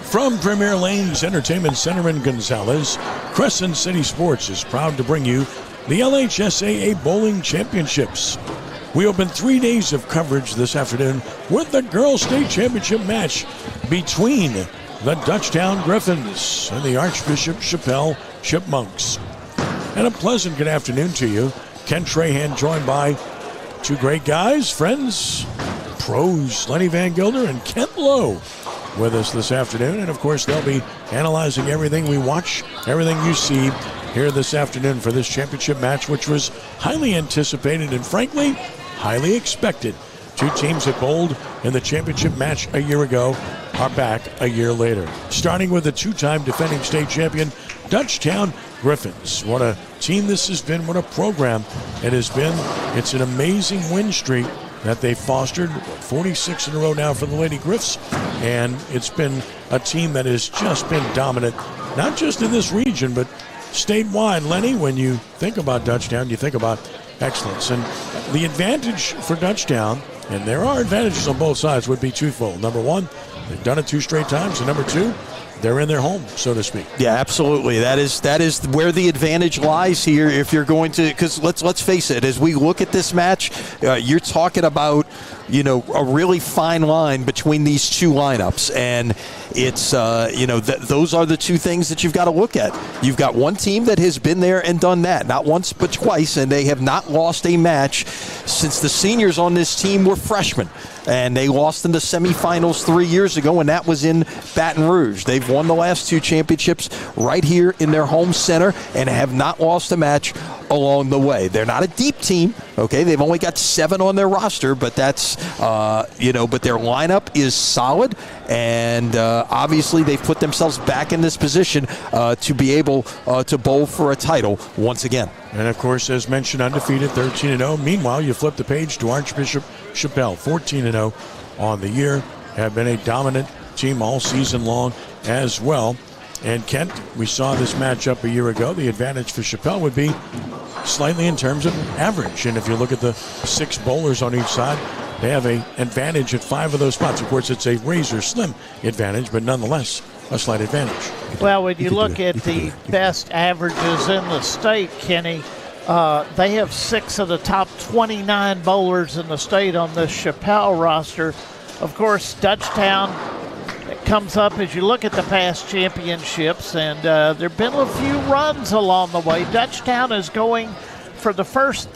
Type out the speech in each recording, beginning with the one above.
From Premier Lanes Entertainment Center in Gonzales, Crescent City Sports is proud to bring you the LHSAA Bowling Championships. We open 3 days of coverage this afternoon with the Girls State Championship match between the Dutchtown Griffins and the Archbishop Chapelle Chipmunks. And a pleasant good afternoon to you. Ken Trahan joined by two great guys, friends, pros, Lenny Van Gilder and Kent Lowe, with us this afternoon. And of course, they'll be analyzing everything we watch, everything you see here this afternoon for this championship match, which was highly anticipated and frankly, highly expected. Two teams that bowled in the championship match a year ago are back a year later. Starting with the two-time defending state champion, Dutchtown Griffins. What a team this has been, what a program it has been. It's an amazing win streak that they fostered, 46 in a row now for the Lady Griffs, and it's been a team that has just been dominant, not just in this region, but statewide. Lenny, when you think about Dutchtown, you think about excellence, and the advantage for Dutchtown, and there are advantages on both sides, would be twofold. Number one, they've done it 2 straight times, and number two, they're in their home, so to speak. Yeah, absolutely. That is where the advantage lies here. If you're going to, because let's face it, as we look at this match, you're talking about a really fine line between these two lineups, and it's those are the two things that you've got to look at. You've got one team that has been there and done that, not once but twice, and they have not lost a match since the seniors on this team were freshmen. And they lost in the semifinals 3 years ago, and that was in Baton Rouge. They've won the last 2 championships right here in their home center and have not lost a match along the way. They're not a deep team, okay? They've only got 7 on their roster, but that's, but their lineup is solid, and obviously they've put themselves back in this position to be able to bowl for a title once again. And of course, as mentioned, undefeated, 13-0. Meanwhile, you flip the page to Archbishop Chapelle, 14-0 on the year, have been a dominant team all season long as well. And Kent, we saw this matchup a year ago. The advantage for Chapelle would be slightly in terms of average. And if you look at the 6 bowlers on each side, they have an advantage at 5 of those spots. Of course, it's a razor slim advantage, but nonetheless, a slight advantage. Well, when you look at the best averages in the state, Kenny, they have 6 of the top 29 bowlers in the state on this Chapelle roster. Of course, Dutchtown comes up as you look at the past championships, and there have been a few runs along the way. Dutchtown is going for the first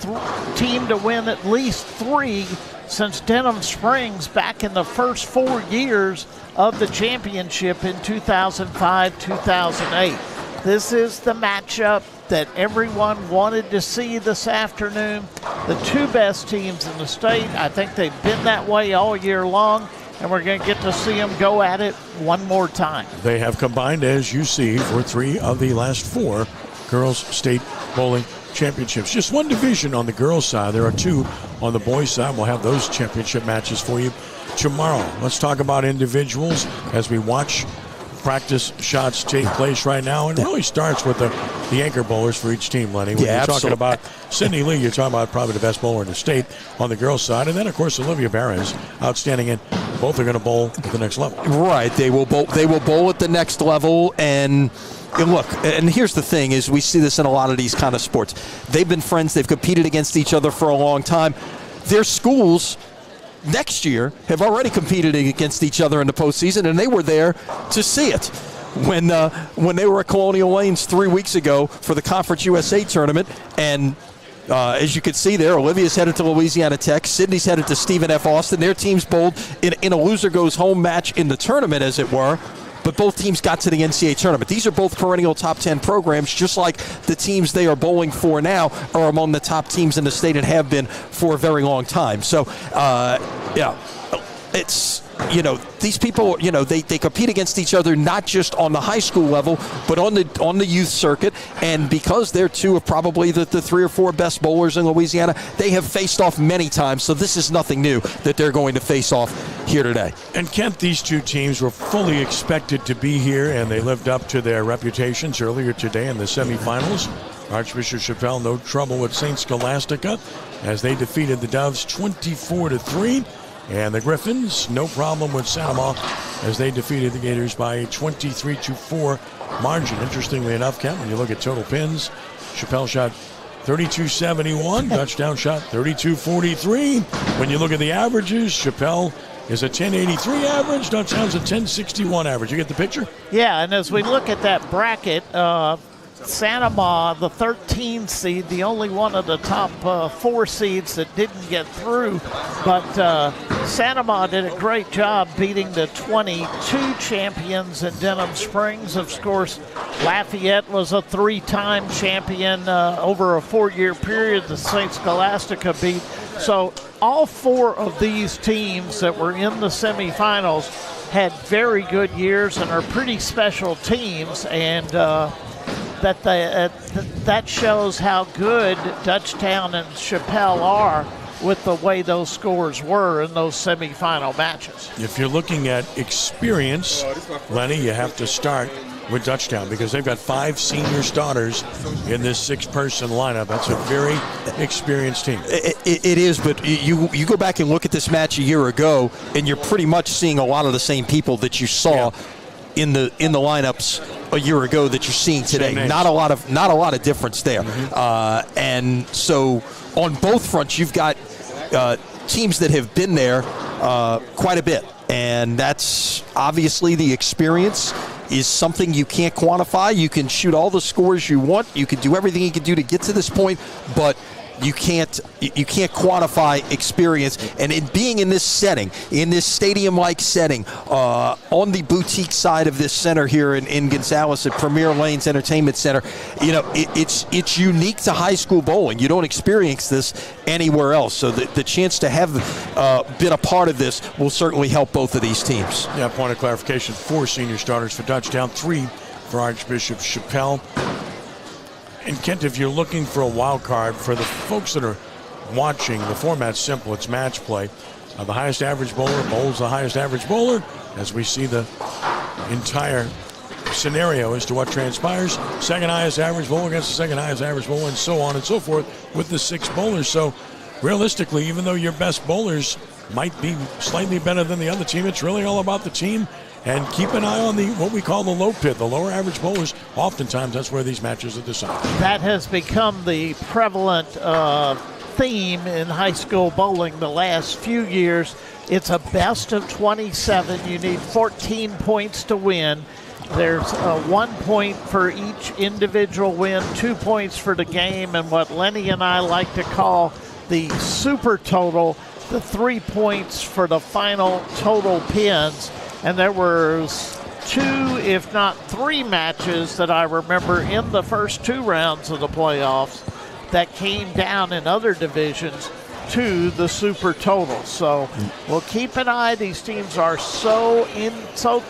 team to win at least 3 since Denham Springs back in the first 4 years of the championship in 2005-2008. This is the matchup that everyone wanted to see this afternoon. The 2 best teams in the state. I think they've been that way all year long, and we're going to get to see them go at it one more time. They have combined, as you see, for 3 of the last 4 Girls State Bowling Championships. Just one division on the girls' side. There are 2 on the boys' side. We'll have those championship matches for you tomorrow. Let's talk about individuals as we watch practice shots take place right now. And it really starts with the anchor bowlers for each team, Lenny. When you're talking about Sydney Lee, you're talking about probably the best bowler in the state on the girls' side. And then, of course, Olivia Barron's outstanding, and both are going to bowl at the next level. Right. They will bowl at the next level, and look, and here's the thing, is we see this in a lot of these kind of sports. They've been friends. They've competed against each other for a long time. Their schools next year have already competed against each other in the postseason, and they were there to see it when they were at Colonial Lanes 3 weeks ago for the Conference USA tournament. And as you can see there, Olivia's headed to Louisiana Tech. Sydney's headed to Stephen F. Austin. Their teams bowled in a loser-goes-home match in the tournament, as it were. But both teams got to the NCAA tournament. These are both perennial top 10 programs, just like the teams they are bowling for now are among the top teams in the state and have been for a very long time. So, it's, these people, they compete against each other not just on the high school level, but on the youth circuit. And because they're 2 of probably the 3 or 4 best bowlers in Louisiana, they have faced off many times. So this is nothing new that they're going to face off here today. And Kent, these 2 teams were fully expected to be here, and they lived up to their reputations earlier today in the semifinals. Archbishop Chapelle, no trouble with St. Scholastica as they defeated the Doves 24-3. And the Griffins, no problem with Santa as they defeated the Gators by a 23-4 margin. Interestingly enough, Kent, when you look at total pins, Chapelle shot 32.71. Dutchtown shot 32.43. When you look at the averages, Chapelle is a 10.83 average. Dutchtown's a 10.61 average. You get the picture? Yeah, and as we look at that bracket, Santa Ma, the 13th seed, the only one of the top 4 seeds that didn't get through. But Santa Ma did a great job beating the 22 champions in Denham Springs. Of course, Lafayette was a 3-time champion over a 4-year period. The St. Scholastica beat. So all 4 of these teams that were in the semifinals had very good years and are pretty special teams. And that shows how good Dutchtown and Chapelle are with the way those scores were in those semifinal matches. If you're looking at experience, Lenny, you have to start with Dutchtown because they've got 5 senior starters in this 6-person lineup. That's a very experienced team. It is, but you go back and look at this match a year ago, and you're pretty much seeing a lot of the same people that you saw in the lineups a year ago that you're seeing today. Not a lot of difference there. And so on both fronts, you've got teams that have been there quite a bit, and that's obviously the experience is something you can't quantify. You can shoot all the scores you want. You can do everything you can do to get to this point, but you can't quantify experience. And in being in this setting, in this stadium-like setting, on the boutique side of this center here in Gonzales at Premier Lanes Entertainment Center, it's unique to high school bowling. You don't experience this anywhere else. So the chance to have been a part of this will certainly help both of these teams. Yeah, point of clarification, 4 senior starters for Dutchtown, 3 for Archbishop Chapelle. And Kent, if you're looking for a wild card, for the folks that are watching, the format's simple. It's match play. The highest average bowler bowls the highest average bowler, as we see the entire scenario as to what transpires. Second highest average bowler against the second highest average bowler, and so on and so forth with the 6 bowlers. So realistically, even though your best bowlers might be slightly better than the other team, it's really all about the team. And keep an eye on what we call the low pit, the lower average bowlers. Oftentimes, that's where these matches are decided. That has become the prevalent theme in high school bowling the last few years. It's a best of 27. You need 14 points to win. There's 1 point for each individual win, 2 points for the game, and what Lenny and I like to call the super total, the 3 points for the final total pins. And there was 2, if not 3 matches that I remember in the first 2 rounds of the playoffs that came down in other divisions to the super total. So we'll keep an eye. These teams are so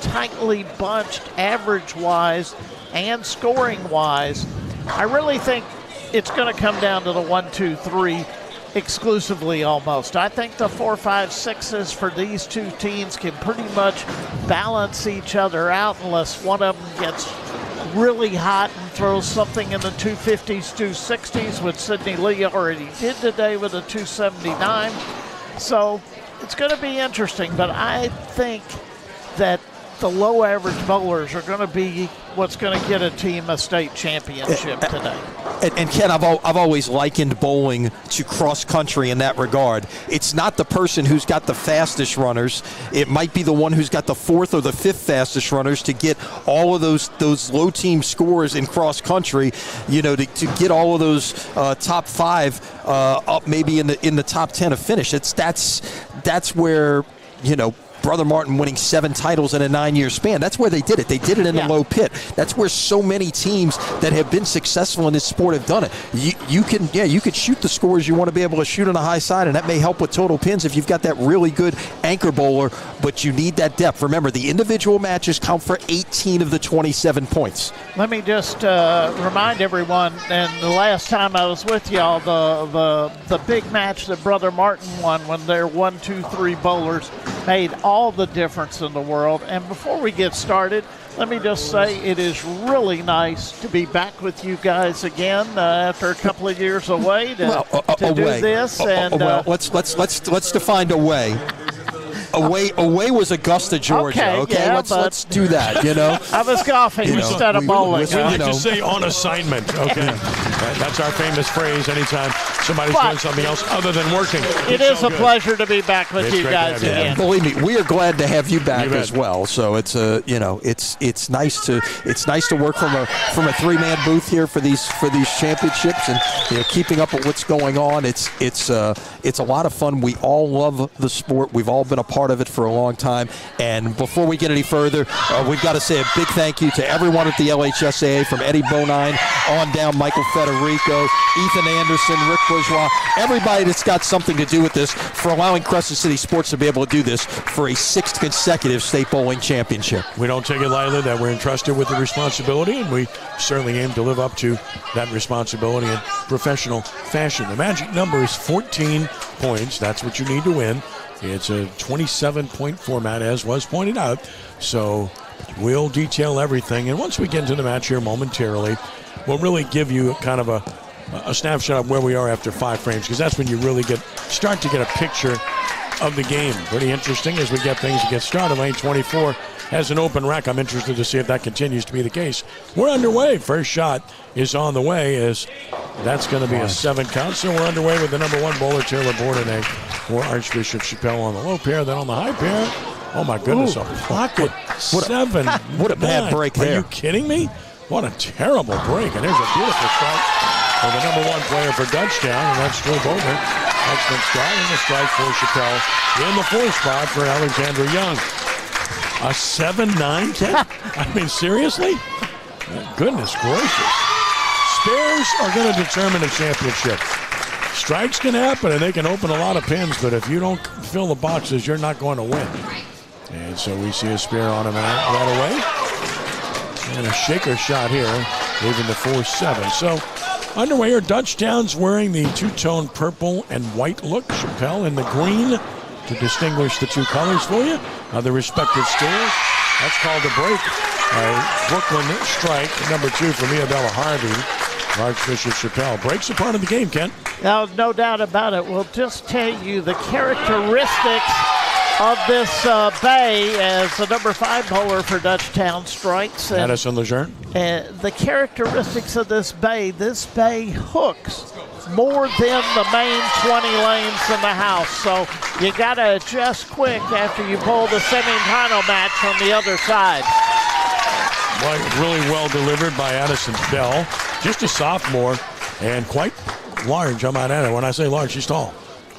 tightly bunched average-wise and scoring-wise. I really think it's going to come down to the 1, 2, 3 exclusively almost. I think the 4, 5, 6s for these 2 teams can pretty much balance each other out unless one of them gets really hot and throws something in the 250s, 260s, which Sidney Lee already did today with a 279. So it's going to be interesting, but I think that the low average bowlers are going to be what's going to get a team a state championship today. And Ken, I've always likened bowling to cross country in that regard. It's not the person who's got the fastest runners. It might be the one who's got the 4th or the 5th fastest runners to get all of those low team scores in cross country. To get all of those top 5 up maybe in the top 10 of finish. That's where Brother Martin winning 7 titles in a 9-year span. That's where they did it. They did it in the low pit. That's where so many teams that have been successful in this sport have done it. You could shoot the scores you want to be able to shoot on the high side, and that may help with total pins if you've got that really good anchor bowler, but you need that depth. Remember, the individual matches count for 18 of the 27 points. Let me just remind everyone, and the last time I was with y'all, the big match that Brother Martin won when their 1, 2, 3 bowlers made all the difference in the world. And before we get started, let me just say it is really nice to be back with you guys again after a couple of years away to do this. Let's define away. away was Augusta, Georgia. Okay, yeah, let's do that. You know, I was golfing instead of bowling. We like to say on assignment. Okay, that's our famous phrase. Anytime somebody's doing something else other than working, it is a pleasure to be back with you guys again. Believe me, we are glad to have you back as well. So it's it's nice to work from a three-man booth here for these championships, and keeping up with what's going on. It's a lot of fun. We all love the sport. We've all been a part of it for a long time. And before we get any further, we've got to say a big thank you to everyone at the LHSAA, from Eddie Bonine on down, Michael Federico, Ethan Anderson, Rick Bourgeois, everybody that's got something to do with this, for allowing Crescent City Sports to be able to do this for a 6th consecutive state bowling championship. We don't take it lightly that we're entrusted with the responsibility, and we certainly aim to live up to that responsibility in professional fashion. The magic number is 14 points. That's what you need to win. It's a 27-point format, as was pointed out. So we'll detail everything. And once we get into the match here momentarily, we'll really give you kind of a snapshot of where we are after 5 frames, because that's when you really start to get a picture of the game. Pretty interesting as we get things to get started. Lane 24 has an open rack. I'm interested to see if that continues to be the case. We're underway. First shot is on the way, as that's going to be a 7 count. So we're underway with the number 1 bowler, Taylor Bourdonnais, for Archbishop Chapelle on the low pair. Then on the high pair, oh my goodness, a pocket 7. What a bad break there. Are you kidding me? What a terrible break. And there's a beautiful strike for the number 1 player for Dutchtown, and that's Drew Bowman. Excellent strike, and the strike for Chapelle in the 4th spot for Alexander Young. A 7-9 10? I mean, seriously? Goodness gracious. Spares are going to determine a championship. Strikes can happen, and they can open a lot of pins, but if you don't fill the boxes, you're not going to win. And so we see a spare on him right away. And a shaker shot here, leaving the 4-7. So underway here, Dutchtown's wearing the two-tone purple and white look. Chapelle in the green to distinguish the 2 colors for you. The respective stores. That's called a break. Brooklyn strike, number 2 for Miabella Harvey. Archbishop Chapelle breaks a part of the game, Kent. No doubt about it. We'll just tell you the characteristics of this bay as the number 5 bowler for Dutchtown strikes. Madison Lejeune. The characteristics of this bay hooks more than the main 20 lanes in the house. So you got to adjust quick after you bowl the semi-final match on the other side. Really well delivered by Addison Bell. Just a sophomore and quite large, I might add it. When I say large, she's tall.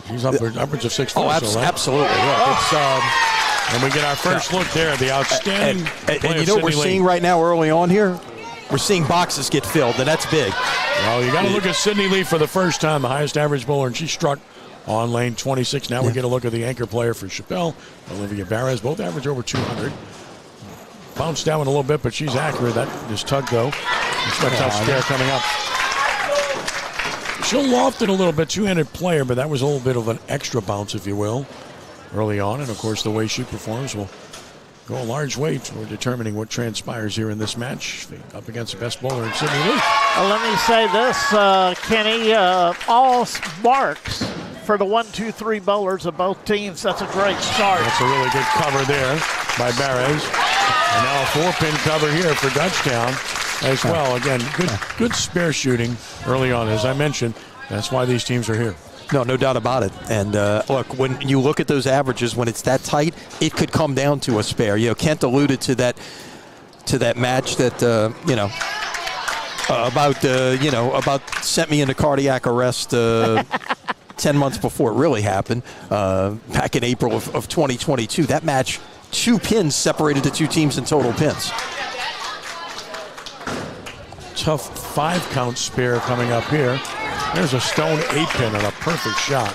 She's upwards of 6 foot. Oh, absolutely. Yeah. And we get our first look there at the outstanding and you know what we're seeing right now early on here? We're seeing boxes get filled, and that's big. Well, you got to look at Sydney Lee for the first time, the highest average bowler, and she struck on lane 26. Now we get a look at the anchor player for Chapelle, Olivia Barres. Both average over 200. Bounced down a little bit, but she's accurate. That is tug, though. Expect tough spare coming up. She'll loft it a little bit, two-handed player, but that was a little bit of an extra bounce, if you will, early on. And, of course, the way she performs will go a large way toward determining what transpires here in this match up against the best bowler in Sydney Lee. Let me say this, Kenny, all marks for the 1-2-3 bowlers of both teams. That's a great start. That's a really good cover there by Barres. And now a 4-pin cover here for Dutchtown as well. Again, good spare shooting early on. As I mentioned, that's why these teams are here. No doubt about it. And look, when you look at those averages, when it's that tight, it could come down to a spare. Kent alluded to that match that about sent me into cardiac arrest 10 months before it really happened, back in April of 2022. That match, 2 pins separated the 2 teams in total pins. Tough 5-count spare coming up here. There's a stone 8-pin and a perfect shot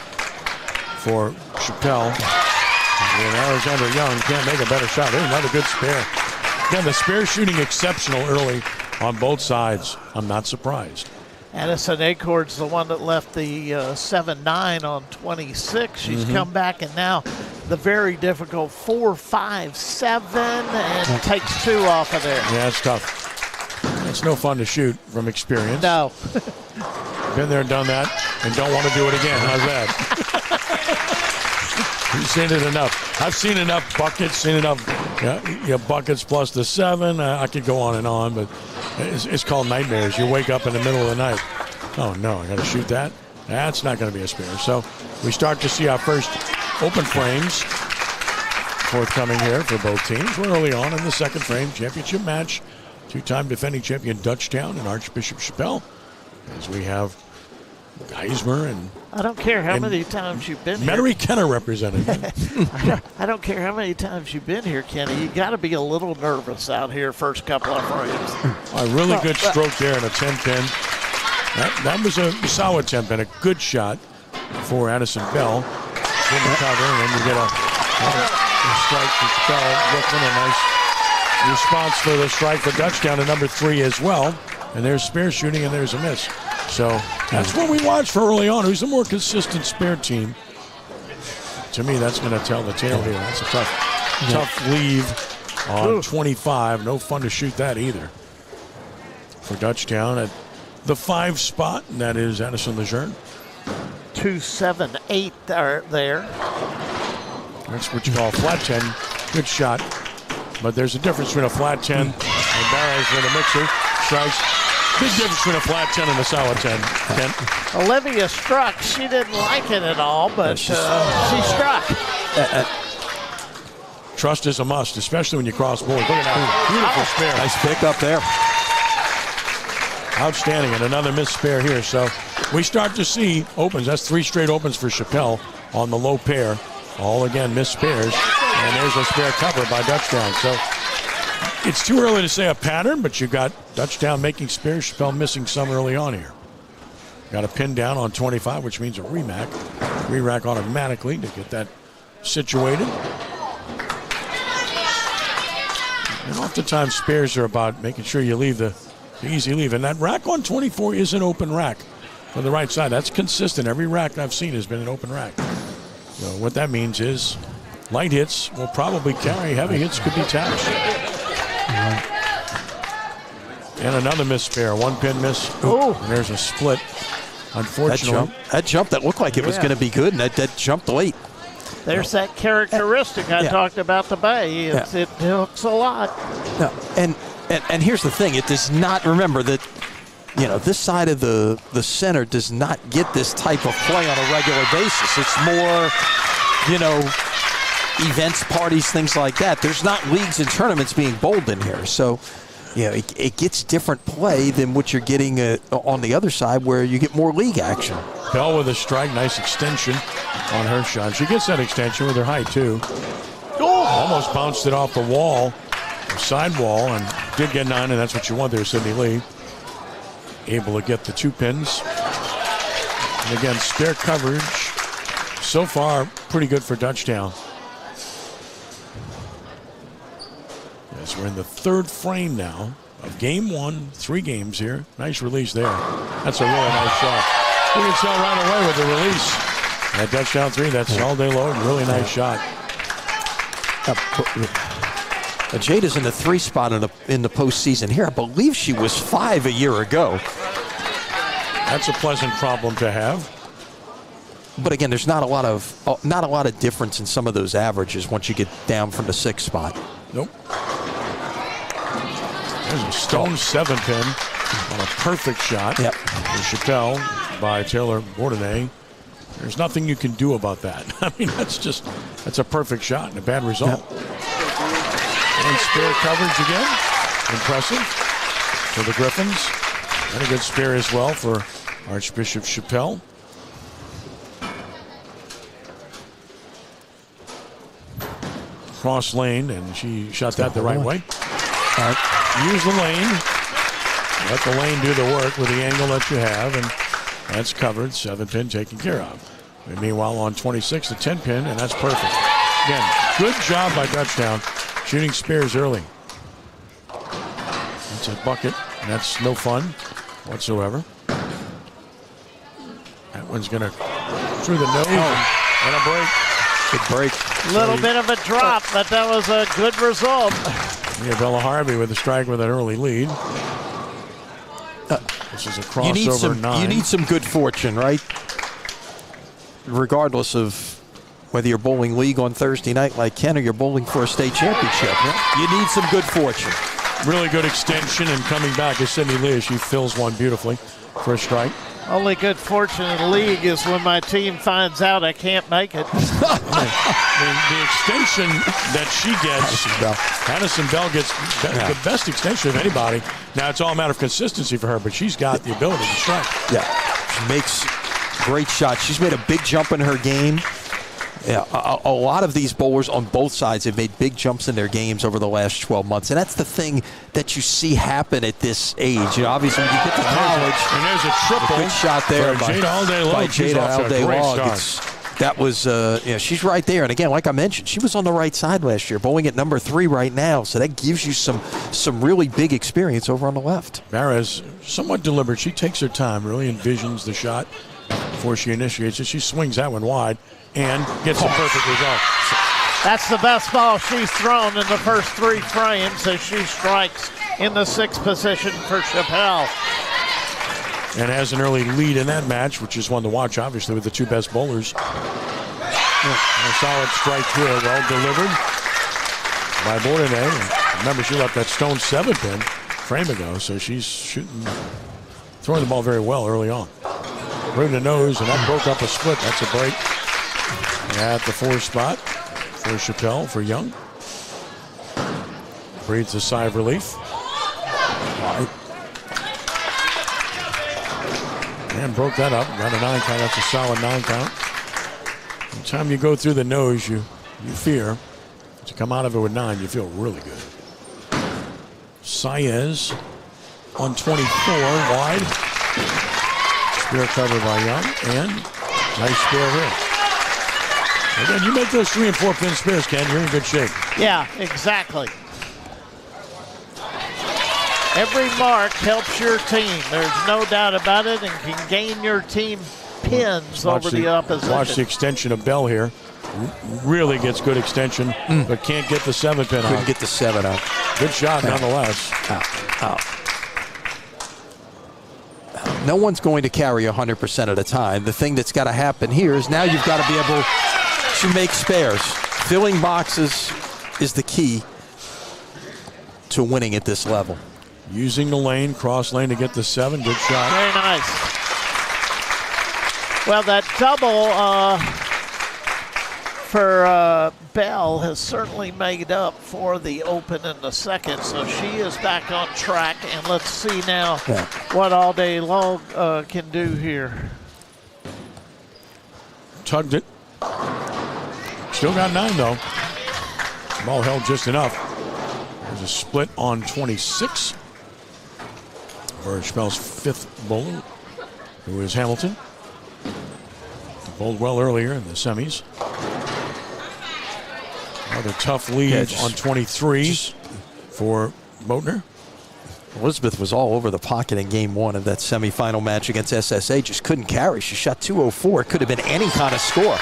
for Chapelle. And Alexander Young can't make a better shot. There's another good spare. Again, the spare shooting exceptional early on both sides. I'm not surprised. Addison Acord's the one that left the 7-9 on 26. She's come back, and now the very difficult 4-5-7, and takes 2 off of there. Yeah, it's tough. It's no fun to shoot from experience. No. Been there, done that, and don't want to do it again. How's that? You've seen it enough. I've seen enough buckets, buckets plus the 7. I could go on and on, but it's called nightmares. You wake up in the middle of the night. Oh, no, I got to shoot that? That's not going to be a spare. So we start to see our first open frames forthcoming here for both teams. We're early on in the second frame championship match. Two-time defending champion Dutchtown and Archbishop Chapelle, as we have Geismer and I don't care how many times you've been Metairie here. Kenner represented. I don't care how many times you've been here, Kenny. You got to be a little nervous out here first couple of frames. A really good stroke there and a 10-pin. That was a solid 10-pin, a good shot for Addison Bell. In the cover, and then you get a strike for Chapelle. Brooklyn, a nice response for the strike for Dutchtown at number 3 as well. And there's spare shooting and there's a miss. So that's what we watch for early on. Who's the more consistent spare team? To me, that's going to tell the tale here. That's a tough leave on 25. No fun to shoot that either. For Dutchtown at the 5 spot, and that is Addison Lejeune. 2, 7, 8 are there. That's what you call a flat 10. Good shot. But there's a difference between a flat 10 and Barrows with a mixer. Strikes. Big difference between a flat 10 and a solid 10. Kent? Olivia struck. She didn't like it at all, but she struck. Trust is a must, especially when you cross board. Look at that. Beautiful spare. Nice pick up there. Outstanding, and another missed spare here. So we start to see opens. That's 3 straight opens for Chapelle on the low pair. All again missed spares, and there's a spare cover by Dutchtown. So it's too early to say a pattern, but you got Dutchtown making spares, Chapelle missing some early on here. Got a pin down on 25, which means a re-rack automatically to get that situated. And oftentimes spares are about making sure you leave the easy leave. And that rack on 24 is an open rack for the right side. That's consistent. Every rack I've seen has been an open rack. So what that means is light hits will probably carry. Heavy hits could be tapped. And another missed spare. 1 pin miss. And there's a split. Unfortunately. That jump that looked like it was going to be good, and that jumped late. There's that characteristic I talked about the Bay. It hooks a lot. No, and here's the thing. It does not, remember that, this side of the center does not get this type of play on a regular basis. It's more, events, parties, things like that. There's not leagues and tournaments being bowled in here. So, it gets different play than what you're getting on the other side where you get more league action. Bell with a strike. Nice extension on her shot. She gets that extension with her height, too. Almost bounced it off the wall, side wall, and did get 9, and that's what you want there, Sydney Lee. Able to get the 2 pins. And again, spare coverage. So far, pretty good for Dutchtown. As we're in the 3rd frame now of game 1, 3 games here. Nice release there. That's a really nice shot. You can tell right away with the release. At Dutchtown 3, that's all day long. Really nice shot. Jada's in the 3 spot in the postseason here. I believe she was 5 a year ago. That's a pleasant problem to have. But again, there's not a lot of difference in some of those averages once you get down from the 6th spot. Nope. There's a stone 7-pin on a perfect shot. Yep. For Chapelle by Taylor Bourdonnais. There's nothing you can do about that. I mean, that's a perfect shot and a bad result. Yep. And spare coverage again. Impressive for the Griffins. And a good spare as well for Archbishop Chapelle. Cross lane, and she shot that the right way. Use the lane. Let the lane do the work with the angle that you have, and that's covered. 7-pin taken care of. And meanwhile, on 26, the 10-pin, and that's perfect. Again, good job by Dutchtown shooting spares early. That's a bucket, and that's no fun whatsoever. That one's going to through the nose and a break. Good break. Little bit of a drop, but that was a good result. Bella Harvey with a strike with an early lead. This is a crossover 9. You need some good fortune, right? Regardless of whether you're bowling league on Thursday night like Ken or you're bowling for a state championship. You need some good fortune. Really good extension, and coming back is Sydney Lee. She fills one beautifully for a strike. Only good fortune in the league is when my team finds out I can't make it. The extension that she gets, Addison Bell gets the best extension of anybody. Now, it's all a matter of consistency for her, but she's got the ability to strike. Yeah, she makes great shots. She's made a big jump in her game. Yeah, a lot of these bowlers on both sides have made big jumps in their games over the last 12 months, and that's the thing that you see happen at this age. You know, obviously, when you get to college, and there's a triple good shot there by Jada Alday-Long. That was, she's right there. And again, like I mentioned, she was on the right side last year, bowling at number 3 right now. So that gives you some really big experience over on the left. Barra's somewhat deliberate. She takes her time, really envisions the shot before she initiates it. She swings that one wide and gets a perfect result. That's the best ball she's thrown in the first 3 frames as she strikes in the 6th position for Chapelle. And has an early lead in that match, which is one to watch, obviously, with the 2 best bowlers. A solid strike here, well delivered by Bourdonnais. Remember, she left that stone 7-pin frame ago, so she's throwing the ball very well early on. Right in the nose, and that broke up a split. That's a break at the 4 spot for Chapelle, for Young. Breathes a sigh of relief. And broke that up. Got a 9 count. That's a solid 9 count. Every time you go through the nose, you fear. To come out of it with 9, you feel really good. Saez on 24, wide. Spear cover by Young, and nice spear here. Again, you make those 3 and 4 pin spears, Ken, you're in good shape. Yeah, exactly. Every mark helps your team. There's no doubt about it, and can gain your team pins over the opposition. Watch the extension of Bell here. Really gets good extension, but can't get the 7-pin out. Couldn't get the 7 out. Good shot nonetheless. Out. No one's going to carry 100% of the time. The thing that's got to happen here is now you've got to be able to make spares. Filling boxes is the key to winning at this level. Using the lane, cross lane to get the 7. Good shot. Very nice. Well, that double for Bell has certainly made up for the open in the 2nd, so she is back on track. And let's see now what All Day Long can do here. Tugged it. Still got 9 though. Ball held just enough. There's a split on 26. For Chapelle's 5th bowler, who is Hamilton. Bowled well earlier in the semis. Another tough lead on 23 for Boatner. Elizabeth was all over the pocket in game 1 of that semifinal match against SSA. Just couldn't carry. She shot 204. It could have been any kind of score.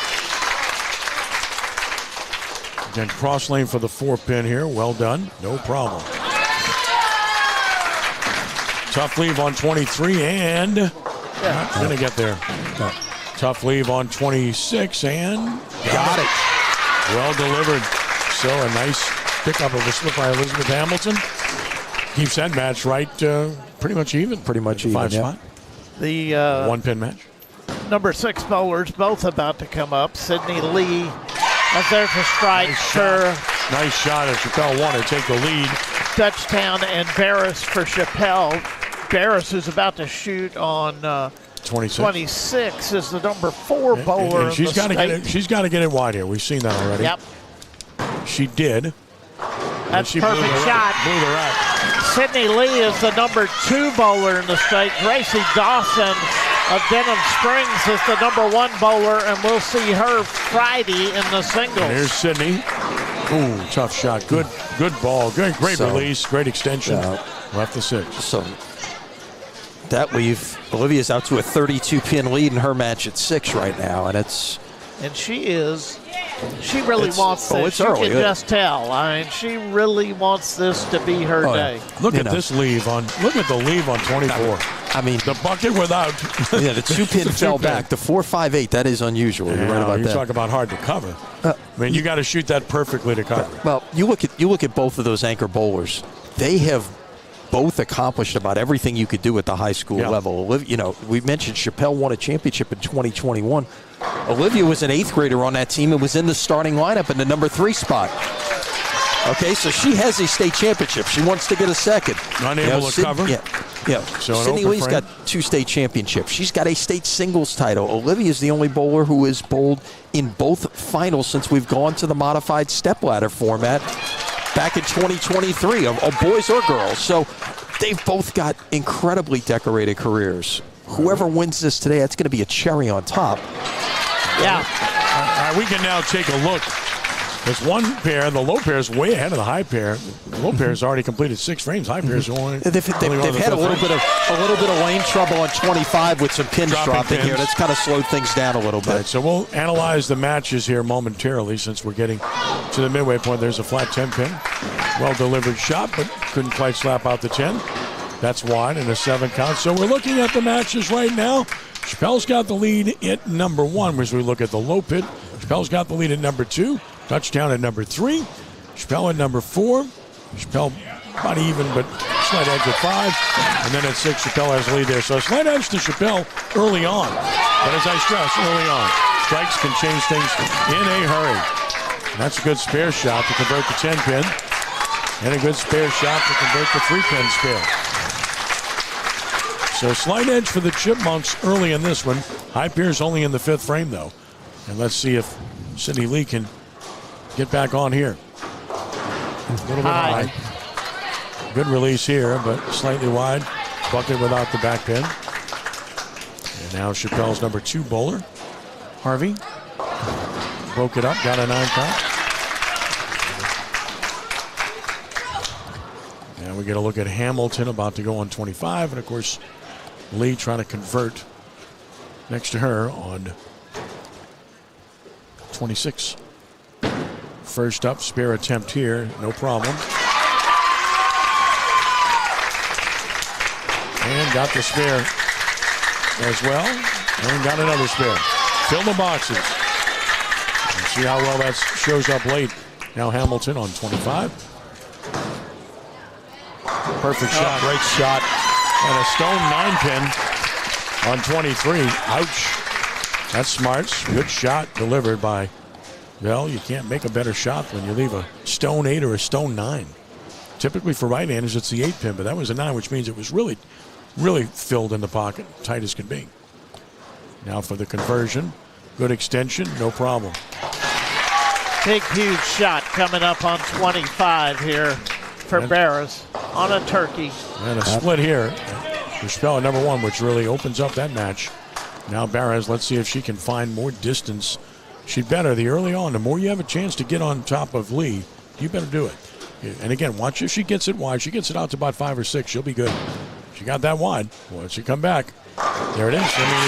Again, cross lane for the 4-pin here. Well done. No problem. Tough leave on 23 and not going to get there. Tough leave on 26 and got it. Well delivered. So a nice pickup of a slip by Elizabeth Hamilton. Keeps that match right pretty much even. Pretty much even, 5 spot. The 1-pin match. number 6 bowlers both about to come up. Sydney Lee is there to strike. Nice shot as Chapelle wanted to take the lead. Dutchtown and Barris for Chapelle. Barris is about to shoot on 26 is the number 4 bowler. And she's got to get it wide here. We've seen that already. Yep. She did. That's perfect shot. Blew the rack. Sydney Lee is the number 2 bowler in the state. Gracie Dawson of Denham Springs is the number 1 bowler, and we'll see her Friday in the singles. And here's Sydney. Ooh, tough shot. Good ball. Great release. Great extension. Left the 6. So that leave Olivia's out to a 32-pin lead in her match at 6 right now, and she really wants this. It's you early. can just tell. I mean, she really wants this to be her day. Look at this leave on. Look at the leave on 24. I mean, the bucket without. Yeah, the two-pin fell back. The 4.58, that is unusual. You're right about you that. talk about hard to cover. I mean, you got to shoot that perfectly to cover. Well, you look at both of those anchor bowlers. They have both accomplished about everything you could do at the high school level. You know, we mentioned Chapelle won a championship in 2021. Olivia was an 8th grader on that team and was in the starting lineup in the number 3 spot. Okay, so she has a state championship. She wants to get a second. Unable to cover? Yeah. So Sydney Lee's got 2 state championships. She's got a state singles title. Olivia is the only bowler who has bowled in both finals since we've gone to the modified stepladder format back in 2023, of boys or girls. So they've both got incredibly decorated careers. Whoever wins this today, that's going to be a cherry on top. Yeah. We can now take a look. There's one pair, the low pair is way ahead of the high pair. The low pair has already completed 6 frames. High pair is only. They've had a little bit of lane trouble on 25 with some pins dropping here. That's kind of slowed things down a little bit. Right, so we'll analyze the matches here momentarily since we're getting to the midway point. There's a flat 10 pin. Well delivered shot, but couldn't quite slap out the 10. That's wide and a 7 count. So we're looking at the matches right now. Chapelle's got the lead at number 1 as we look at the low pit. Chapelle's got the lead at number 2. Dutchtown at number 3. Chapelle at number 4. Chapelle about even, but slight edge at 5. And then at 6, Chapelle has the lead there. So a slight edge to Chapelle early on. But as I stress, early on, strikes can change things in a hurry. And that's a good spare shot to convert the 10 pin. And a good spare shot to convert the 3-pin spare. So slight edge for the Chipmunks early in this one. High Pierce only in the 5th frame, though. And let's see if Sydney Lee can get back on here. A little bit high. Good release here, but slightly wide. Bucket without the back pin. And now Chapelle's number 2 bowler, Harvey. Broke it up, got a 9 count. And we get a look at Hamilton about to go on 25. And of course, Lee trying to convert next to her on 26. First up, spare attempt here, no problem. And got the spare as well. And got another spare. Fill the boxes. And see how well that shows up late. Now Hamilton on 25. Perfect shot, great shot. And a stone 9 pin on 23. Ouch. That's smart. Good shot delivered by, well, you can't make a better shot when you leave a stone 8 or a stone 9. Typically for right-handers, it's the 8 pin, but that was a 9, which means it was really, really filled in the pocket, tight as can be. Now for the conversion. Good extension, no problem. Big, huge shot coming up on 25 here for Barras on a turkey. And a split here for Chapelle at number 1, which really opens up that match. Now Barras, let's see if she can find more distance. She'd better, the early on, the more you have a chance to get on top of Lee, you better do it. And again, watch if she gets it wide. She gets it out to about 5 or 6, she'll be good. She got that wide. Once she come back, there it is. I mean,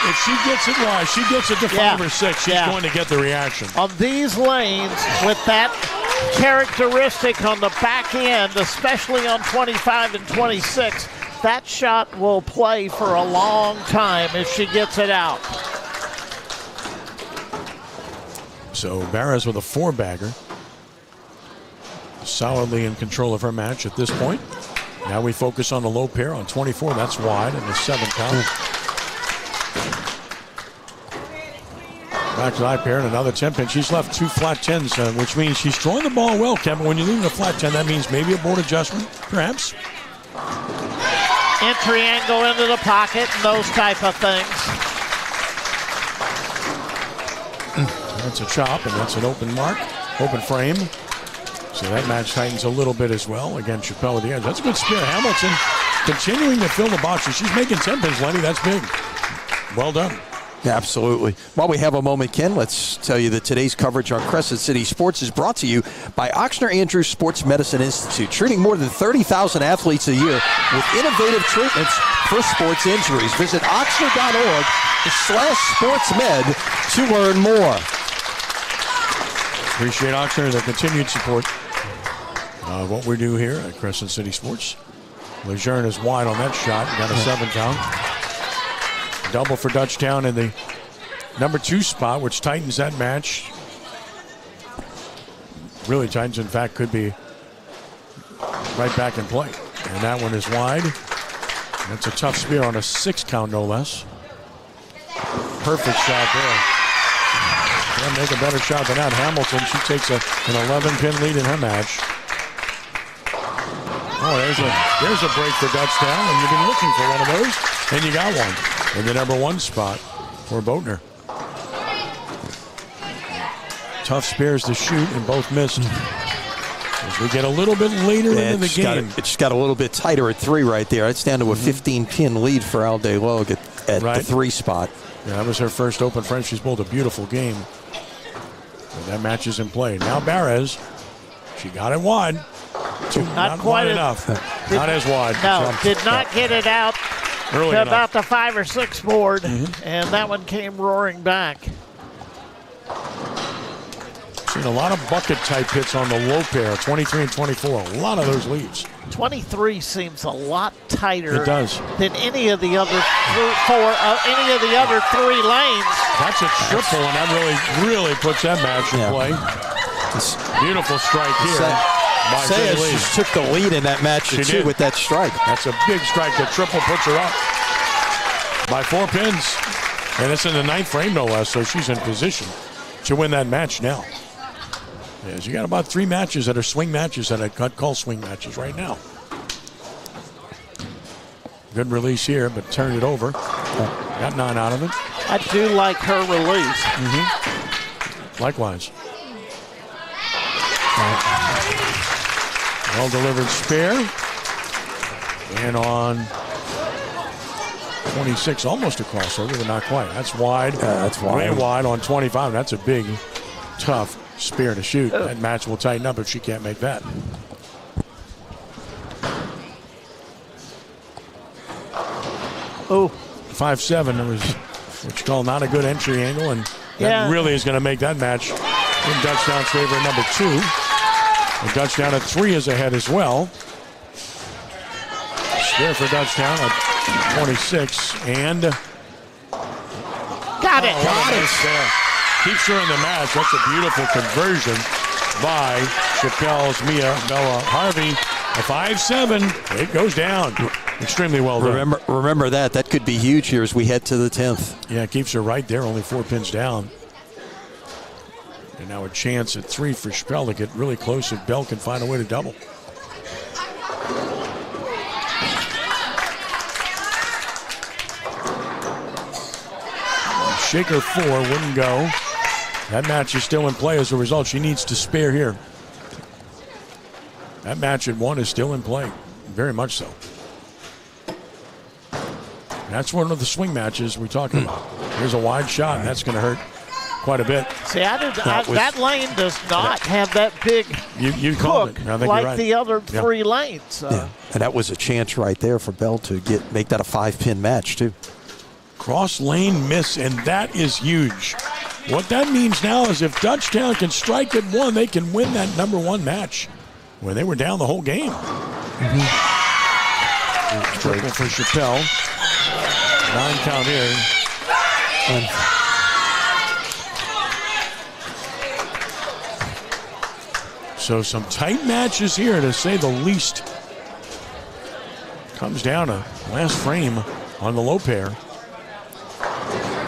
if she gets it wide, she gets it to 5 or 6, she's going to get the reaction. On these lanes, with that characteristic on the back end, especially on 25 and 26, that shot will play for a long time if she gets it out. So Barras with a 4-bagger. Solidly in control of her match at this point. Now we focus on the low pair on 24. That's wide and the 7 count. Back to the high pair and another 10 pin. She's left 2 flat 10s, which means she's throwing the ball well, Kevin. When you leave a flat 10, that means maybe a board adjustment, perhaps. Entry angle into the pocket and those type of things. That's a chop, and that's an open mark, open frame. So that match tightens a little bit as well. Again, Chapelle with the edge. That's a good spear. Hamilton continuing to fill the boxes. She's making 10 pins, Lenny. That's big. Well done. Yeah, absolutely. While we have a moment, Ken, let's tell you that today's coverage on Crescent City Sports is brought to you by Ochsner Andrews Sports Medicine Institute, treating more than 30,000 athletes a year with innovative treatments for sports injuries. Visit Ochsner.org/sportsmed to learn more. Appreciate Ochsner and their continued support of what we do here at Crescent City Sports. Lejeune is wide on that shot. Got a 7 count. Double for Dutchtown in the number 2 spot, which tightens that match. Really tightens, in fact, could be right back in play. And that one is wide. That's a tough spear on a 6 count, no less. Perfect shot there. Can't make a better shot than that. Hamilton, she takes an 11-pin lead in her match. Oh, there's a break for Dutchtown, and you've been looking for one of those, and you got one in the number 1 spot for Boatner. Tough spears to shoot, and both missed. As we get a little bit later into the game. It just got a little bit tighter at 3 right there. It's down to a 15-pin lead for Alde Logue at the 3 spot. Yeah, that was her first open frame. She's bowled a beautiful game. And that match is in play. Now Barres, she got it wide. Not quite enough. Not as wide. No, did not get it out early to enough. about the 5 or 6 board, and that one came roaring back. Seen a lot of bucket-type hits on the low pair, 23 and 24. A lot of those leads. 23 seems a lot tighter It does. than any of the other 3 lanes. That's a triple, and that really puts that match in play. Beautiful strike here. Sayas just took the lead in that match too with that strike. That's a big strike. The triple puts her up by 4 pins. And it's in the 9th frame, no less, so she's in position to win that match now. Yes, you got about 3 matches that are swing matches that I call swing matches right now. Good release here, but turned it over. Got 9 out of it. I do like her release. Likewise. Well delivered spare. And on 26, almost a crossover, but not quite. That's wide. That's wide. Way wide on 25. That's a big, tough spear to shoot. That match will tighten up if she can't make that. Oh. 5-7. It was what you call not a good entry angle, and that really is going to make that match in Dutchtown's favor at number 2. And Dutchtown at 3 is ahead as well. Spear for Dutchtown at 26, and got it. Keeps her in the match. That's a beautiful conversion by Chapelle's Mia Bella Harvey. A 5-7. It goes down. Extremely well done. Remember that. That could be huge here as we head to the 10th. Yeah, it keeps her right there, only 4 pins down. And now a chance at 3 for Chapelle to get really close if Bell can find a way to double. Shaker 4 wouldn't go. That match is still in play as a result. She needs to spare here. That match at 1 is still in play. Very much so. That's one of the swing matches we're talking about. Here's a wide shot, and that's going to hurt quite a bit. See, that lane does not have that big you called it. I think like you're right. the other 3 lanes. Yeah. And that was a chance right there for Bell to make that a 5-pin match, too. Cross lane miss, and that is huge. What that means now is if Dutchtown can strike at 1, they can win that number 1 match when they were down the whole game. Triple for Chapelle. 9 count here. So some tight matches here, to say the least. Comes down to last frame on the low pair.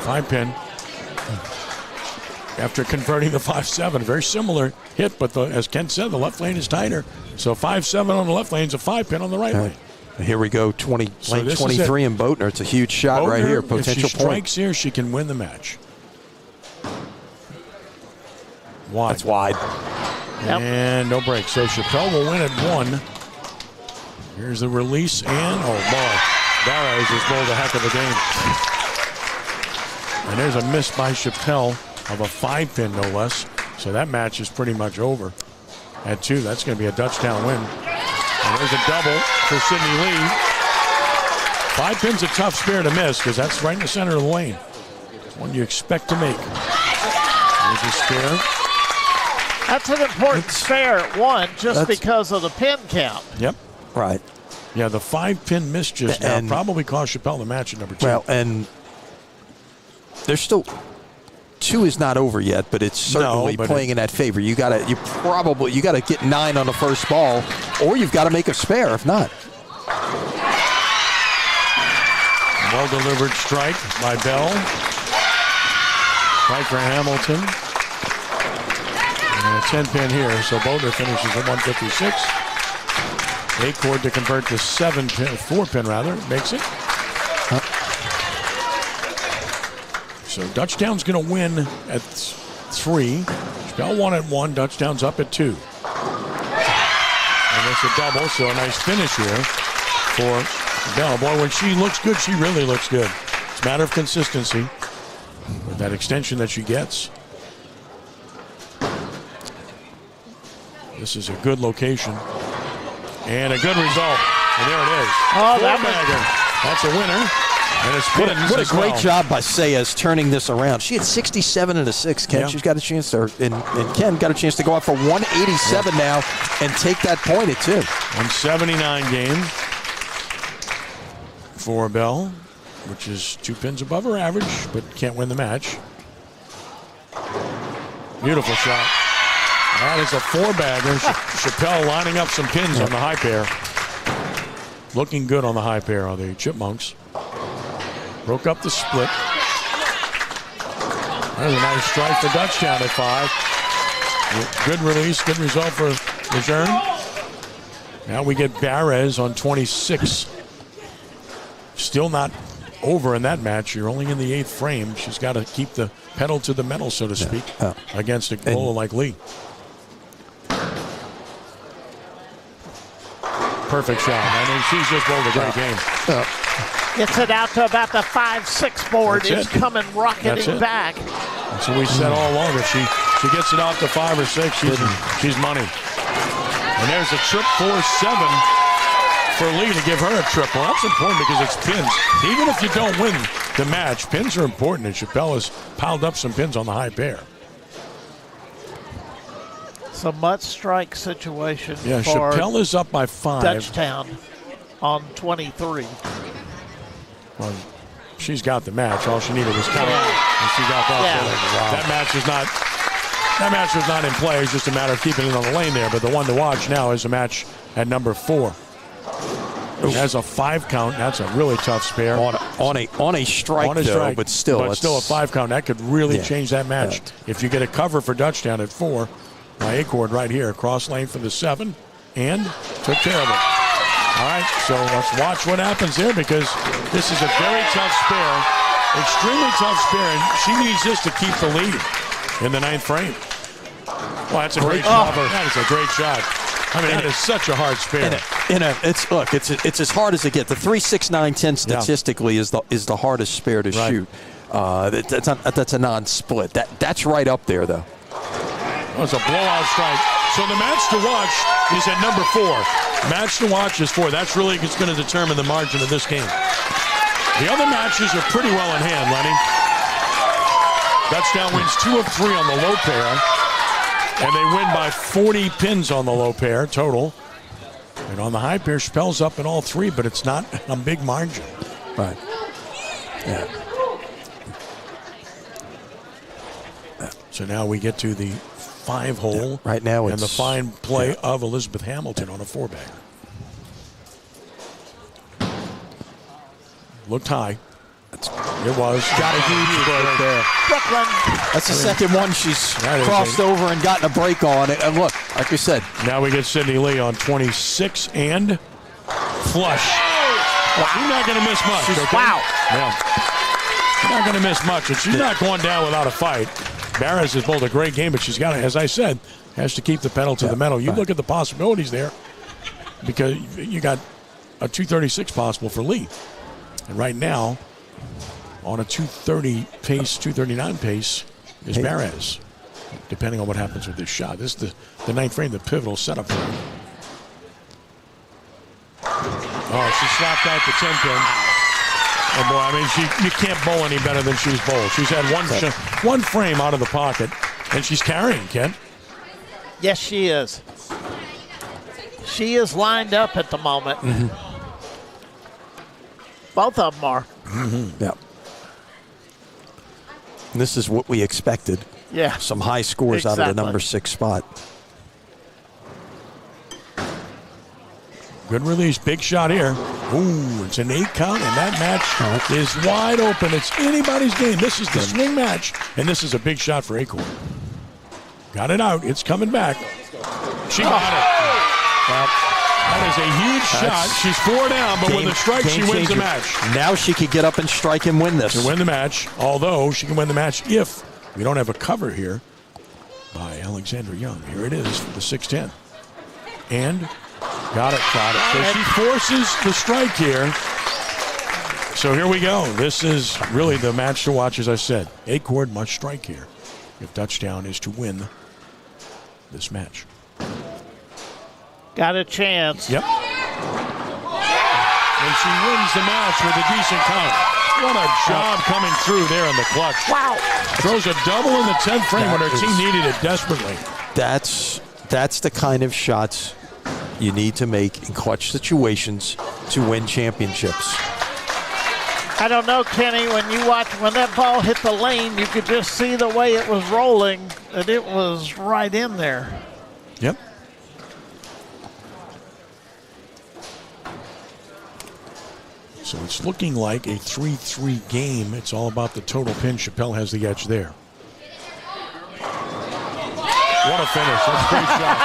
5-pin. After converting the 5-7, very similar hit, but as Ken said, the left lane is tighter. So 5-7 on the left lane is a 5-pin on the right lane. Here we go, lane 23 in Boatner. It's a huge shot Boatner, right here, potential if she point. strikes here, she can win the match. Wide. That's wide. And no break. So Chapelle will win at 1. Here's the release, and Barres has bowled a heck of a game. And there's a miss by Chapelle of a 5-pin, no less. So that match is pretty much over. At 2, that's going to be a Dutchtown win. And there's a double for Sydney Lee. 5 pin's a tough spear to miss because that's right in the center of the lane. One you expect to make. There's a spear. That's an important spare at 1 just because of the pin count. Yep. Right. Yeah, the 5-pin miss just now probably cost Chapelle the match at number 2. Well, and there's still 2 is not over yet, but it's certainly playing in that favor. You gotta get 9 on the first ball, or you've got to make a spare. If not, well delivered strike by Bell. Right for Hamilton. And a 10-pin here, so Boulder finishes at 156. 8-cord to convert to 4-pin rather, makes it. So Dutchtown's going to win at 3. Chapelle won at 1. Dutchtown's up at 2. And it's a double, so a nice finish here for Bell. Boy, when she looks good, she really looks good. It's a matter of consistency with that extension that she gets. This is a good location. And a good result. And there it is. Oh, that's a winner. And it's what a great job by Sayas turning this around. She had 67 and a 6, Ken. Yeah. She's got a chance to, and Ken got a chance to go out for 187 now and take that point at 2. 179 game for Bell, which is 2 pins above her average, but can't win the match. Beautiful shot. That is a 4-bagger. Chapelle lining up some pins on the high pair. Looking good on the high pair are the Chipmunks. Broke up the split. There's a nice strike for Dutchtown at 5. Good release, good result for Lejeune. Now we get Barres on 26. Still not over in that match. You're only in the 8th frame. She's got to keep the pedal to the metal, so to speak, against a bowler like Lee. Perfect shot. I mean, she's just bowled a great game. Gets it out to about the 5-6 board. That's It's coming rocketing back. That's what we said all along. If she gets it off to 5 or 6, she's money. And there's a trip 4-7 for Lee to give her a triple. That's important because it's pins. Even if you don't win the match, pins are important, and Chapelle has piled up some pins on the high pair. It's a must-strike situation Yeah, for Chapelle is up by 5. Dutchtown on 23. Well, she's got the match. All she needed was count, and she got that. That match was not in play. It's just a matter of keeping it on the lane there. But the one to watch now is a match at number 4. It has a 5 count. That's a really tough spare. On a strike, but still a 5 count. That could really change that match. If you get a cover for Dutchtown at 4, by Acord right here, cross lane for the 7, and took care of it. All right, so let's watch what happens here because this is a very tough spare, extremely tough spare, and she needs this to keep the lead in the 9th frame. Well, that's a great shot. That is a great shot. I mean, that is such a hard spare. It's as hard as it gets. The 3-6-9-10 statistically is the hardest spare to shoot. That's a non-split. That's right up there though. That was a blowout strike. So the match to watch is at number 4. Match to watch is 4. That's really going to determine the margin of this game. The other matches are pretty well in hand, Lenny. Dutchtown wins 2 of 3 on the low pair, and they win by 40 pins on the low pair total. And on the high pair, Chapelle's up in all 3, but it's not a big margin. Right. Yeah. So now we get to the 5-hole. Right now, and the fine play of Elizabeth Hamilton on a 4-bagger. Looked high. It was. Got a huge break there. Brooklyn. That's the second one she's crossed over and gotten a break on. And look, like you said. Now we get Sydney Lee on 26 and flush. Well, she's not going to miss much. Wow. Yeah. She's not going to miss much. And she's not going down without a fight. Barras has bowled a great game, but she's got to, as I said, has to keep the pedal to the metal. You look at the possibilities there because you got a 236 possible for Lee. And right now, on a 230 pace, 239 pace, is Barras, depending on what happens with this shot. This is the 9th frame, the pivotal setup for him. Oh, she slapped out the 10-pin. Oh, boy, I mean, you can't bowl any better than she's bowled. She's had one frame out of the pocket, and she's carrying, Ken. Yes, she is. She is lined up at the moment. Both of them are. Mm-hmm. Yeah. And this is what we expected. Yeah. Some high scores out of the number 6 spot. Good release. Big shot here. Ooh, it's an 8 count, and that match is wide open. It's anybody's game. This is the swing match, and this is a big shot for Acorn. Got it out. It's coming back. She got it. That is a huge shot. She's 4 down, but with a strike, she wins the match. Now she could get up and strike and win this. To win the match, although she can win the match if we don't have a cover here by Alexandra Young. Here it is for the 6-10. And got it. So she forces the strike here. So here we go. This is really the match to watch, as I said. Acorn must strike here if Dutchtown is to win this match. Got a chance. Yep. And she wins the match with a decent count. What a job coming through there in the clutch. Wow. Throws a double in the 10th frame when her team needed it desperately. That's the kind of shots you need to make in clutch situations to win championships. I don't know, Kenny, when that ball hit the lane, you could just see the way it was rolling, and it was right in there. Yep. So it's looking like a 3-3 game. It's all about the total pin. Chapelle has the edge there. What a finish. That's a great shot.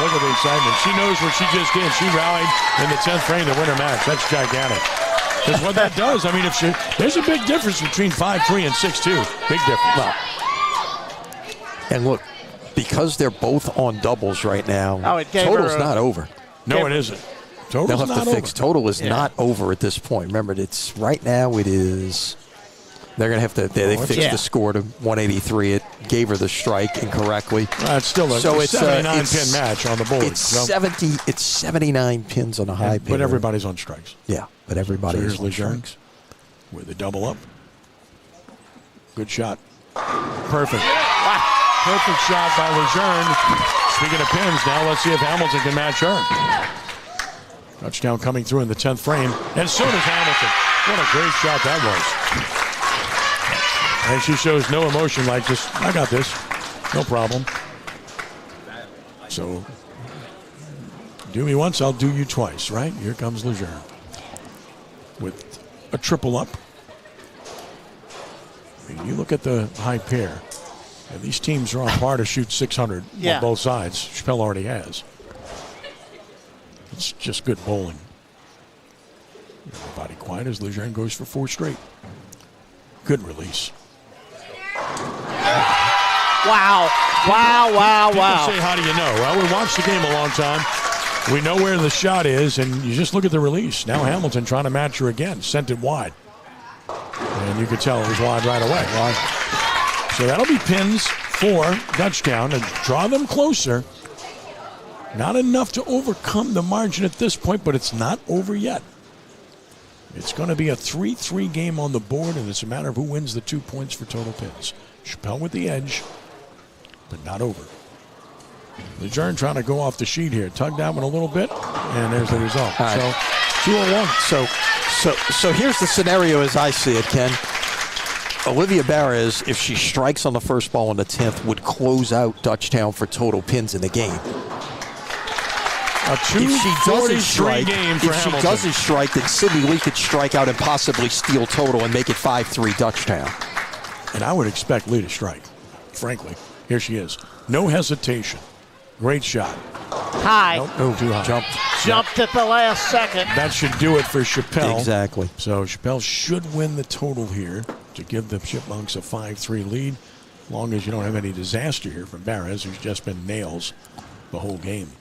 Look at the excitement. She knows what she just did. She rallied in the 10th frame to win her match. That's gigantic. Because what that does, I mean, there's a big difference between 5-3 and 6-2. Big difference. Well, and look, because they're both on doubles right now, total's not over. No, it isn't. Total's They'll have to fix. Over. Total is not over at this point. Remember, it's right now. It is. They're going to have to. They fixed the score to 183. It gave her the strike incorrectly. It's still a 79-pin match on the board. It's 70. It's 79 pins on a high pin. But everybody's on strikes. Yeah, but everybody is on strikes. With a double up. Good shot. Perfect. Perfect shot by Lejeune. Speaking of pins, now let's see if Hamilton can match her. Touchdown coming through in the 10th frame, and so does Hamilton. What a great shot that was. And she shows no emotion, like just, I got this, no problem. So, do me once, I'll do you twice, right? Here comes Lejeune with a triple up. I mean, you look at the high pair, and these teams are on par to shoot 600 on both sides. Chapelle already has. It's just good bowling. Everybody quiet as Lejeune goes for 4 straight. Good release. Wow. People say, how do you know? Well, we watched the game a long time. We know where the shot is, and you just look at the release. Now Hamilton trying to match her again. Sent it wide. And you could tell it was wide right away. So that'll be pins for Dutchtown and draw them closer. Not enough to overcome the margin at this point, but it's not over yet. It's going to be a 3-3 game on the board, and it's a matter of who wins the 2 points for total pins. Chapelle with the edge, but not over. Lejeune trying to go off the sheet here. Tugged that one a little bit, and there's the result. So 2-1. So here's the scenario as I see it, Ken. Olivia Barres, if she strikes on the first ball in the 10th, would close out Dutchtown for total pins in the game. A 2-43 game for Hamilton. If she doesn't strike, then Sydney Lee could strike out and possibly steal total and make it 5-3 Dutchtown. And I would expect Lee to strike, frankly. Here she is. No hesitation. Great shot. High. Nope, too high. Jumped at the last second. That should do it for Chapelle. Exactly. So Chapelle should win the total here to give the Chipmunks a 5-3 lead, as long as you don't have any disaster here from Barres, who's just been nails the whole game.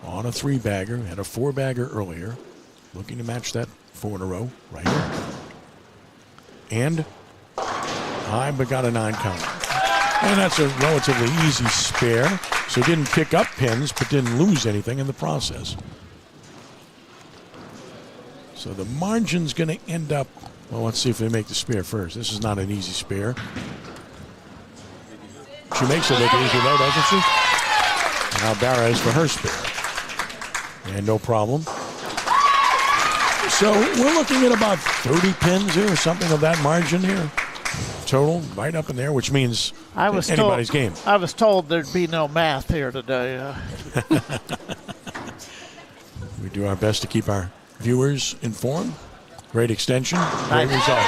On a 3-bagger, had a 4-bagger earlier. Looking to match that 4 in a row right here. And high, but got a 9 count. And that's a relatively easy spare. So didn't pick up pins, but didn't lose anything in the process. So the margin's going to end up, well, let's see if they make the spare first. This is not an easy spare. She makes it look easy though, doesn't she? Now Barres for her spare. And no problem. So we're looking at about 30 pins here, or something of that margin here. Total, right up in there, which means anybody's game. I was told there'd be no math here today. We do our best to keep our viewers informed. Great extension, great result.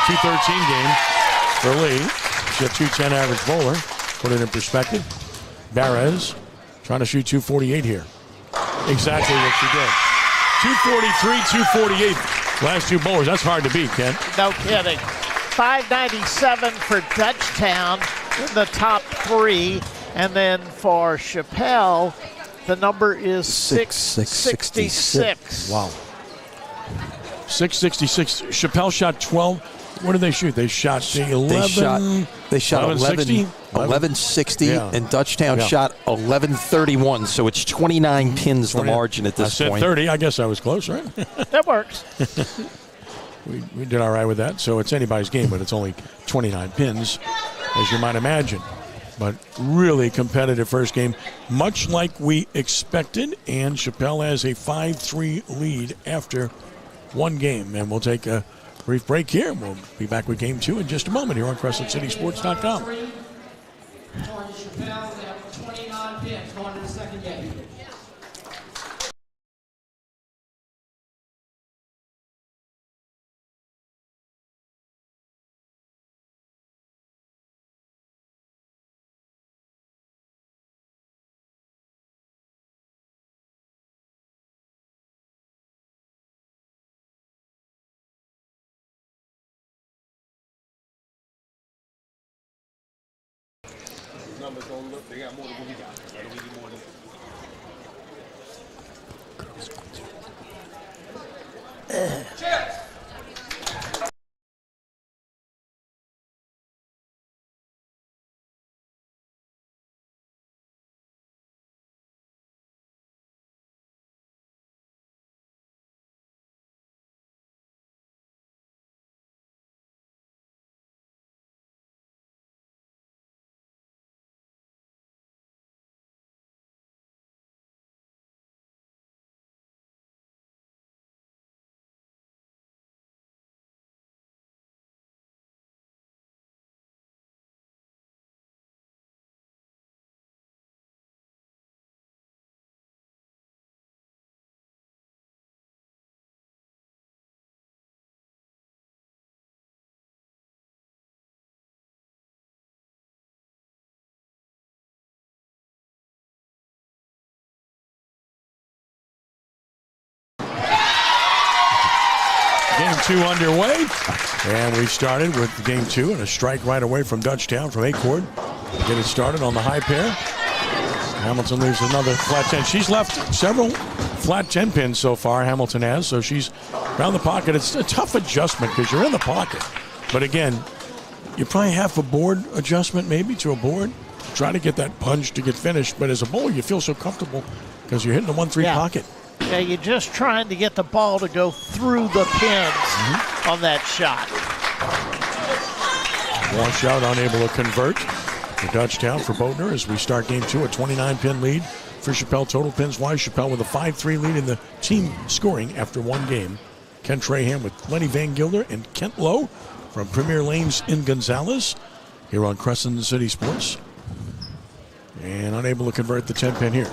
213 game for Lee. She's a 210 average bowler. Put it in perspective. Barres trying to shoot 248 here. Exactly what she did. 243, 248. Last two bowlers. That's hard to beat, Ken. No kidding. 597 for Dutchtown in the top three. And then for Chapelle, the number is 666. Wow. 666. Chapelle shot 12. What did they shoot? They shot 11. They shot 1160, and Dutchtown shot 1131. So it's 29 pins the margin at this point. I said 30. I guess I was close, right? That works. We did all right with that. So it's anybody's game, but it's only 29 pins, as you might imagine. But really competitive first game, much like we expected. And Chapelle has a 5-3 lead after one game. And we'll take a brief break here. We'll be back with game two in just a moment here on CrescentCitySports.com. 29 pins going to the second game. Numbers don't look, they got more than what we got. We need more than Game two underway, and we started with game two and a strike right away from Dutchtown from Acord. Get it started on the high pair. Hamilton leaves another flat 10. She's left several flat 10 pins so far, Hamilton has, so she's around the pocket. It's a tough adjustment because you're in the pocket. But again, you probably have a board adjustment maybe to a board. Try to get that punch to get finished, but as a bowler, you feel so comfortable because you're hitting the 1-3 pocket. Yeah, you're just trying to get the ball to go through the pins on that shot. Wash out, unable to convert. For Dutchtown for Boatner as we start game two, a 29-pin lead for Chapelle. Total pins wise, Chapelle with a 5-3 lead in the team scoring after one game. Ken Trahan with Lenny Van Gilder and Kent Lowe from Premier Lanes in Gonzales here on Crescent City Sports. And unable to convert the 10-pin here.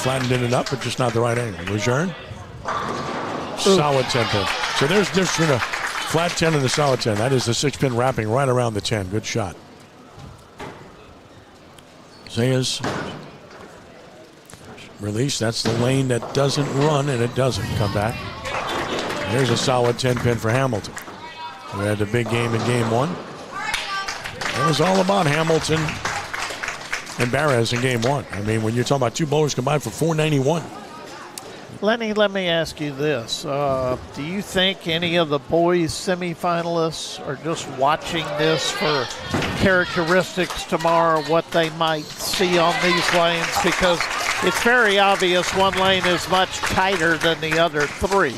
Flattened it up, but just not the right angle. Lejeune, solid 10-pin. So there's difference between a flat 10 and a solid 10. That is the 6-pin wrapping right around the 10. Good shot. Zayas release. That's the lane that doesn't run, and it doesn't come back. There's a solid 10-pin for Hamilton. We had the big game in game one. It was all about Hamilton and Barres in game one. I mean, when you're talking about two bowlers combined for 491. Lenny, let me ask you this. Do you think any of the boys semifinalists are just watching this for characteristics tomorrow, what they might see on these lanes? Because it's very obvious one lane is much tighter than the other three.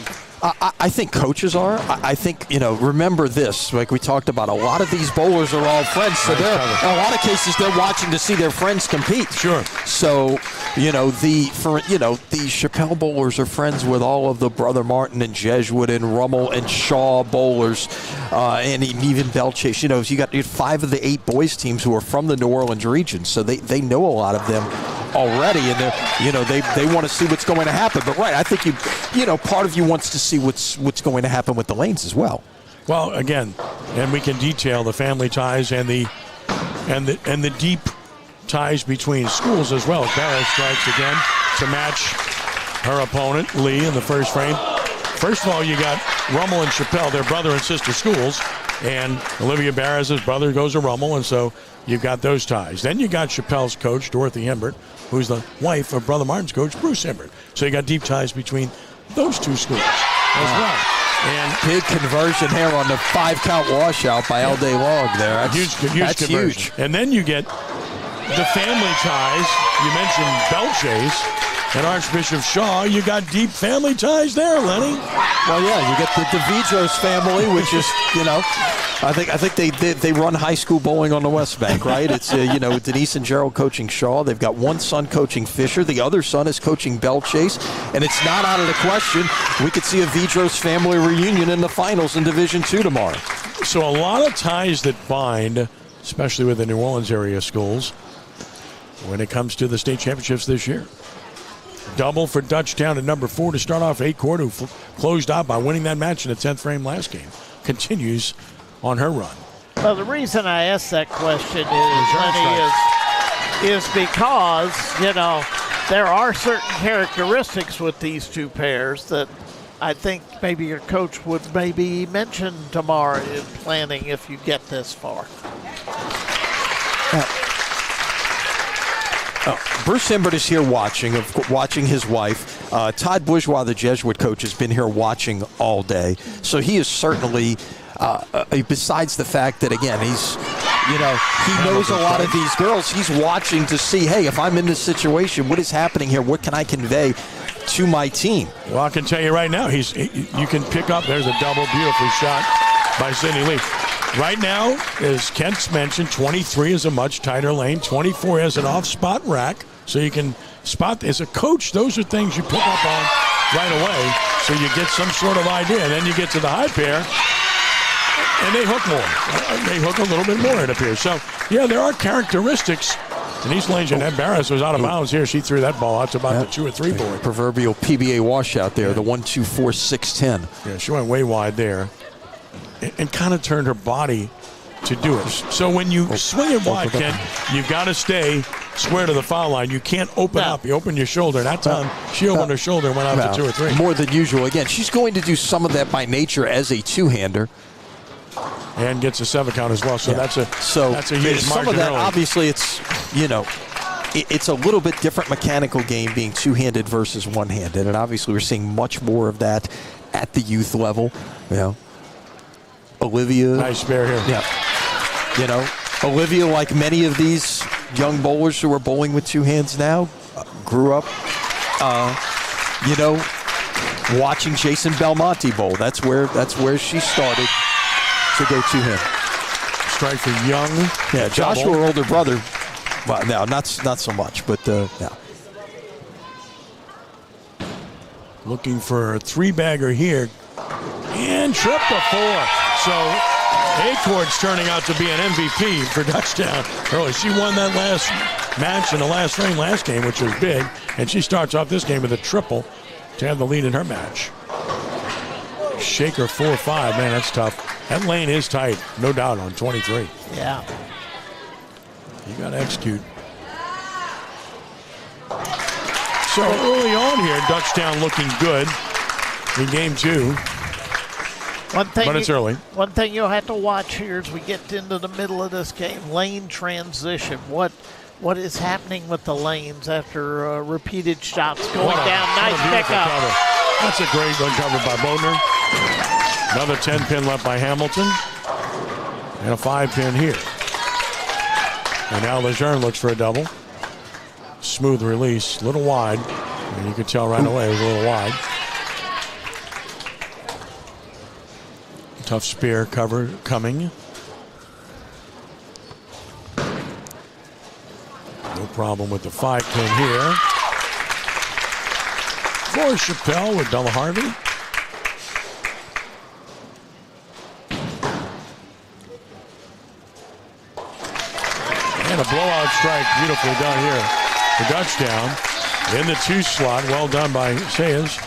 I think coaches are. I think, remember this, like we talked about, a lot of these bowlers are all friends. So in a lot of cases, they're watching to see their friends compete. Sure. So the Chapelle bowlers are friends with all of the Brother Martin and Jesuit and Rummel and Shaw bowlers, and even Belchase. You got 5 of the 8 boys teams who are from the New Orleans region, so they know a lot of them already, and they want to see what's going to happen. But right, I think part of you wants to see what's going to happen with the lanes as well. Well, again, and we can detail the family ties and the deep ties between schools as well. Barra strikes again to match her opponent, Lee, in the first frame. First of all, you got Rummel and Chapelle, their brother and sister schools, and Olivia Barra's brother goes to Rummel, and so you've got those ties. Then you got Chapelle's coach, Dorothy Himbert, who's the wife of Brother Martin's coach, Bruce Himbert. So you got deep ties between those two schools as well. And big conversion here on the 5-count washout by L. Day Log there. That's huge. And then you get the family ties. You mentioned Belchase and Archbishop Shaw. You got deep family ties there, Lenny. Well, yeah, you get the DeVidros family, which is, I think they run high school bowling on the West Bank, right? It's Denise and Gerald coaching Shaw. They've got one son coaching Fisher. The other son is coaching Belchase, and it's not out of the question we could see a Vidros family reunion in the finals in Division II tomorrow. So a lot of ties that bind, especially with the New Orleans area schools, when it comes to the state championships this year. Double for Dutchtown at number 4 to start off. Acord, who closed out by winning that match in the 10th frame last game, continues on her run. Well, the reason I asked that question is because, there are certain characteristics with these two pairs that I think maybe your coach would maybe mention tomorrow in planning if you get this far. Bruce Himbert is here watching his wife. Todd Bourgeois, the Jesuit coach, has been here watching all day. So he is certainly, besides the fact that, again, he knows a lot of these girls. He's watching to see, hey, if I'm in this situation, what is happening here? What can I convey to my team? Well, I can tell you right now, you can pick up, there's a double, beautifully shot by Sidney Lee. Right now, as Kent's mentioned, 23 is a much tighter lane. 24 has an off-spot rack, so you can spot. As a coach, those are things you pick up on right away, so you get some sort of idea. And then you get to the high pair, and they hook more. They hook a little bit more, it appears. So, yeah, there are characteristics. Denise Jeanette Barras was out of bounds here. She threw that ball out to about the 2 or 3 board. Proverbial PBA washout there, the 1-2-4-6-10. Yeah, she went way wide there. And kind of turned her body to do it. So when you swing it wide, Ken, you've got to stay square to the foul line. You can't open up. You open your shoulder. That time, she opened her shoulder and went out to 2 or 3. More than usual. Again, she's going to do some of that by nature as a two-hander. And gets a 7 count as well. So that's a huge some margin of that, early. obviously, it's, it's a little bit different mechanical game being two-handed versus one-handed. And obviously, we're seeing much more of that at the youth level. Olivia. Nice spare here. Yeah. Olivia, like many of these young bowlers who are bowling with two hands now, grew up, watching Jason Belmonte bowl. That's where she started to go to him. Strike for Young. Yeah, Joshua, her older brother. Well, no, not so much, but yeah. Looking for a 3-bagger here. And trip to 4. So Acord's turning out to be an MVP for Dutchtown early. She won that last match in the last frame last game, which was big. And she starts off this game with a triple to have the lead in her match. Shaker 4-5. Man, that's tough. That lane is tight, no doubt, on 23. Yeah. You got to execute. So early on here, Dutchtown looking good in game 2. But it's early. One thing you'll have to watch here as we get into the middle of this game, lane transition. What is happening with the lanes after repeated shots going down? Nice pickup. That's a great one covered by Bodner. Another 10-pin left by Hamilton. And a 5-pin here. And now Lejeune looks for a double. Smooth release, a little wide. And you could tell right away it was a little wide. Tough spear cover coming. No problem with the 5-pin here. for Chapelle with Bella Harvey. And a blowout strike, beautifully done here for Dutchtown. In the 2 slot, well done by Sayers.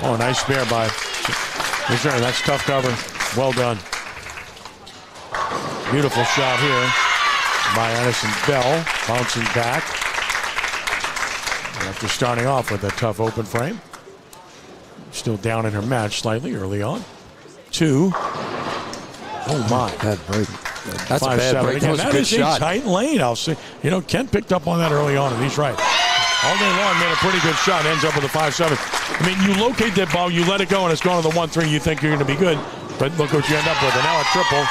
Oh, nice spare by Missouri. That's tough cover. Well done. Beautiful shot here by Addison Bell, bouncing back after starting off with a tough open frame. Still down in her match slightly early on. 2. Oh my! Bad break. That's 5, a bad 7. break. Again, That was that a good is shot. a tight lane. I'll say. You know, Kent picked up on that early on, and he's right. All day long, made a pretty good shot. Ends up with a 5-7. I mean, you locate that ball, you let it go, and it's gone to the 1-3. You think you're going to be good, but look what you end up with. And now a triple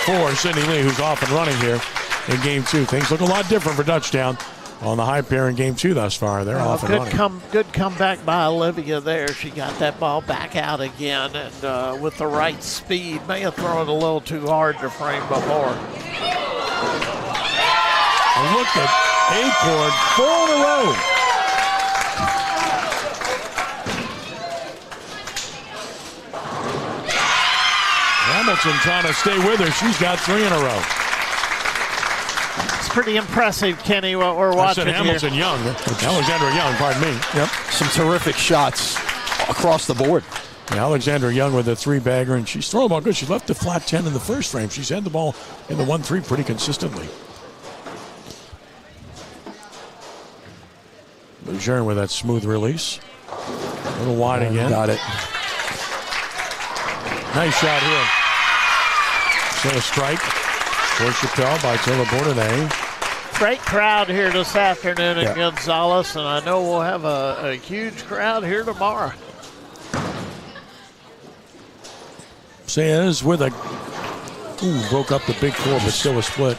for Sydney Lee, who's off and running here in Game 2. Things look a lot different for Dutchtown on the high pair in Game 2 thus far. They're off and running. Good comeback by Olivia there. She got that ball back out again, and with the right speed, may have thrown it a little too hard to frame before. And look at Acord, 4 in a row. Hamilton trying to stay with her. She's got 3 in a row. It's pretty impressive, Kenny, what we're watching I said Hamilton here. Young. Alexandra Young, pardon me. Yep. Some terrific shots across the board. Alexandra Young with a 3-bagger, and she's throwing the ball good. She left the flat 10 in the first frame. She's had the ball in the 1-3 pretty consistently. Lejeune with that smooth release. A little wide again. Got it. Nice shot here. So a strike for Chapelle by Taylor Bourdonnais. Great crowd here this afternoon in Gonzales, and I know we'll have a huge crowd here tomorrow. Says with a broke up the big 4, but still a split.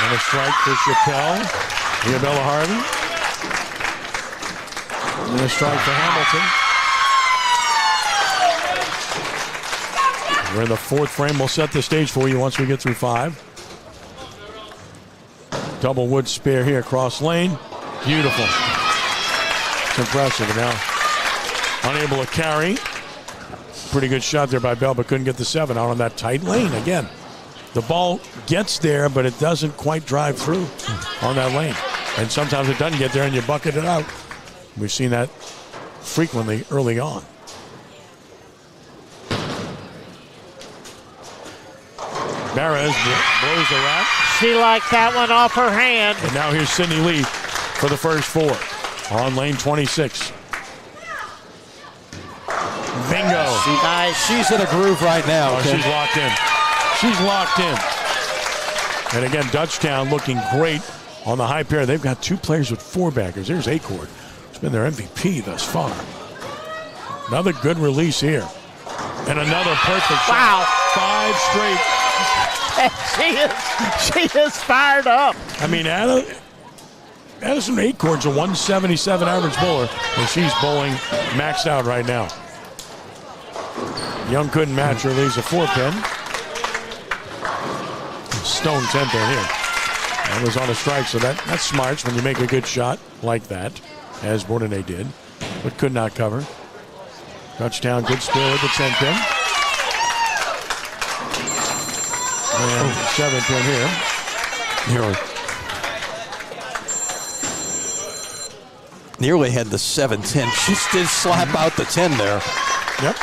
And a strike for Chapelle. Isabella Harvey. And a strike for Hamilton. We're in the 4th frame. We'll set the stage for you once we get through 5. Double wood spare here, cross lane. Beautiful. It's impressive. And now unable to carry. Pretty good shot there by Bell, but couldn't get the 7 out on that tight lane again. The ball gets there, but it doesn't quite drive through on that lane. And sometimes it doesn't get there and you bucket it out. We've seen that frequently early on. Barres blows the rack. She liked that one off her hand. And now here's Sydney Lee for the first 4 on lane 26. Bingo. She's in a groove right now. Oh, she's locked in. She's locked in. And again, Dutchtown looking great on the high pair. They've got 2 players with 4-baggers. There's Acord. It's been their MVP thus far. Another good release here. And another perfect shot. Wow. 5 straight. She is fired up. I mean, Addison Acord's a 177 average bowler, and she's bowling maxed out right now. Young couldn't match her, leaves a 4-pin. Stone 10-pin here. That was on a strike, so that's smart when you make a good shot like that, as Bourdonnais did, but could not cover. Dutchtown, good spill with the 10-pin. And 7-pin here. Nearly had the 7-10. She did slap out the 10 there. Yep.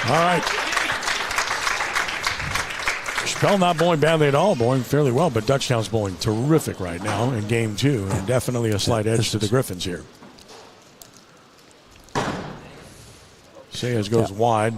All right. Chapelle not bowling badly at all, bowling fairly well, but Dutchtown's bowling terrific right now in Game 2, and definitely a slight edge to the Griffins here. Sayers goes wide.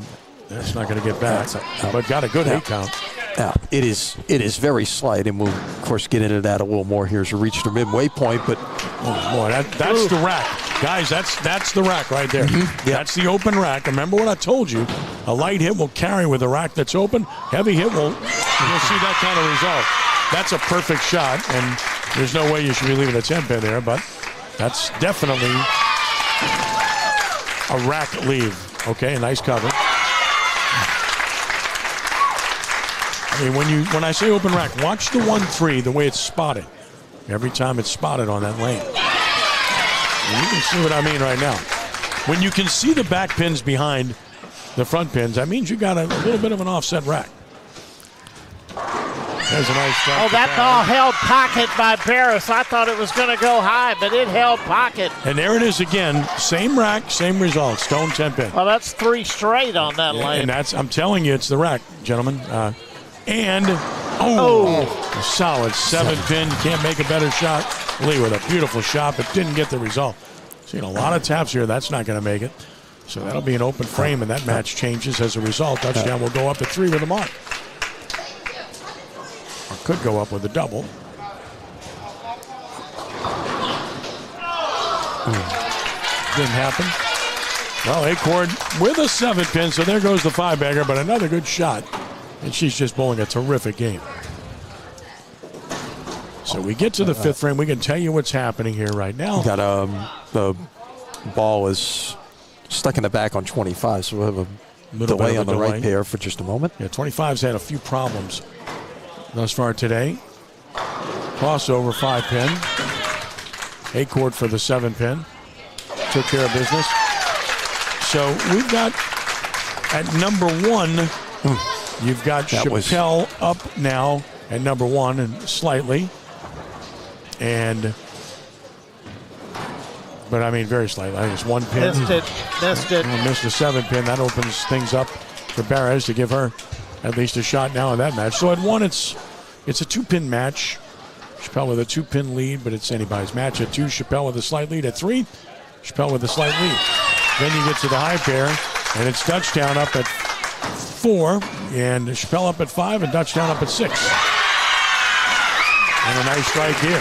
That's not going to get back, but got a good 8 count. Yeah, it is very slight, and we'll, of course, get into that a little more here as we reach the midway point, but... Oh, boy, that's the rack. Guys, that's the rack right there. Mm-hmm. That's the open rack. Remember what I told you. A light hit will carry with a rack that's open. Heavy hit you'll see that kind of result. That's a perfect shot, and there's no way you should be leaving a 10-pin there, but that's definitely a rack leave. Okay, a nice cover. I mean, when I say open rack, watch the 1-3 the way it's spotted. Every time it's spotted on that lane. And you can see what I mean right now. When you can see the back pins behind the front pins, that means you got a little bit of an offset rack. There's a nice strike. Oh, that ball held pocket by Barris. I thought it was going to go high, but it held pocket. And there it is again. Same rack, same result. Stone 10 pin. Well, that's 3 straight on that lane. And that's, I'm telling you, it's the rack, gentlemen. A solid 7 pin. You can't make a better shot. Lee with a beautiful shot, but didn't get the result. Seen a lot of taps here. That's not going to make it. So that'll be an open frame, and that match changes as a result. Dutchtown will go up at 3 with a mark. Or could go up with a double. Didn't happen. Well, Acord with a 7 pin, so there goes the 5-bagger, but another good shot. And she's just bowling a terrific game. So we get to the 5th frame. We can tell you what's happening here right now. Got the ball is stuck in the back on 25, so we'll have a delay on the right pair for just a moment. Yeah, 25's had a few problems thus far today. Crossover 5 pin. Acord for the 7 pin. Took care of business. So we've got at number 1, you've got Chapelle up now at number 1 and slightly. But I mean very slightly. I think it's 1 pin. Missed it. Missed the 7 pin. That opens things up for Barres to give her at least a shot now in that match. So at 1, it's a 2-pin match. Chapelle with a 2-pin lead, but it's anybody's match. At 2, Chapelle with a slight lead. At 3, Chapelle with a slight lead. Then you get to the high pair, and it's Dutchtown up at 4, and Chapelle up at 5, and Dutchtown up at 6. And a nice strike here.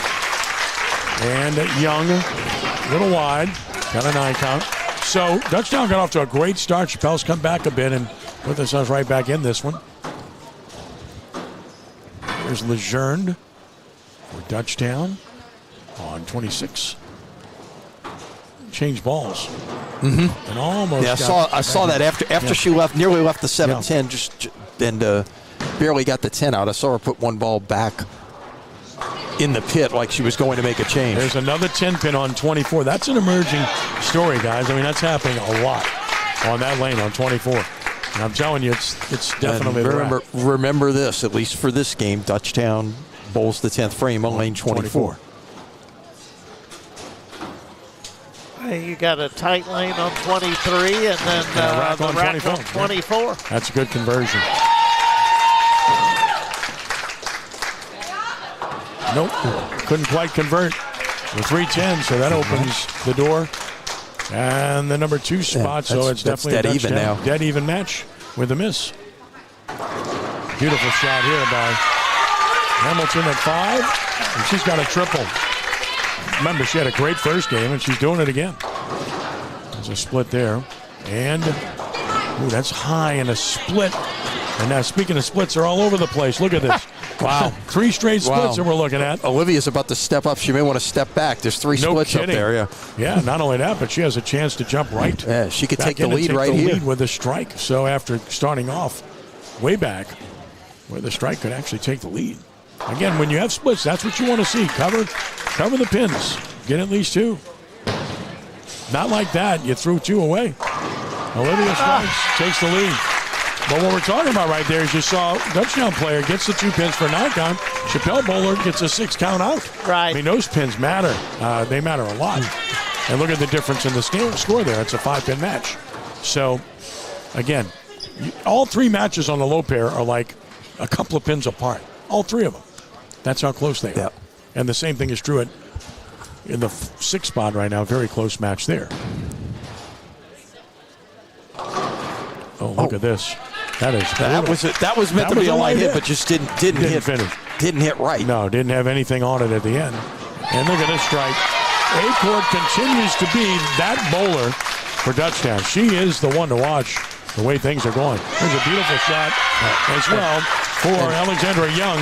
And Young, a little wide, got a 9 count. So Dutchtown got off to a great start. Chapelle's come back a bit and put themselves right back in this one. There's Lejeune for Dutchtown on 26. Change balls. Mm-hmm. And almost. Yeah, I saw that after she nearly left the 7-10, and barely got the 10 out. I saw her put one ball back in the pit like she was going to make a change. There's another 10 pin on 24. That's an emerging story, guys. I mean, that's happening a lot on that lane on 24. And I'm telling you, it's definitely remember this, at least for this game, Dutchtown bowls the 10th frame on lane 24. You got a tight lane on 23 and then the rack on 24. Yeah. That's a good conversion. Nope, couldn't quite convert the 310, so that opens the door. And the number 2 spot, so it's definitely dead even now. Dead even match with a miss. Beautiful shot here by Hamilton at 5, and she's got a triple. Remember, she had a great first game, and she's doing it again. There's a split there. And, that's high in a split. And now, speaking of splits, they're all over the place. Look at this. Wow. 3 straight splits that we're looking at. Olivia's about to step up. She may want to step back. There's 3 splits up there, yeah. Yeah, not only that, but she has a chance to jump right. Yeah, she could take the lead right here. Lead with a strike. So after starting off way back, where the strike could actually take the lead. Again, when you have splits, that's what you want to see. Cover the pins. Get at least 2. Not like that. You threw 2 away. Olivia strikes, takes the lead. But what we're talking about right there is you saw Dutchtown player gets the 2 pins for a 9 count. Chapelle bowler gets a 6 count out. Right. I mean, those pins matter. They matter a lot. And look at the difference in the score there. It's a 5-pin match. So, again, all 3 matches on the low pair are like a couple of pins apart. All 3 of them. That's how close they are. Yep. And the same thing is true in the 6th spot right now. Very close match there. Oh, look at this. That was meant to be a light hit, but just didn't hit right. No, didn't have anything on it at the end. And look at this strike. Acord continues to be that bowler for Dutchtown. She is the one to watch the way things are going. There's a beautiful shot as well for Alexandra Young.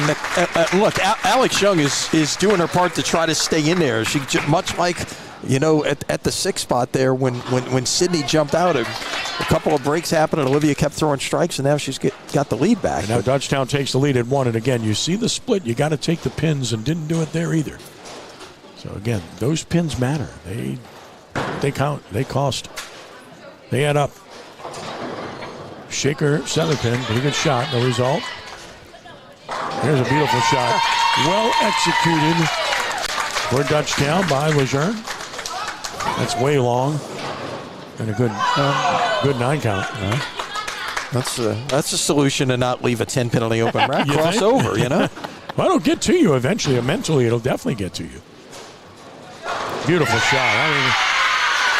Look, Alex Young is doing her part to try to stay in there. She much like you know, at the 6 spot there, when Sydney jumped out, a couple of breaks happened, and Olivia kept throwing strikes, and now she's got the lead back. And now Dutchtown takes the lead at 1, and again, you see the split. You got to take the pins, and didn't do it there either. So again, those pins matter. They count. They cost. They add up. Shaker 7 pin, pretty good shot. No result. Here's a beautiful shot. Well executed for Dutchtown by Lejeune. That's way long. And a good 9 count. That's a solution to not leave a 10 pin on the open rack. Cross over, you know. Well, it'll get to you eventually. Mentally, it'll definitely get to you. Beautiful shot.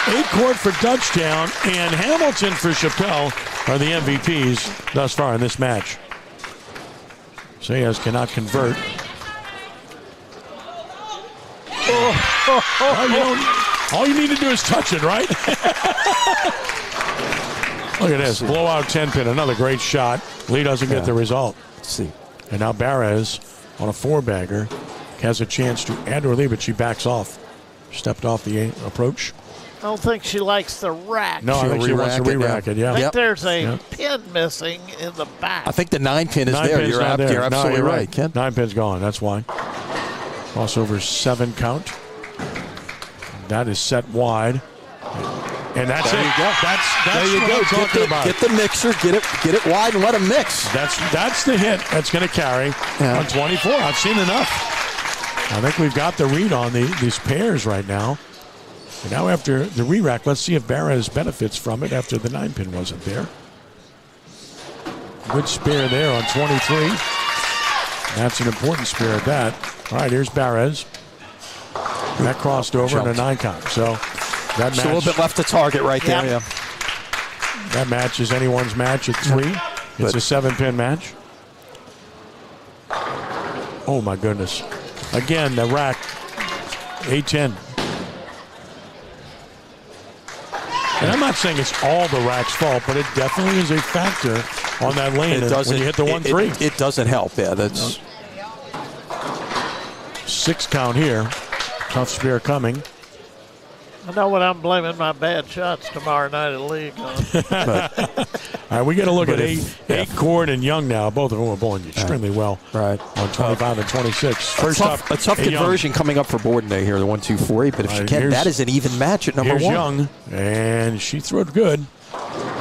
8 court for Dutchtown and Hamilton for Chapelle are the MVPs thus far in this match. Sayas cannot convert. All you need to do is touch it, right? Look at this. Blowout 10 pin. Another great shot. Lee doesn't get the result. Let's see. And now Barres on a 4-bagger has a chance to add to her lead, but she backs off. Stepped off the approach. I don't think she likes the rack. No, I think she wants to re-rack it, yeah. I think there's a pin missing in the back. I think the 9 pin is there. You're absolutely right, Ken. 9 pin's gone. That's why. Crossover 7 count. That is set wide. And that's there it. You go. That's there you what go. I'm talking about. Get the mixer, get it wide, and let them mix. That's the hit that's going to carry on 24. I've seen enough. I think we've got the read on these pairs right now. And now after the re-rack, let's see if Barres benefits from it after the 9 pin wasn't there. Good spear there on 23. That's an important spear at that. All right, here's Barres. That crossed over in a 9 count. So that match, a little bit left to target right there. Yeah. That match is anyone's match at 3. It's a 7-pin match. Oh my goodness. Again, the rack, 8-10. And I'm not saying it's all the rack's fault, but it definitely is a factor on that lane when you hit the 1-3. It doesn't help. Yeah, that's 6 count here. Tough spear coming. I know what I'm blaming my bad shots tomorrow night at league on. All right, we got to look at 8 Cord and Young now. Both of them are bowling extremely well. Right. On 25 and 26. First a tough conversion coming up for Borden Day here, the 1-2-4-8. But if she can, that is an even match at number 1. Here's Young, and she threw it good,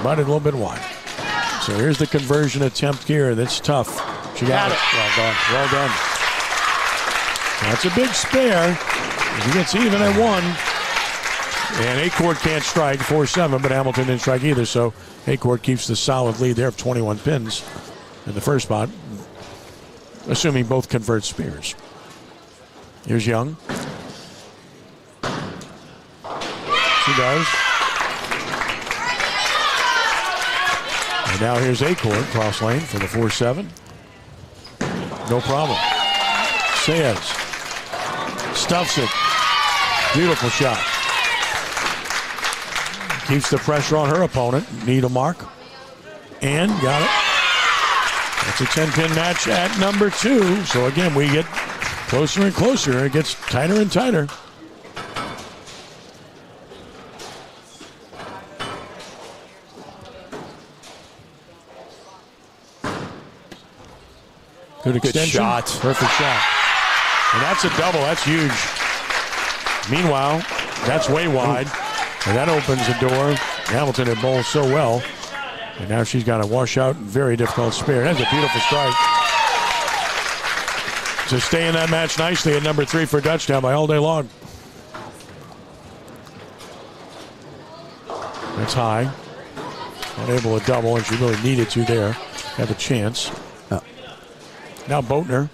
but a little bit wide. So here's the conversion attempt here. That's tough. She got it. Well done. Well done. That's a big spare. She gets even at 1. And 8 Court can't strike, 4-7, but Hamilton didn't strike either, so 8 Court keeps the solid lead there of 21 pins in the first spot, assuming both convert spears. Here's Young. She does. And now here's 8 Court, cross lane for the 4-7. No problem. Sayas stuffs it. Beautiful shot. Keeps the pressure on her opponent. Needle mark. And got it. That's a 10-pin match at number 2. So again, we get closer and closer. It gets tighter and tighter. Good extension. Shot. Perfect shot. And that's a double. That's huge. Meanwhile, that's way wide. And that opens the door. Hamilton had bowled so well. And now she's got to wash out. Very difficult spare. That's a beautiful strike. To stay in that match nicely at number 3 for Dutchtown by all day long. That's high. Unable to double, and she really needed to there. Have a chance. Now Boatner.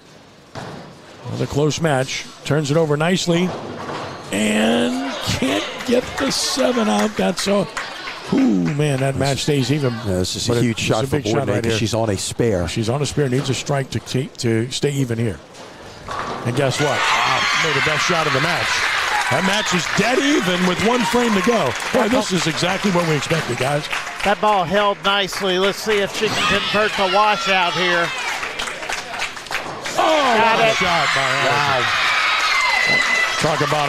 Another close match. Turns it over nicely. And can't get the 7 out. That's so. Ooh, man, that match stays even. Yeah, this is a huge shot for Borden because she's on a spare. She's on a spare. Needs a strike to stay even here. And guess what? Wow, made the best shot of the match. That match is dead even with 1 frame to go. Boy, this is exactly what we expected, guys. That ball held nicely. Let's see if she can convert the washout here. Oh, what a shot by Hamilton. Wow. Talk about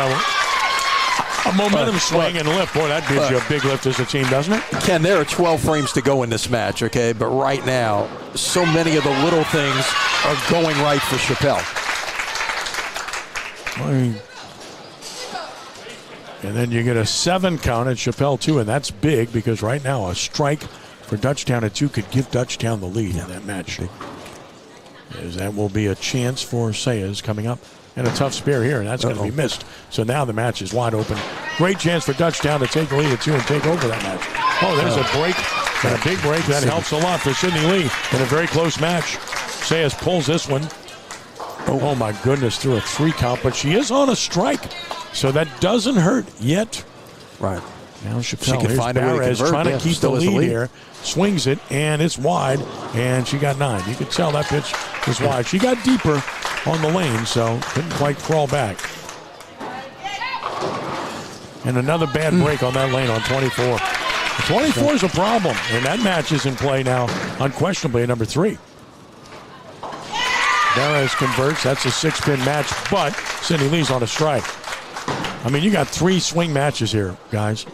A momentum swing and lift. Boy, that gives you a big lift as a team, doesn't it? Ken, there are 12 frames to go in this match, okay? But right now, so many of the little things are going right for Chapelle. And then you get a 7 count at Chapelle, too, and that's big because right now a strike for Dutchtown at 2 could give Dutchtown the lead in that match. As that will be a chance for Sayers coming up. And a tough spare here, and that's going to be missed. So now the match is wide open. Great chance for Dutchtown to take the lead at 2 and take over that match. Oh, there's a break, and a big break. That helps a lot for Sidney Lee in a very close match. Sayers pulls this one. Oh my goodness, through a 3 count, but she is on a strike. So that doesn't hurt yet. Right. Now Chapelle, she can find a way to convert. trying to keep the lead lead here. Swings it, and it's wide, and she got 9. You could tell that pitch was wide. She got deeper on the lane, so couldn't quite crawl back. And another bad break on that lane on 24. 24 is a problem, and that match is in play now, unquestionably, at number 3. Perez converts. That's a 6-pin match, but Sidney Lee's on a strike. I mean, you got 3 swing matches here, guys.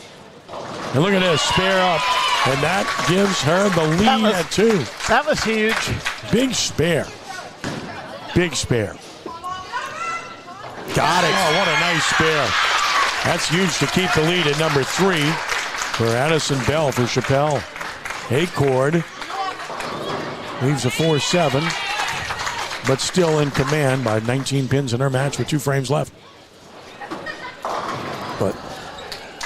And look at this, spare up. And that gives her the lead at 2. That was huge. Big spare. Big spare. Got it. Oh, what a nice spare. That's huge to keep the lead at number 3 for Addison Bell for Chapelle. Acord leaves a 4-7, but still in command by 19 pins in her match with 2 frames left. But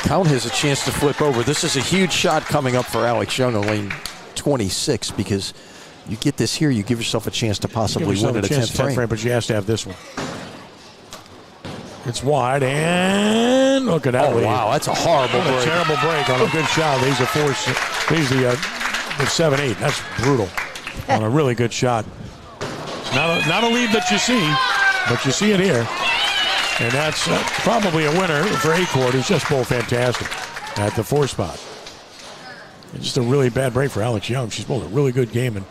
Count has a chance to flip over. This is a huge shot coming up for Alex Young on lane 26 because you get this here, you give yourself a chance to possibly win at a 10th frame. But she has to have this one. It's wide, and look at that lead. Wow, that's a horrible break. A terrible break on a good shot. These are 4. These are the 7-8. That's brutal on a really good shot. It's not a lead that you see, but you see it here. And that's probably a winner for Acord, who's just bowled fantastic at the 4 spot. It's just a really bad break for Alex Young. She's bowled a really good game and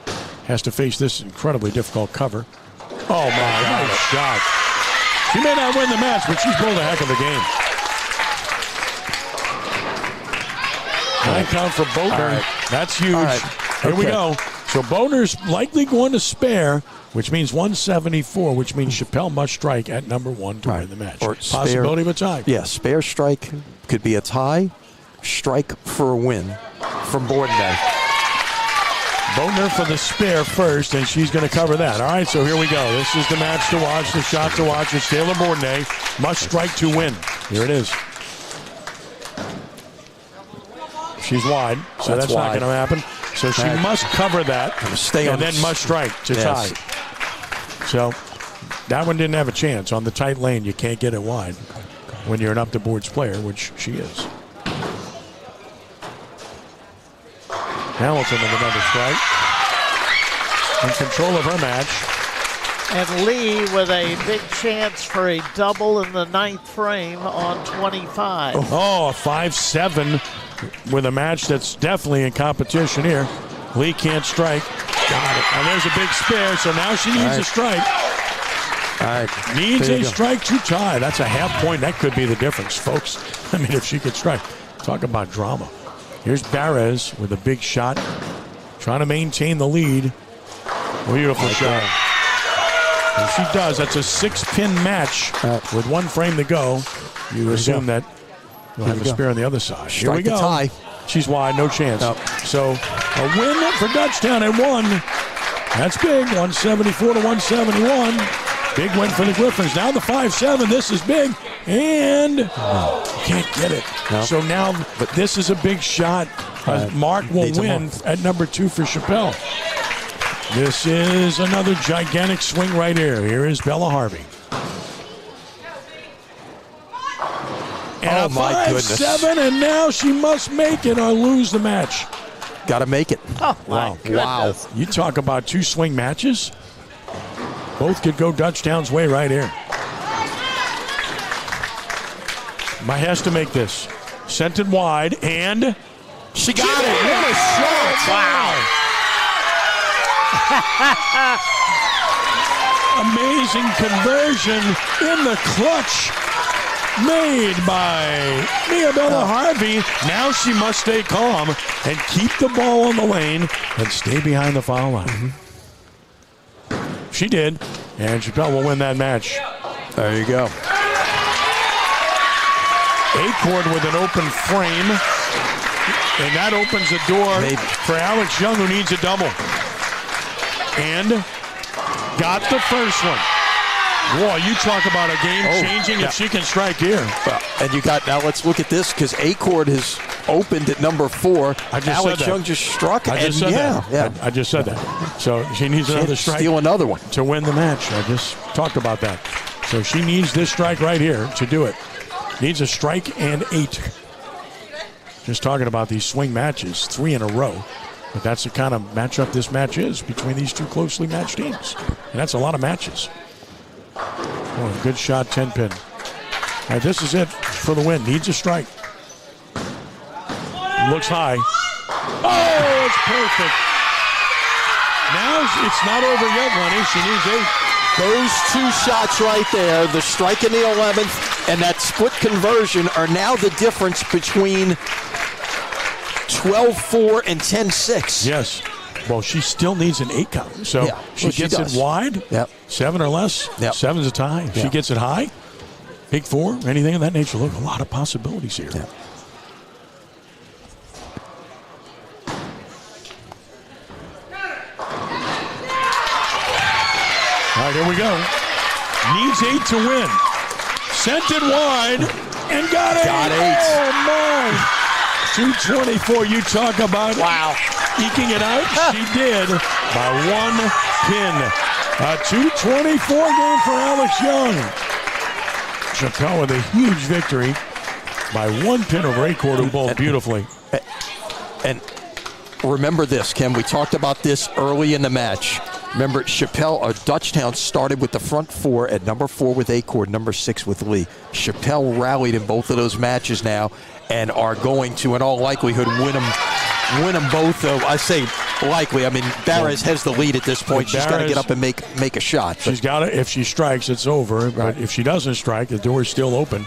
has to face this incredibly difficult cover. Oh, my God, a shot. She may not win the match, but she's bowled a heck of a game. 9 count for Boatner. Right. That's huge. Right. Here we go. So Boatner's likely going to spare, which means 174, which means Chapelle must strike at number 1 to win the match. Or possibility of a tie. Yeah, spare strike could be a tie. Strike for a win from Bourdain. Boatner for the spare first, and she's going to cover that. All right, so here we go. This is the match to watch, the shot to watch. It's Taylor Bourdain. Must strike to win. Here it is. She's wide, so that's not going to happen. So she must cover that, and then must strike to tie. So that one didn't have a chance. On the tight lane, you can't get it wide when you're an up-the-boards player, which she is. Hamilton with another strike. In control of her match. And Lee with a big chance for a double in the 9th frame on 25. Oh, a 5-7 with a match that's definitely in competition here. Lee can't strike. Got it. And there's a big spare, so now she needs a strike. All right. Needs a strike to tie. That's a half point. That could be the difference, folks. I mean, if she could strike. Talk about drama. Here's Barres with a big shot. Trying to maintain the lead. Beautiful shot. And she does. That's a 6-pin match with 1 frame to go. You assume that you'll have a spare on the other side. Here we go. Tie. She's wide, no chance. So a win for Dutchtown at 1. That's big, 174 to 171. Big win for the Griffins. Now the 5-7. This is big, and can't get it. So now, but this is a big shot. Mark will win at number 2 for Chapelle. This is another gigantic swing right here. Here is Bella Harvey. And a 5-7, and now she must make it or lose the match. Got to make it. Oh, my goodness. Wow. You talk about 2 swing matches. Both could go Dutchtown's way right here. Might has to make this. Sent it wide, and she got it. What a shot. Wow. Amazing conversion in the clutch. made by Miabella Harvey. Now she must stay calm and keep the ball on the lane and stay behind the foul line. She did, and Chapelle will win that match. There you go. Acord with an open frame, and that opens the door for Alex Young, who needs a double. And got the first one. Boy, you talk about a game-changing if she can strike here. Well, and you got, now let's look at this, because Acord has opened at number 4. Alex Young just struck. I just said that. I just said that. So she needs another strike. Steal another one. To win the match. I just talked about that. So she needs this strike right here to do it. Needs a strike and 8. Just talking about these swing matches, 3 in a row. But that's the kind of matchup this match is between these two closely matched teams. And that's a lot of matches. Oh, good shot, 10-pin. All right, this is it for the win. Needs a strike. Looks high. Oh, it's perfect. Now it's not over yet, Lenny. She needs 8. Those 2 shots right there, the strike in the 11th and that split conversion, are now the difference between 12-4 and 10-6. Yes. Well, she still needs an 8 count. So she gets it wide, 7 or less. 7's a tie. If she gets it high, big 4, anything of that nature. Look, a lot of possibilities here. Yeah. All right, here we go. Needs 8 to win. Sent it wide and got 8. Got 8. Oh, my. 224. You talk about eking it out. She did by 1 pin. A 224 game for Alex Young. Chapelle with a huge victory by 1 pin over Acord, who bowled beautifully. And remember this, Ken. We talked about this early in the match. Remember, Dutchtown started with the front 4 at number 4 with Acord, number 6 with Lee. Chapelle rallied in both of those matches now and are going to, in all likelihood, win them both. I say likely. I mean, Barres has the lead at this point. She's got to get up and make a shot. She's got to. If she strikes, it's over. But if she doesn't strike, the door is still open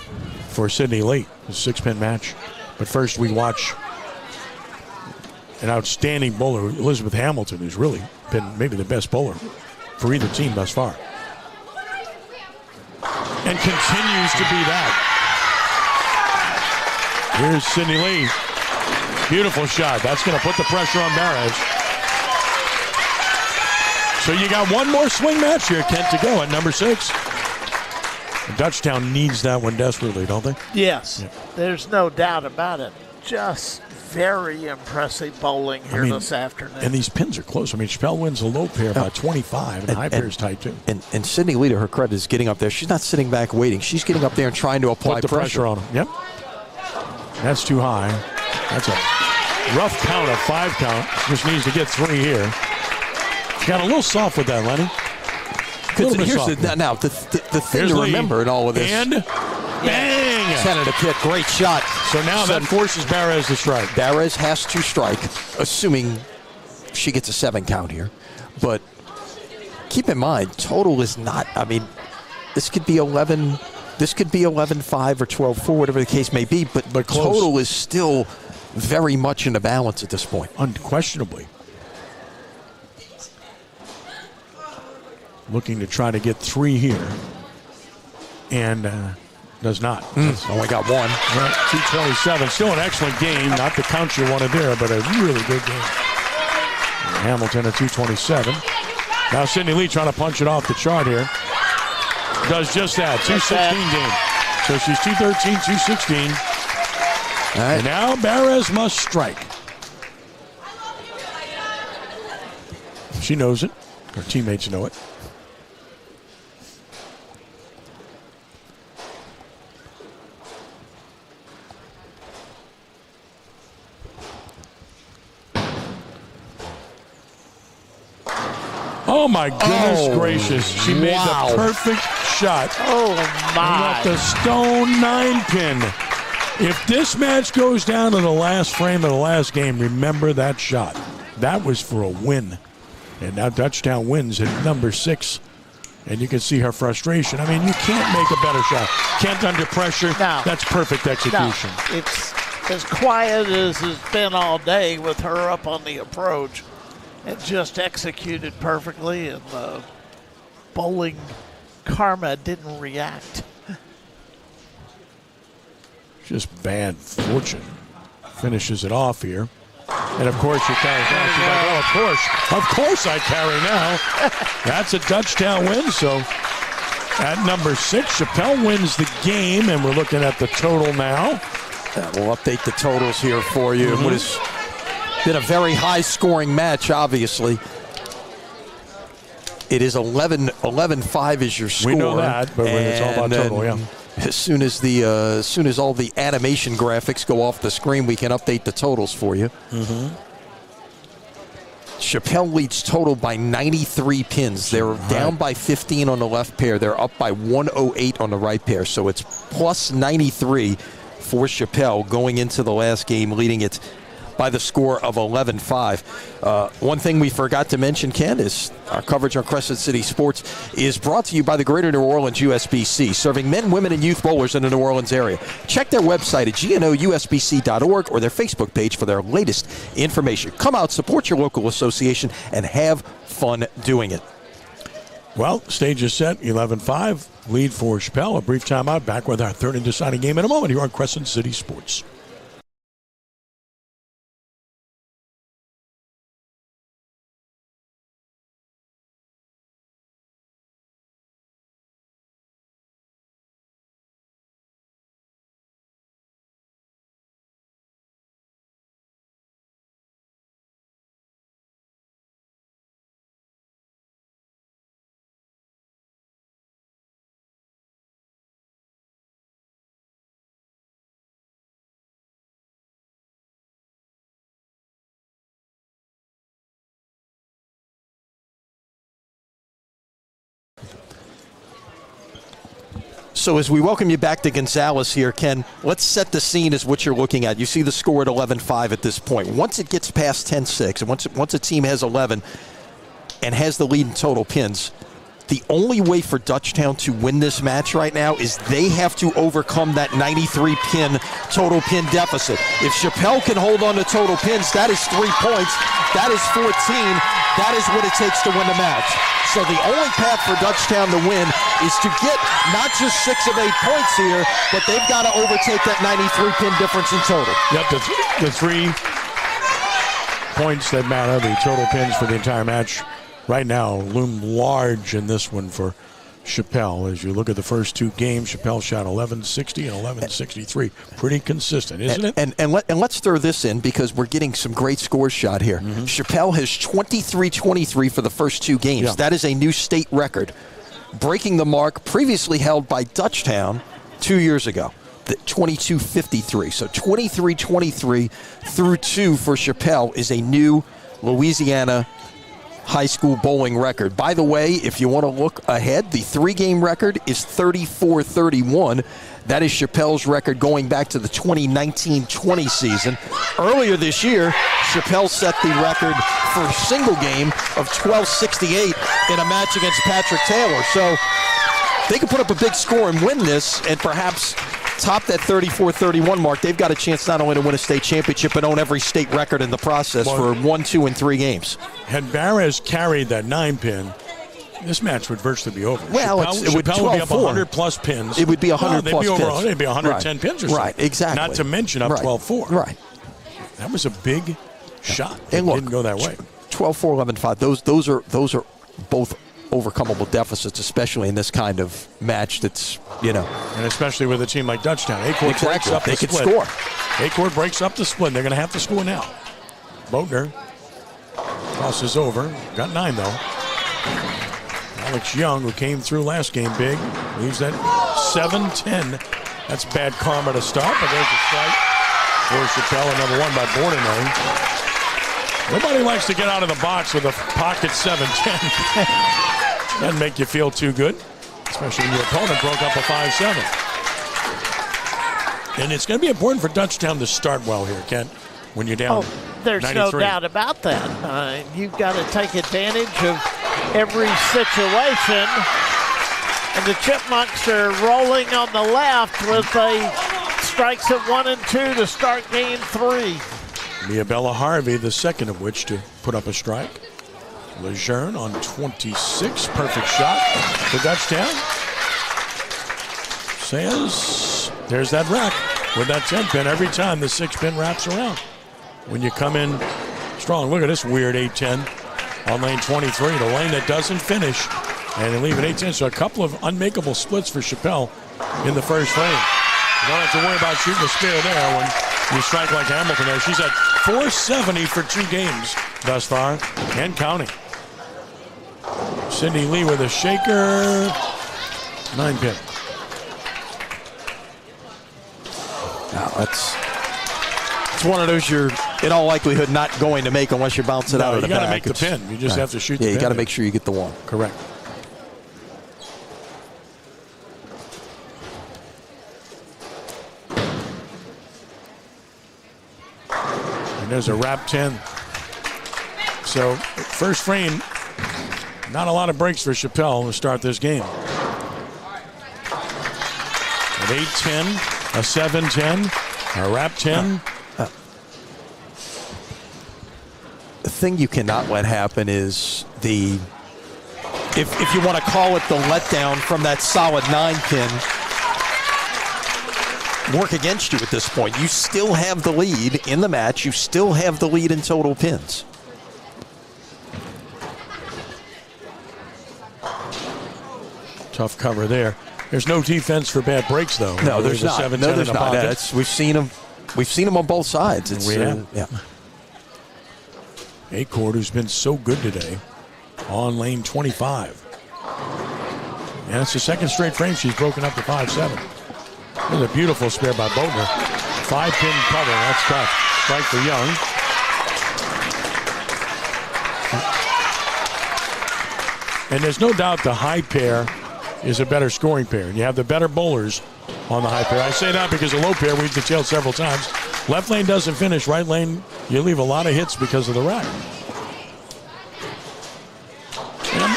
for Sydney Lee. It's a 6-pin match. But first, we watch an outstanding bowler, Elizabeth Hamilton, who's really been maybe the best bowler for either team thus far. And continues to be that. Here's Sydney Lee. Beautiful shot. That's going to put the pressure on Barres. So you got one more swing match here, Kent, to go at number 6. Dutchtown needs that one desperately, don't they? Yes. Yeah. There's no doubt about it. Just very impressive bowling here this afternoon. And these pins are close. I mean, Chapelle wins a low pair by 25, and the high pair is tight, too. And Sydney Lee, to her credit, is getting up there. She's not sitting back waiting. She's getting up there and trying to apply pressure on him. Yep. That's too high. That's a rough count, a 5 count. Just needs to get 3 here. She got a little soft with that, Lenny. Here's the thing to remember in all of this. And bang! Center to pit. Great shot. So now that forces Barres to strike. Barres has to strike, assuming she gets a 7 count here. But keep in mind, total is not, I mean, this could be 11, this could be 11-5 or 12-4, whatever the case may be, but total is still very much in the balance at this point. Unquestionably. Looking to try to get 3 here. And does not. Only got 1. 227. Still an excellent game. Not the count you wanted there, but a really good game. And Hamilton at 227. Now Sydney Lee trying to punch it off the chart here. Does just that. 216 game. So she's 213, 216. All right. And now Barres must strike. She knows it. Her teammates know it. Oh, my goodness gracious. She made the perfect shot. Oh, my. And left a stone 9-pin. If this match goes down to the last frame of the last game, remember that shot. That was for a win. And now Dutchtown wins at number 6 And you can see her frustration. I mean, you can't make a better shot. Kent under pressure. No. That's perfect execution. No, it's as quiet as it's been all day with her up on the approach. And just executed perfectly, and bowling karma didn't react. Just bad fortune. Finishes it off here. And of course you carry now. She's like, oh, of course I carry now. That's a Dutchtown win. So at number 6, Chapelle wins the game, and we're looking at the total now. We'll update the totals here for you. What has been a very high-scoring match, obviously. It is 11-5 is your score. We know that, but it's all about total, yeah. As soon as all the animation graphics go off the screen, we can update the totals for you. Chapelle leads total by 93 pins. They're down by 15 on the left pair. They're up by 108 on the right pair. So it's plus 93 for Chapelle going into the last game, leading it by the score of 11-5. One thing we forgot to mention, Ken, is our coverage on Crescent City Sports is brought to you by the Greater New Orleans USBC, serving men, women, and youth bowlers in the New Orleans area. Check their website at gnousbc.org or their Facebook page for their latest information. Come out, support your local association, and have fun doing it. Well, stage is set, 11-5. Lead for Chapelle. A brief timeout. Back with our third and deciding game in a moment here on Crescent City Sports. So as we welcome you back to Gonzales here, Ken, let's set the scene as what you're looking at. You see the score at 11-5 at this point. Once it gets past 10-6, and once a team has 11 and has the lead in total pins, the only way for Dutchtown to win this match right now is they have to overcome that 93-pin total pin deficit. If Chapelle can hold on to total pins, that is 3 points. That is 14. That is what it takes to win the match. So the only path for Dutchtown to win is to get not just 6 of 8 points here, but they've got to overtake that 93-pin difference in total. Yep, the 3 points that matter, the total pins for the entire match, right now loom large in this one for Chapelle. As you look at the first 2 games, Chapelle shot 1160 and 1163. Pretty consistent, isn't it? And let's throw this in because we're getting some great scores shot here. Chapelle has 23-23 for the first 2 games. Yeah. That is a new state record, breaking the mark previously held by Dutchtown 2 years ago. 22-53. So 23-23 through 2 for Chapelle is a new Louisiana high school bowling record. By the way, if you want to look ahead, the 3-game record is 34-31. That is Chapelle's record going back to the 2019-20 season. Earlier this year, Chapelle set the record for a single game of 1268 in a match against Patrick Taylor. So they can put up a big score and win this and perhaps top that 34-31 mark. They've got a chance not only to win a state championship, but own every state record in the process for 1, 2, and 3 games. Had Barras carried that 9-pin, this match would virtually be over. Well, it would be 100-plus pins. It would be 100-plus pins. They'd be 110 pins or something. Right, exactly. Not to mention up 12-4. Right. That was a big shot. And look, didn't go that way. 12-4, 11-5. Those are both overcomable deficits, especially in this kind of match that's, And especially with a team like Dutchtown. A-Court breaks up the split. They could score. A-Court breaks up the split. They're going to have to score now. Boatner crosses over. Got 9, though. Alex Young, who came through last game big, leaves that 7-10. That's bad karma to start, but there's a strike for Chapelle, another one by Bordenay. Nobody likes to get out of the box with a pocket 7-10. Doesn't make you feel too good, especially when your opponent broke up a 5-7. And it's going to be important for Dutchtown to start well here, Kent, when you're down 93. There's no doubt about that. You've got to take advantage of every situation And the Chipmunks are rolling on the left with a strikes at 1 and 2 to start game 3. Miabella Harvey, the second of which to put up a strike. Lejeune on 26, perfect shot for Dutchtown. Says, there's that rack with that 10 pin. Every time the 6 pin wraps around. When you come in strong, look at this weird 8-10 on lane 23, the lane that doesn't finish. And they leave it 8-10, so a couple of unmakeable splits for Chapelle in the first frame. You don't have to worry about shooting a spare there when you strike like Hamilton there. She's at 470 for 2 games thus far, and counting. Sydney Lee with a shaker, 9 pin. Now it's one of those you're in all likelihood not going to make unless you bounce it out of the bag. You got to make the It's- pin. You just have to shoot the Yeah, pin. you got to make sure you get the one. Correct. And there's a wrap 10. So first frame, not a lot of breaks for Chapelle to start this game. An 8-10, a 7-10, a wrap 10. The thing you cannot let happen is the, if you want to call it the letdown from that solid 9 pin, work against you at this point. You still have the lead in the match. You still have the lead in total pins. Tough cover there. There's no defense for bad breaks, though. No, there's a not. 7-10 No, in there's the not. pocket. That's, we've seen them on both sides. It's, Yeah. yeah. Acord, who's been so good today, on lane 25. And it's the second straight frame she's broken up to 5-7. There's a beautiful spare by Bodner. 5-pin cover, that's tough. Strike for Young. And there's no doubt the high pair is a better scoring pair. And you have the better bowlers on the high pair. I say that because the low pair, we've detailed several times. Left lane doesn't finish. Right lane, you leave a lot of hits because of the rack.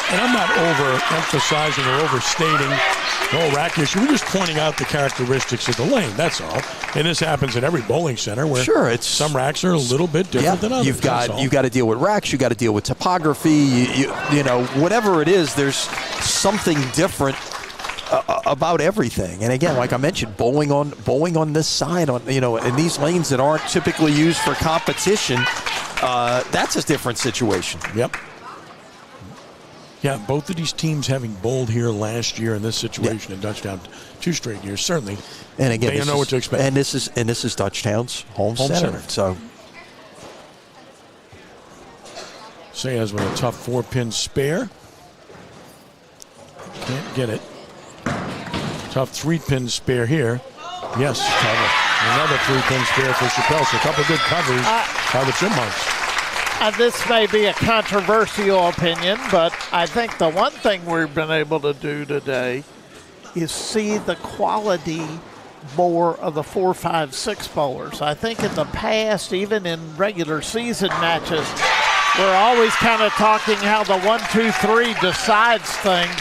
And I'm not overemphasizing or overstating the whole rack issue. We're just pointing out the characteristics of the lane. That's all. And this happens at every bowling center where Sure, it's some racks are a little bit different than others. You've got to deal with racks. You got to deal with topography. You know, whatever it is, there's something different about everything. And again, like I mentioned, bowling on this side, in these lanes that aren't typically used for competition, that's a different situation. Yep. Yeah, both of these teams having bowled here last year in this situation in Dutchtown 2 straight years, certainly. And again, they know what to expect. And this is Dutchtown's home center. So Sayas with a tough 4-pin spare. Can't get it. Tough 3-pin spare here. Yes, cover. Another 3-pin spare for Chapelle. So a couple good covers by the Chipmunks. This may be a controversial opinion, but I think the one thing we've been able to do today is see the quality more of the 4, 5, 6 bowlers. I think in the past, even in regular season matches, we're always kind of talking how the 1, 2, 3 decides things.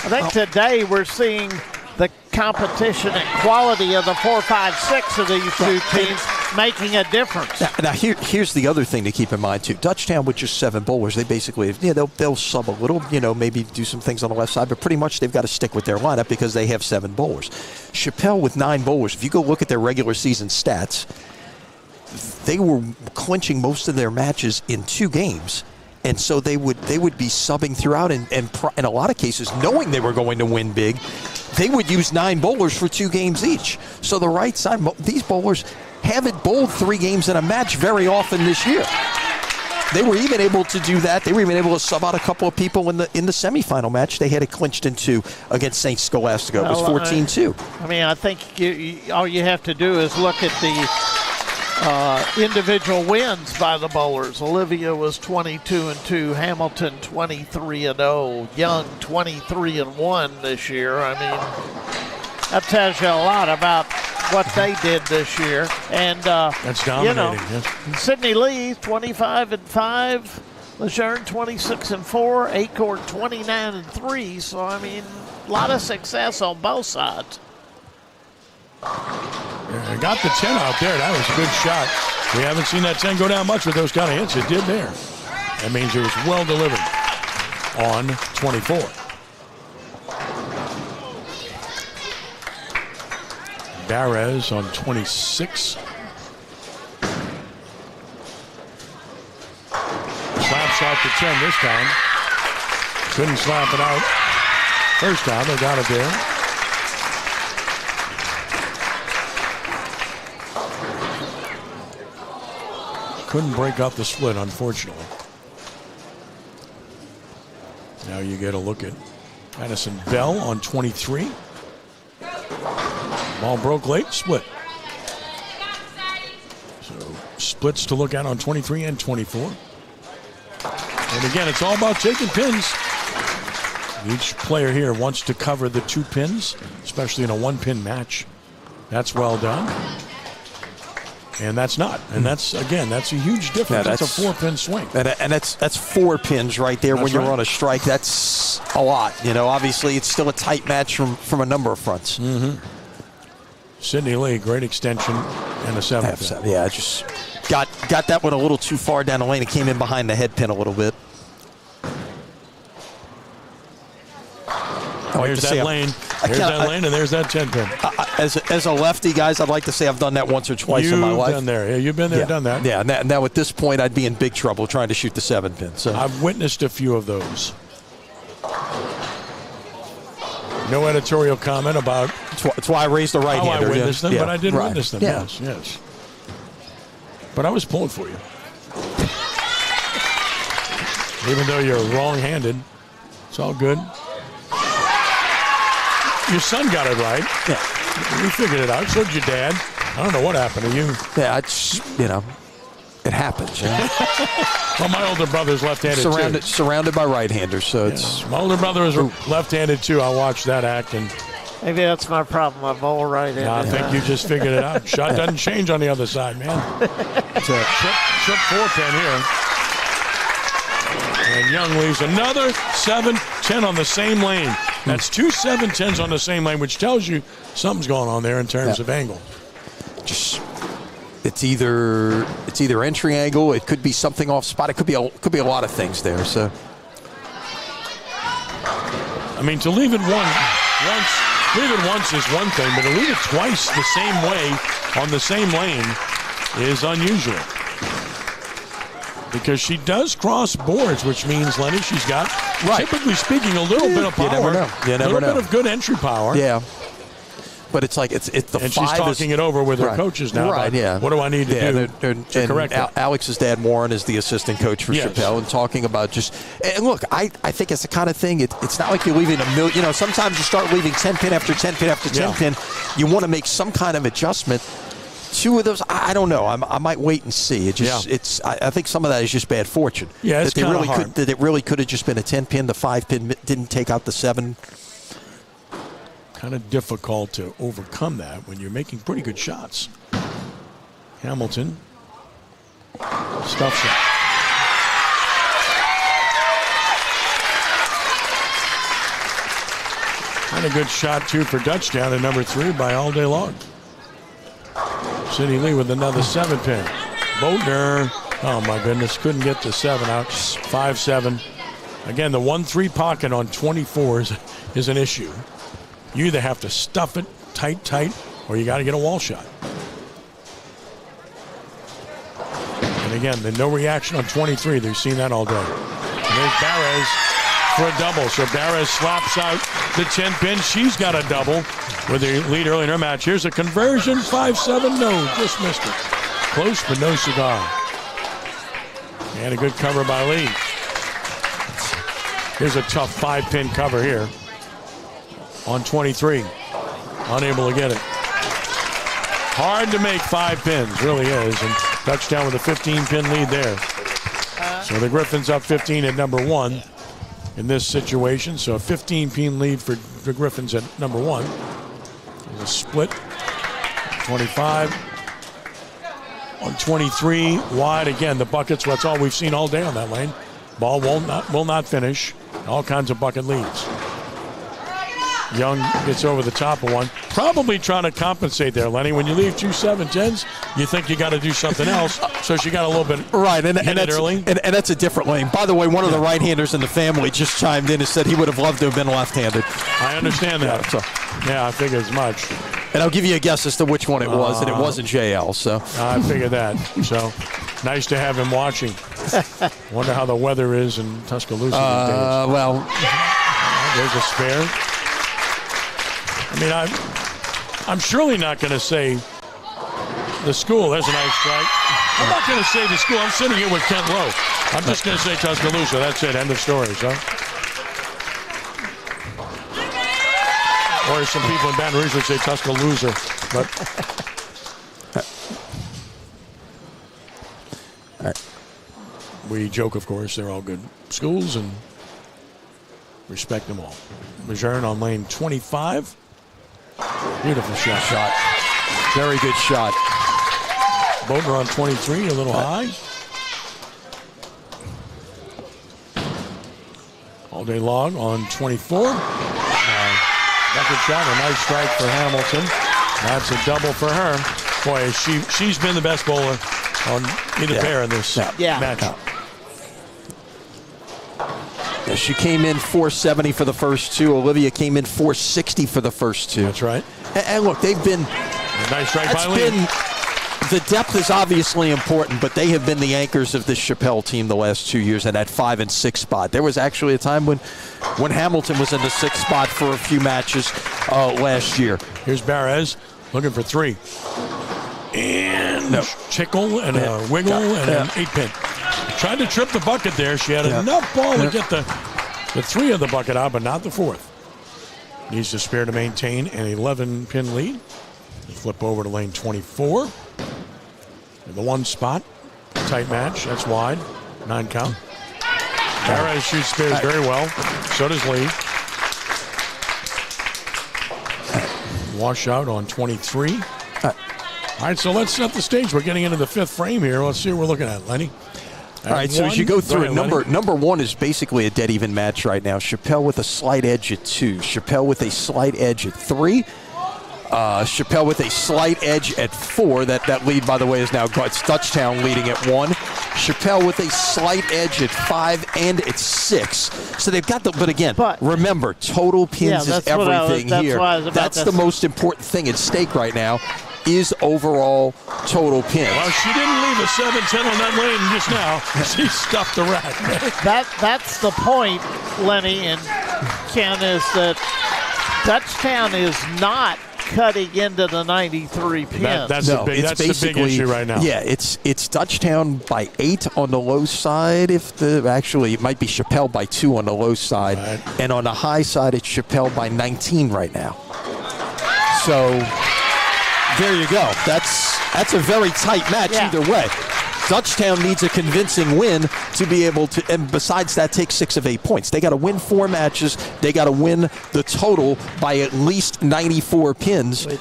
I think today we're seeing the competition and quality of the 4, 5, 6 of these two teams making a difference. Now here's the other thing to keep in mind too. Dutchtown with just 7 bowlers, they basically they'll sub a little, maybe do some things on the left side, but pretty much they've got to stick with their lineup because they have 7 bowlers. Chapelle with 9 bowlers, if you go look at their regular season stats, they were clinching most of their matches in 2 games. And so they would be subbing throughout, and in a lot of cases, knowing they were going to win big, they would use 9 bowlers for 2 games each. So the right side, these bowlers haven't bowled 3 games in a match very often this year. They were even able to do that. They were even able to sub out a couple of people in the semifinal match. They had it clinched in 2 against St. Scholastica. It was 14-2. I mean, I think all you have to do is look at the individual wins by the bowlers. Olivia was 22-2, Hamilton 23-0, Young 23-1 this year. I mean, that tells you a lot about what they did this year. And that's dominating. Yes. Sydney Lee 25-5, Lejeune 26-4, Acord 29-3. So I mean, lot of success on both sides. I got the 10 out there. That was a good shot. We haven't seen that 10 go down much with those kind of hits. It did there. That means it was well delivered on 24. Barres on 26. Slaps out the 10 this time. Couldn't slap it out. First time they got it there. Couldn't break up the split, unfortunately. Now you get a look at Madison Bell on 23. Ball broke late, split. So splits to look at on 23 and 24. And again, it's all about taking pins. Each player here wants to cover the 2 pins, especially in a 1-pin match. That's well done. And that's not. And that's, again, that's a huge difference. Yeah, that's a 4-pin swing. And that's 4 pins right there when you're on a strike. That's a lot. You know, obviously it's still a tight match from a number of fronts. Mm-hmm. Sidney Lee, great extension and a 7-pin. Yeah, just got that one a little too far down the lane. It came in behind the head pin a little bit. There's that lane. There's that lane, and there's that 10-pin. As a lefty, guys, I'd like to say I've done that once or twice in my life. You've been there. Yeah, you've been there, done that. Yeah, now at this point, I'd be in big trouble trying to shoot the 7-pin. So I've witnessed a few of those. No editorial comment about. That's why I raised the right-hander. I witnessed them, but I did witness them. Yeah. Yes. But I was pulling for you. Even though you're wrong-handed, it's all good. Your son got it right. Yeah. You figured it out. So did your dad. I don't know what happened to you. Yeah, it's, it happens. Well, my older brother's left-handed too. Surrounded by right-handers, so it's. My older brother is left-handed too. I watched that act, and maybe that's my problem. I'm all right-handed. I think you just figured it out. Shot doesn't change on the other side, man. It's a trip 4-pin here. And Young leaves another 7-10 on the same lane. That's 2 7-10s on the same lane, which tells you something's going on there in terms of angle. It's either entry angle, it could be something off spot, it could be a lot of things there. So, I mean, to leave it once is one thing, but to leave it twice the same way on the same lane is unusual. Because she does cross boards, which means, Lenny, she's got, typically speaking, a little bit of power. You never know. A little bit of good entry power. Yeah. But it's like it's the and she's talking it over with her coaches now. Right, what do I need to do to correct it? Alex's dad, Warren, is the assistant coach for Chapelle, and talking about and look, I think it's the kind of thing, it's not like you're leaving a million, sometimes you start leaving 10-pin after 10-pin after 10-pin. You want to make some kind of adjustment. 2 of those, I don't know. I might wait and see. I think some of that is just bad fortune. Yeah, it's kind of hard. That it really could have just been a 10-pin. The 5-pin didn't take out the 7. Kind of difficult to overcome that when you're making pretty good shots. Hamilton stuffs it. And a good shot, too, for Dutchtown at number 3 by All Day Long. Sidney Lee with another 7-pin. Bodner, oh my goodness, couldn't get the 7 out. 5-7. Again, the 1-3 pocket on 24s is an issue. You either have to stuff it tight, or you got to get a wall shot. And again, the no reaction on 23. They've seen that all day. And there's Barres for a double. So Barres slaps out the 10-pin. She's got a double with the lead early in her match. Here's a conversion, 5-7. No, just missed it. Close, but no cigar. And a good cover by Lee. Here's a tough 5-pin cover here on 23. Unable to get it. Hard to make 5 pins, really is. And Dutchtown with a 15-pin lead there. So the Griffins up 15 at number 1 in this situation. So a 15-pin lead for the Griffins at number 1. There's a split. 25 on 23 wide. Again, the buckets. That's all we've seen all day on that lane. Ball will not finish. All kinds of bucket leads. Young gets over the top of one. Probably trying to compensate there, Lenny. When you leave 2 7-10s, you think you got to do something else. So she got a little bit right, and that's early. And that's a different lane. By the way, one of the right-handers in the family just chimed in and said he would have loved to have been left-handed. I understand that. Yeah, I figured as much. And I'll give you a guess as to which one it was, and it wasn't JL. So I figured that. So nice to have him watching. Wonder how the weather is in Tuscaloosa these days. Well, there's a spare. I mean, I'm surely not going to say the school. There's a nice strike. I'm not going to say the school. I'm sitting here with Kent Lowe. I'm just going to say Tuscaloosa. That's it. End of story. So. Or some people in Baton Rouge would say Tuscaloosa. But all right. We joke, of course, they're all good schools and respect them all. Majern on lane 25. Beautiful shot. Very good shot. Boatner on 23, a little high. All day long on 24. Bucket shot, a nice strike for Hamilton. That's a double for her. Boy, she's been the best bowler on either pair in this match. Yeah, she came in 470 for the first two. Olivia came in 460 for the first two. That's right. And look, they've been... A nice strike by Lee. The depth is obviously important, but they have been the anchors of this Chapelle team the last 2 years in that 5 and 6 spot. There was actually a time when Hamilton was in the 6th spot for a few matches last year. Here's Barres looking for 3. And Chickle and a wiggle and an 8-pin. Tried to trip the bucket there. She had enough ball to get the 3 of the bucket out, but not the 4th. Needs to spare to maintain an 11-pin lead. They flip over to lane 24. In the 1 spot. Tight match. That's wide. 9 count. Barres shoots spares very well. So does Lee. Washout on 23. All right, so let's set the stage. We're getting into the 5th frame here. Let's see what we're looking at, Lenny. All right, so as you go through it, number 1 is basically a dead even match right now. Chapelle with a slight edge at 2. Chapelle with a slight edge at 3. Chapelle with a slight edge at 4. That lead, by the way, is now it's Dutchtown leading at 1. Chapelle with a slight edge at 5 and at 6. So they've got but again, remember, total pins is everything here. That's the most important thing at stake right now. Is overall total pins. Well, she didn't leave a 7-10 on that lane just now. She stuffed the rack. That's the point, Lenny and Ken, is that Dutchtown is not cutting into the 93 pins. That's the big issue right now. Yeah, it's Dutchtown by 8 on the low side. Actually, it might be Chapelle by 2 on the low side. Right. And on the high side, it's Chapelle by 19 right now. So... there you go. That's a very tight match either way. Dutchtown needs a convincing win to be able to, and besides that, take 6 of 8 points. They got to win 4 matches. They got to win the total by at least 94 pins to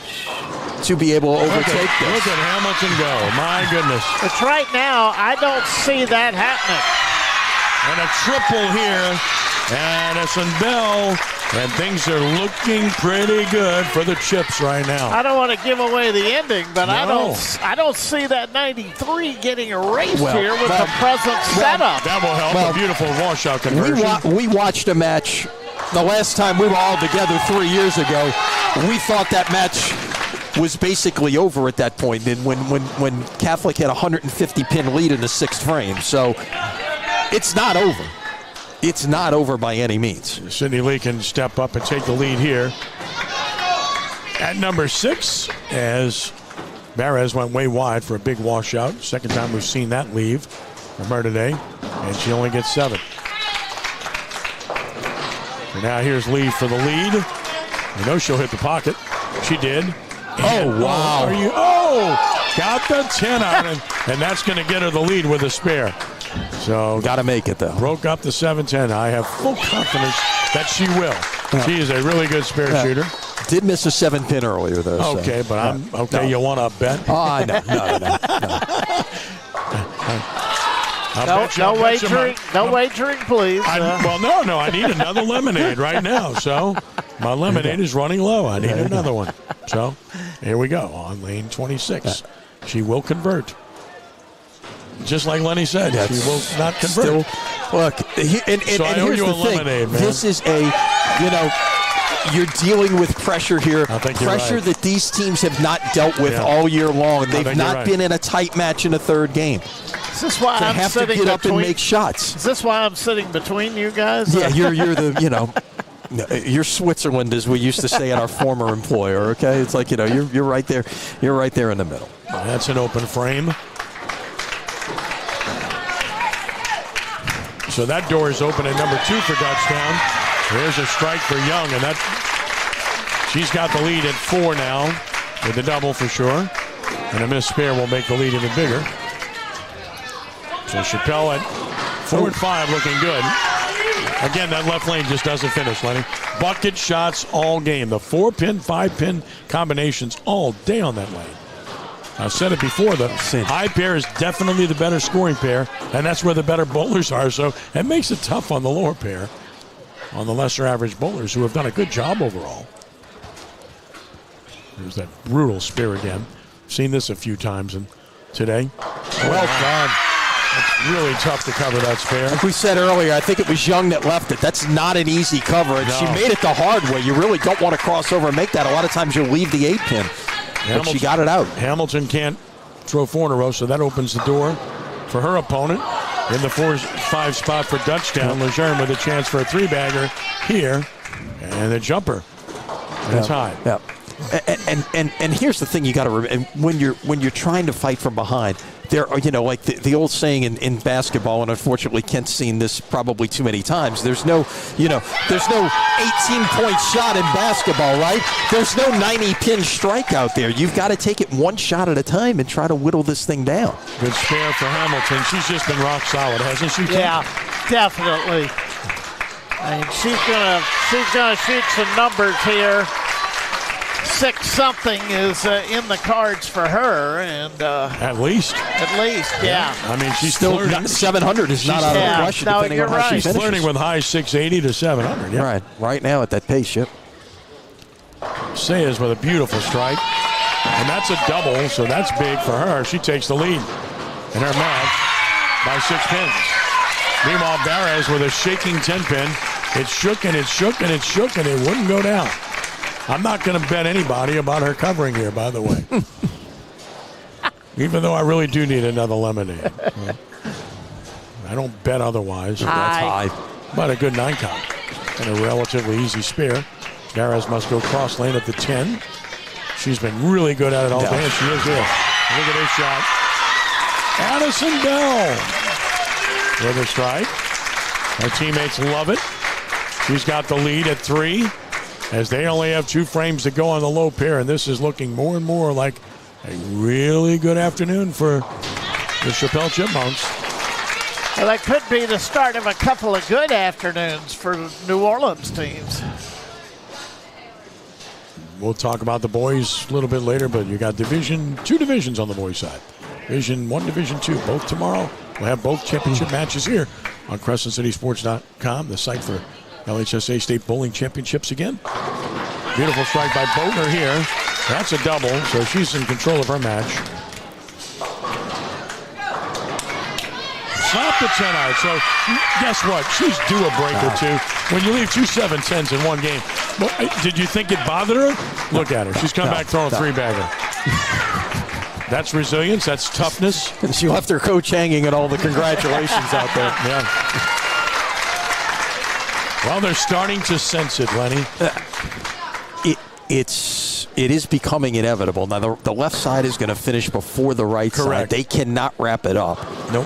be able to overtake this. Look at Hamilton go. My goodness. But right now, I don't see that happening. And a triple here. Addison Bell, and things are looking pretty good for the Chips right now. I don't want to give away the ending, but I don't see that 93 getting erased here with the present setup. That will help. A beautiful washout conversion. We watched a match the last time we were all together 3 years ago. We thought that match was basically over at that point. And when Catholic had a 150-pin lead in the 6th frame, so it's not over. It's not over by any means. Sydney Lee can step up and take the lead here. At number 6, as Barres went way wide for a big washout. Second time we've seen that leave from her today. And she only gets 7. And now here's Lee for the lead. You know she'll hit the pocket. She did. And wow. Got the 10 out. And that's going to get her the lead with a spare. So got to make it, though. Broke up the 7-10. I have full confidence that she will. She is a really good spare shooter. Did miss a 7-pin earlier, though. Okay, so. But I'm okay. No. You want to bet? Oh, no. No wagering, please. No. I need another lemonade right now. So My lemonade is running low. I need another one. So here we go on lane 26. She will convert. Just like Lenny said, she will not convert. Look, and here's the thing. Man. This is you're dealing with pressure here. Pressure that these teams have not dealt with all year long. They've not been in a tight match in a third game. Is this why I'm have sitting to get up and make shots. Is this why I'm sitting between you guys? Yeah, you're the you're Switzerland, as we used to say at our former employer. Okay, it's like you're right there. You're right there in the middle. That's an open frame. So that door is open at number 2 for Dutchtown. There's a strike for Young, and she's got the lead at 4 now with the double for sure. And a missed spare will make the lead even bigger. So Chapelle at 4 and 5 looking good. Again, that left lane just doesn't finish, Lenny. Bucket shots all game. The 4-pin, 5-pin combinations all day on that lane. I've said it before, the high pair is definitely the better scoring pair, and that's where the better bowlers are. So it makes it tough on the lower pair, on the lesser average bowlers who have done a good job overall. There's that brutal spear again. Seen this a few times today. Well done. It's really tough to cover that spare. Like we said earlier, I think it was Young that left it. That's not an easy cover. And she made it the hard way. You really don't want to cross over and make that. A lot of times you'll leave the 8-pin. But she got it out. Hamilton can't throw 4 in a row, so that opens the door for her opponent. In the 4-5 spot for Dutchtown, Lejeune with a chance for a 3-bagger here. And the jumper. That's high. Yeah. And here's the thing you got to remember. When you're trying to fight from behind, there are, like the old saying in basketball, and unfortunately Kent's seen this probably too many times. There's no 18-point shot in basketball, right? There's no 90-pin strike out there. You've got to take it one shot at a time and try to whittle this thing down. Good spare for Hamilton. She's just been rock solid, hasn't she? Yeah, definitely. I mean, she's gonna shoot some numbers here. 6-something is in the cards for her, and at least, yeah. I mean, she's still flirting. 700 is not out of the question. No, depending you're on how right. she She's finishes. flirting with high 680 to 700. Yeah. Right now at that pace, yep. Sayers with a beautiful strike, and that's a double, so that's big for her. She takes the lead in her match by 6 pins. Meanwhile, Barres with a shaking 10-pin. It shook and it shook and it shook, and it wouldn't go down. I'm not going to bet anybody about her covering here, by the way. Even though I really do need another lemonade. I don't bet otherwise. That's high. But a good 9 count and a relatively easy spare. Barres must go cross lane at the 10. She's been really good at it all day, and she is here. Look at this shot. Addison Bell with a strike. Her teammates love it. She's got the lead at 3. As they only have 2 frames to go on the low pair, and this is looking more and more like a really good afternoon for the Chapelle Chipmunks. Well, that could be the start of a couple of good afternoons for New Orleans teams. We'll talk about the boys a little bit later, but you got 2 divisions on the boys' side. Division 1, Division 2, both tomorrow. We'll have both championship matches here on CrescentCitySports.com, the site for LHSAA State Bowling Championships again. Beautiful strike by Boatner here. That's a double, so she's in control of her match. Slap the 10 out. So guess what? She's due a break or 2. When you leave 2 7-10s in one game, well, did you think it bothered her? Look at her. She's come back throwing 3-bagger. That's resilience. That's toughness. And she left her coach hanging at all the congratulations out there. Yeah. Well, they're starting to sense it, Lenny. It is becoming inevitable. Now, the left side is going to finish before the right side. They cannot wrap it up,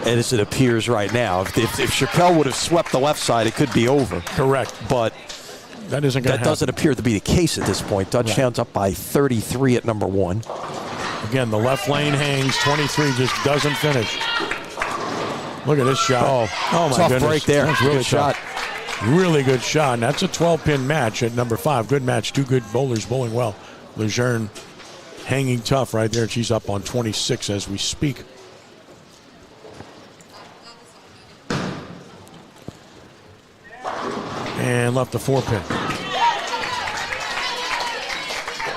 as it appears right now. If Chapelle would have swept the left side, it could be over. Correct. But that doesn't appear to be the case at this point. Dutchtown's up by 33 at number 1. Again, the left lane hangs. 23 just doesn't finish. Look at this shot. Oh my tough goodness. break there. That's really good shot. Really good shot. And that's a 12-pin match at number 5. Good match. 2 good bowlers bowling well. Lejeune hanging tough right there. She's up on 26 as we speak. And left the 4-pin.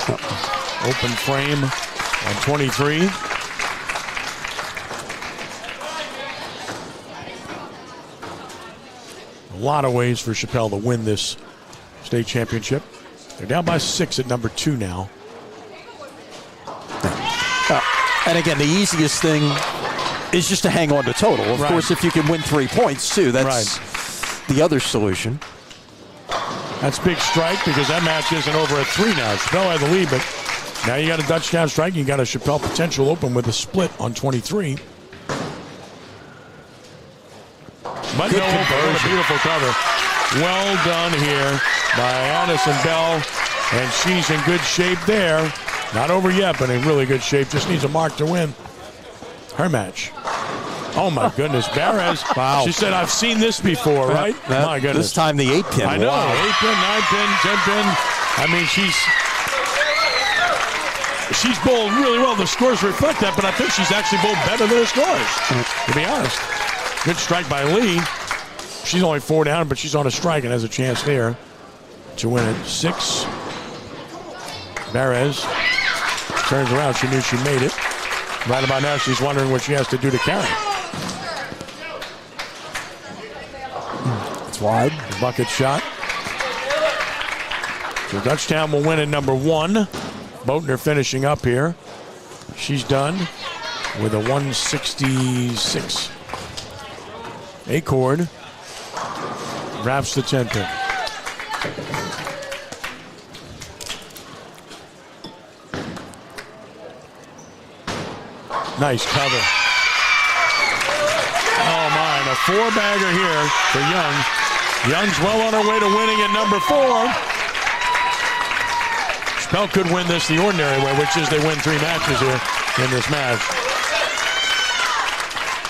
Open frame on 23. A lot of ways for Chapelle to win this state championship. They're down by 6 at number 2 now. And again, the easiest thing is just to hang on to total. Of course, if you can win 3 points, too, that's the other solution. That's big strike because that match isn't over at 3 now. Chapelle had the lead, but now you got a Dutchtown strike. You got a Chapelle potential open with a split on 23. But good no, conversion. a beautiful cover. Well done here by Addison Bell, and she's in good shape there. Not over yet, but in really good shape. Just needs a mark to win her match. Oh, my goodness. Barres. Wow. She said, I've seen this before, right? My goodness. This time the 8-pin. I know. Wow. 8-pin, 9-pin, 10-pin. I mean, she's bowled really well. The scores reflect that, but I think she's actually bowled better than her scores, to be honest. Good strike by Lee. She's only 4 down, but she's on a strike and has a chance there to win it. 6. Barres turns around. She knew she made it. Right about now, she's wondering what she has to do to carry. It's wide. Bucket shot. So Dutchtown will win at number 1. Boatner finishing up here. She's done with a 166. Acord wraps the 10-pin. Nice cover. Oh, my. A 4-bagger here for Young. Young's well on her way to winning at number 4. Chapelle could win this the ordinary way, which is they win 3 matches here in this match.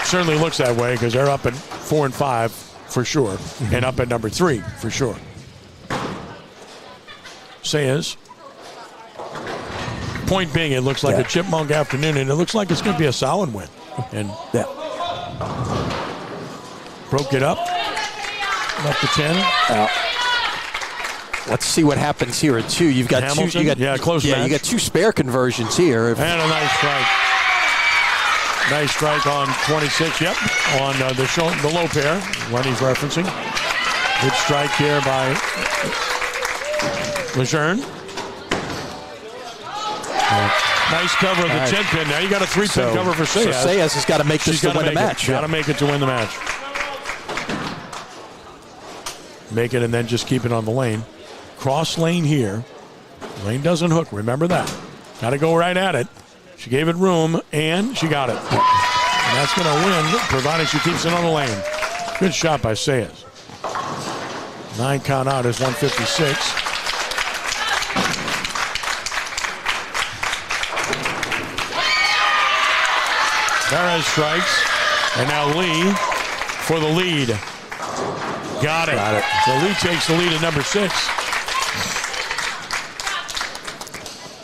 Certainly looks that way because they're up at 4 and 5 for sure, and up at number 3 for sure. Sayers. Point being, it looks like a chipmunk afternoon, and it looks like it's going to be a solid win. And broke it up to 10. Let's see what happens here at 2. You've got Hamilton? 2. You got close match. You got 2 spare conversions here. And a nice strike. Nice strike on 26. Yep, on the low pair. Lenny's referencing. Good strike here by Lejeune. Nice cover of the 10-pin. Now you got a 3-pin cover for Sayas. So Sayas has got to make this to win the match. Got to make it to win the match. Make it and then just keep it on the lane. Cross lane here. Lane doesn't hook. Remember that. Got to go right at it. She gave it room, and she got it. And that's going to win, provided she keeps it on the lane. Good shot by Sayas. 9 count out is 156. Barres strikes, and now Lee for the lead. Got it. So Lee takes the lead at number 6.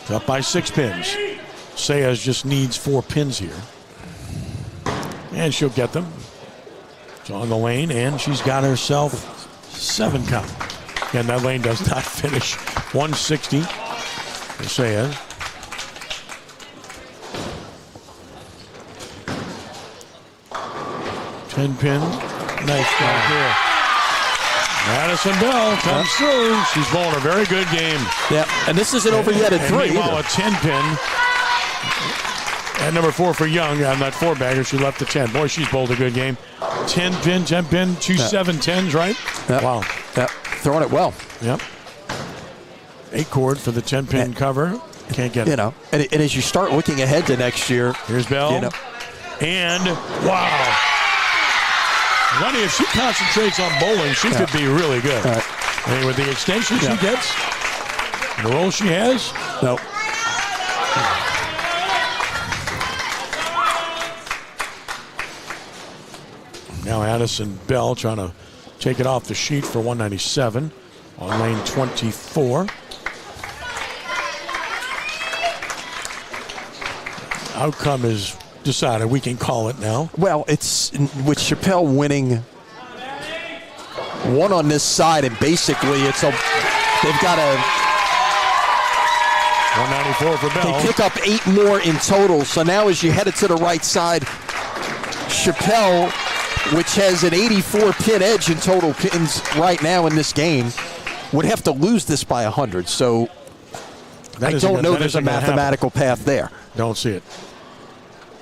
It's up by 6 pins. Sayas just needs 4 pins here. And she'll get them. It's on the lane, and she's got herself 7 count. And that lane does not finish. 160 for Sayas. Pin. Nice strike here. Addison Bell comes through. She's bowling a very good game. Yeah, and this isn't over yet at 3. Meanwhile, a 10-pin. And number 4 for Young on that 4-bagger. She left the 10. Boy, she's bowled a good game. 10-pin, 10-pin, 2 7-10s, right? Yep. Wow. Yep. Throwing it well. Yep. 8-cord for the 10-pin cover. Can't get it. You know, and as you start looking ahead to next year. Here's Bell. You know. And, wow. Ronnie, if she concentrates on bowling, she could be really good. I mean, with the extension she gets, the roll she has. No. Now Addison Bell trying to take it off the sheet for 197 on lane 24. Outcome is decided. We can call it now. Well, it's with Chapelle winning 1 on this side, and basically they've got 194 for Bell. They pick up 8 more in total. So now as you headed to the right side, Chapelle, which has an 84 pin edge in total pins right now in this game, would have to lose this by 100. So I don't know there's a mathematical path there. Don't see it.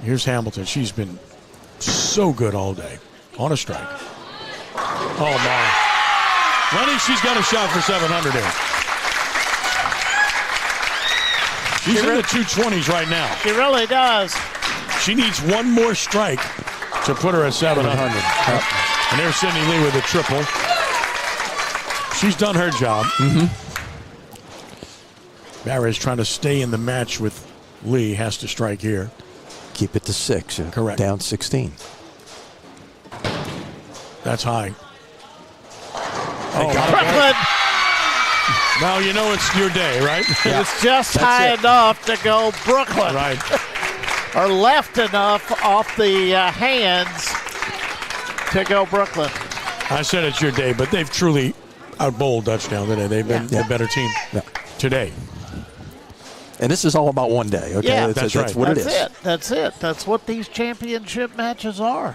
Here's Hamilton. She's been so good all day. On a strike. Oh, my. Lenny, she's got a shot for 700 here. She's in the 220s right now. She really does. She needs one more strike to put her at 700. And there's Sydney Lee with a triple. She's done her job. Barra's trying to stay in the match with Lee. Has to strike here. Keep it to 6. Correct. Down 16. That's high. Brooklyn. Now you know it's your day, right? Yeah. It's just high enough to go Brooklyn. Right. Or left enough off the hands to go Brooklyn. I said it's your day, but they've truly outbowled Dutchtown today. They've been the better team today. And this is all about one day, okay? Yeah, that's right. what it is. That's it. That's what these championship matches are.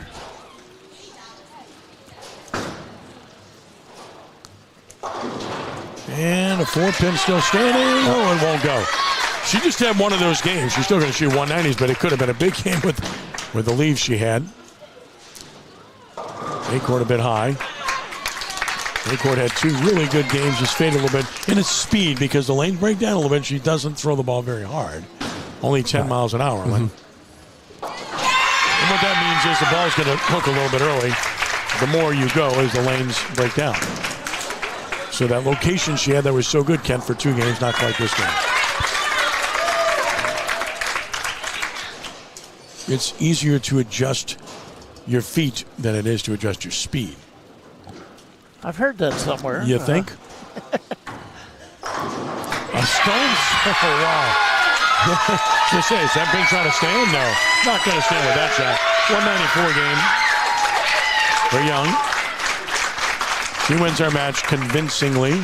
And a 4-pin still standing. Oh, it won't go. She just had one of those games. She's still going to shoot 190s, but it could have been a big game with the leaves she had. A-court a bit high. A-court had 2 really good games. Just faded a little bit in its speed because the lanes break down a little bit. She doesn't throw the ball very hard. Only 10 miles an hour. And what that means is the ball's going to hook a little bit early. The more you go as the lanes break down. So that location she had that was so good, Kent, for 2 games, not quite this game. It's easier to adjust your feet than it is to adjust your speed. I've heard that somewhere. You think? A stone? Oh, wow. Just say, is that big trying to stand? No, not going to stand with that shot. 194 game for Young. She wins our match convincingly.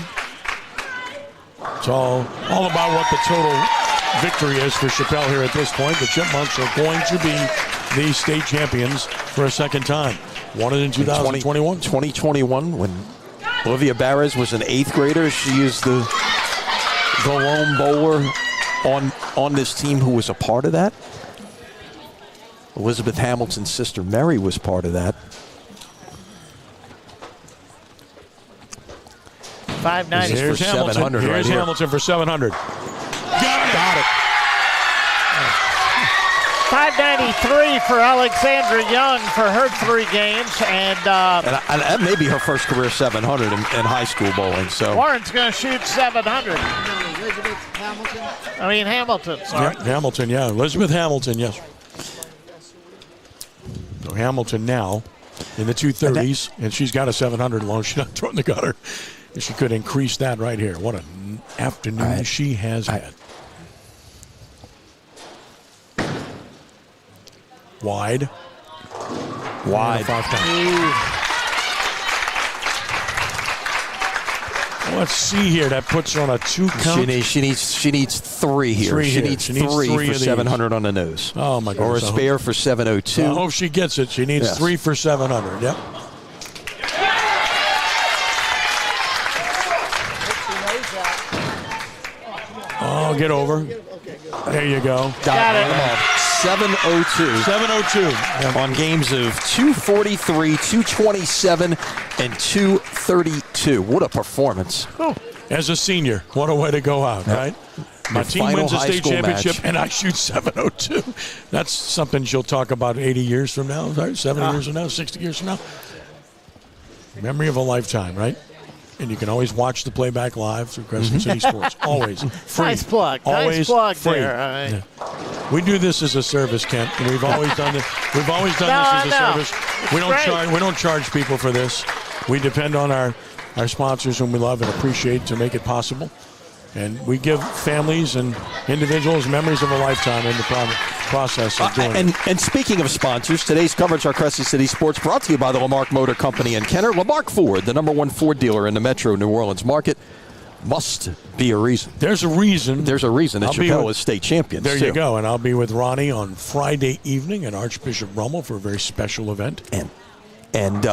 It's all about what the total victory is for Chapelle here at this point. The Chipmunks are going to be the state champions for a second time. Won it in 2021. 2021, when Olivia Barres was an 8th grader, she is the lone bowler on this team who was a part of that. Elizabeth Hamilton's sister Mary was part of that. 590. Here's for Hamilton. 700 Here's right here. Hamilton for 700. Got it. 593 for Alexandra Young for her 3 games. And that may be her first career 700 in high school bowling. So Warren's going to shoot 700. Hamilton, sorry. Yeah, Hamilton, yeah. Elizabeth Hamilton, yes. So Hamilton now in the 230s, and she's got a 700 alone. She's not throwing the gutter. She could increase that right here. What an afternoon she has had. Wide. 5 times. Let's see here. That puts her on a 2 count. She needs 3 here. She needs 3 for 700 on the nose. Oh my God! Or a spare for 702. I hope she gets it. She needs 3 for 700. Yep. Oh, get over. There you go. Got it. 702. 702. On games of 243, 227, and 232. What a performance. As a senior, what a way to go out, right? My team wins a state championship, and I shoot 702. That's something she'll talk about 80 years from now, right? 70 years from now, 60 years from now. Memory of a lifetime, right? And you can always watch the playback live through Crescent City Sports. Always free. Nice plug. Always nice plug free. there. Yeah. We do this as a service, Kent, and we've always done this. We've always done this as a service. It's We don't great. charge. We don't charge people for this. We depend on our sponsors whom we love and appreciate to make it possible. And we give families and individuals memories of a lifetime in the process of doing it. And speaking of sponsors, today's coverage of Crescent City Sports brought to you by the Lamarck Motor Company in Kenner. Lamarck Ford, the #1 Ford dealer in the Metro New Orleans market. must be a reason. There's a reason. There's a reason that I'll be Chapelle with- is state champions. There too. you go. And I'll be with Ronnie on Friday evening at Archbishop Rummel for a very special event. And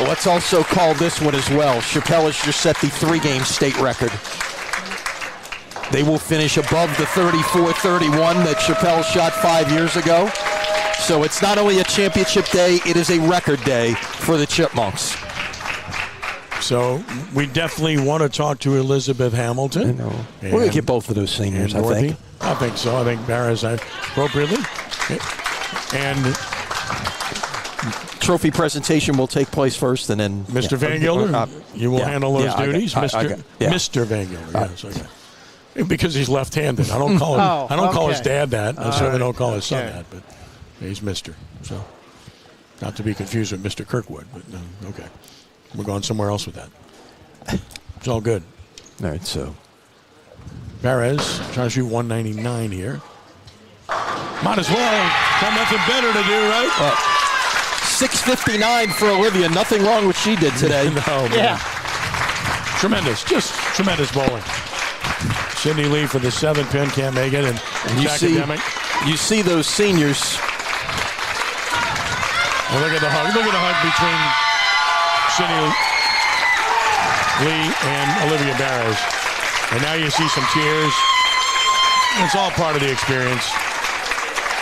let's also call this one as well. Chapelle has just set the 3-game state record. They will finish above the 34-31 that Chapelle shot 5 years ago. So it's not only a championship day, it is a record day for the Chipmunks. So we definitely want to talk to Elizabeth Hamilton. We're going to get both of those seniors, I think. I think so. I think Barras appropriately. And Trophy presentation will take place first, and then Mr. Van Gilder, you will handle those duties, Mr. Van Gilder. Yes, okay. Because he's left-handed. I don't call him. I don't call his dad that. I certainly don't call his son that. But he's Mr. So, not to be confused with Mr. Kirkwood. But okay, we're going somewhere else with that. It's all good. All right. So, Perez trying to shoot 199 here. Might as well. Got nothing better to do, right? 6:59 for Olivia. Nothing wrong with what she did today. No, Yeah. Tremendous. Just tremendous bowling. Sydney Lee for the 7-pin, can't make it. And you see those seniors. Well, look at the hug. Look at the hug between Sydney Lee and Olivia Barras. And now you see some tears. It's all part of the experience.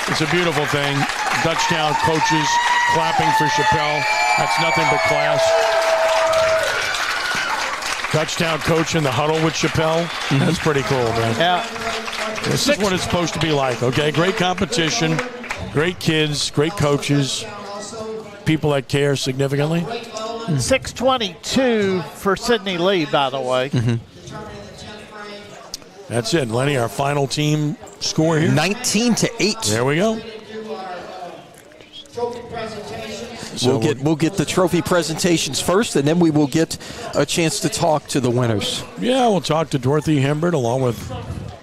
It's a beautiful thing. Dutchtown coaches clapping for Chapelle. That's nothing but class. Dutchtown coach in the huddle with Chapelle. That's pretty cool, man. Yeah. This is what it's supposed to be like, okay? Great competition, great kids, great coaches, people that care significantly. 6:22 for Sydney Lee, by the way. That's it. Lenny, our final team score here. 19-8. There we go. So we'll get the trophy presentations first, and then we will get a chance to talk to the winners. Yeah, we'll talk to Dorothy Himbert along with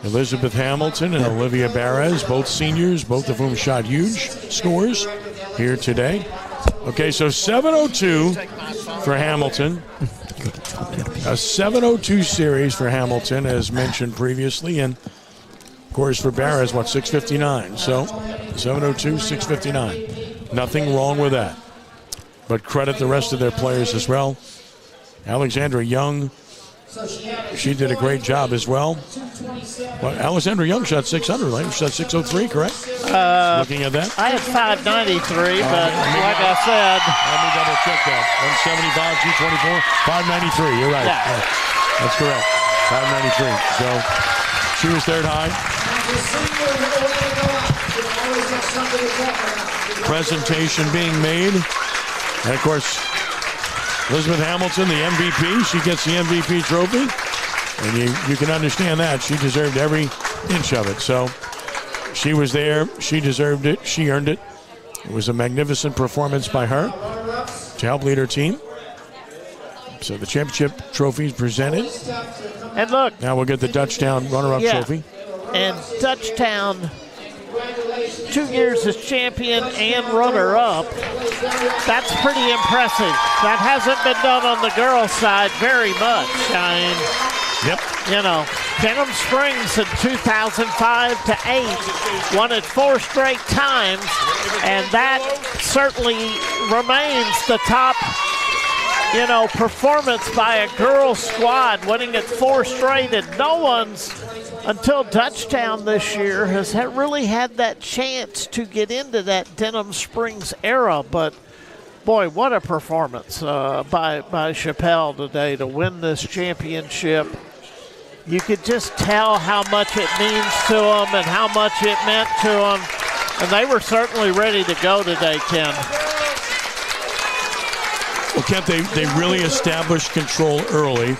Elizabeth Hamilton and Olivia Barras, both seniors, both of whom shot huge scores here today. Okay, so 702 for Hamilton. A 702 series for Hamilton, as mentioned previously, and of course for Barras, 659. So 702, 659. Nothing wrong with that. But credit the rest of their players as well. Alexandra Young, she did a great job as well. Well, Alexandra Young shot 600, right? She shot 603, correct? Looking at that. I had 593, but like I said. Let me double check that. 175, 224, 593. You're right. Yeah. That's correct. 593. So she was third high. Presentation being made. And of course, Elizabeth Hamilton, the MVP. She gets the MVP trophy. And you can understand that. She deserved every inch of it. So she was there. She deserved it. She earned it. It was a magnificent performance by her to help lead her team. So the championship trophy is presented. And look. Now we'll get the Dutchtown runner-up trophy. And Dutchtown, 2 years as champion and runner-up. That's pretty impressive. That hasn't been done on the girls' side very much. I mean, Denham Springs in 2005 to 8 won it 4 straight times, and that certainly remains the top, performance by a girls' squad, winning it 4 straight, and no one's until Dutchtown this year has really had that chance to get into that Denham Springs era. But boy, what a performance by Chapelle today to win this championship. You could just tell how much it means to them and how much it meant to them. And they were certainly ready to go today, Ken. Well, Kent, they really established control early,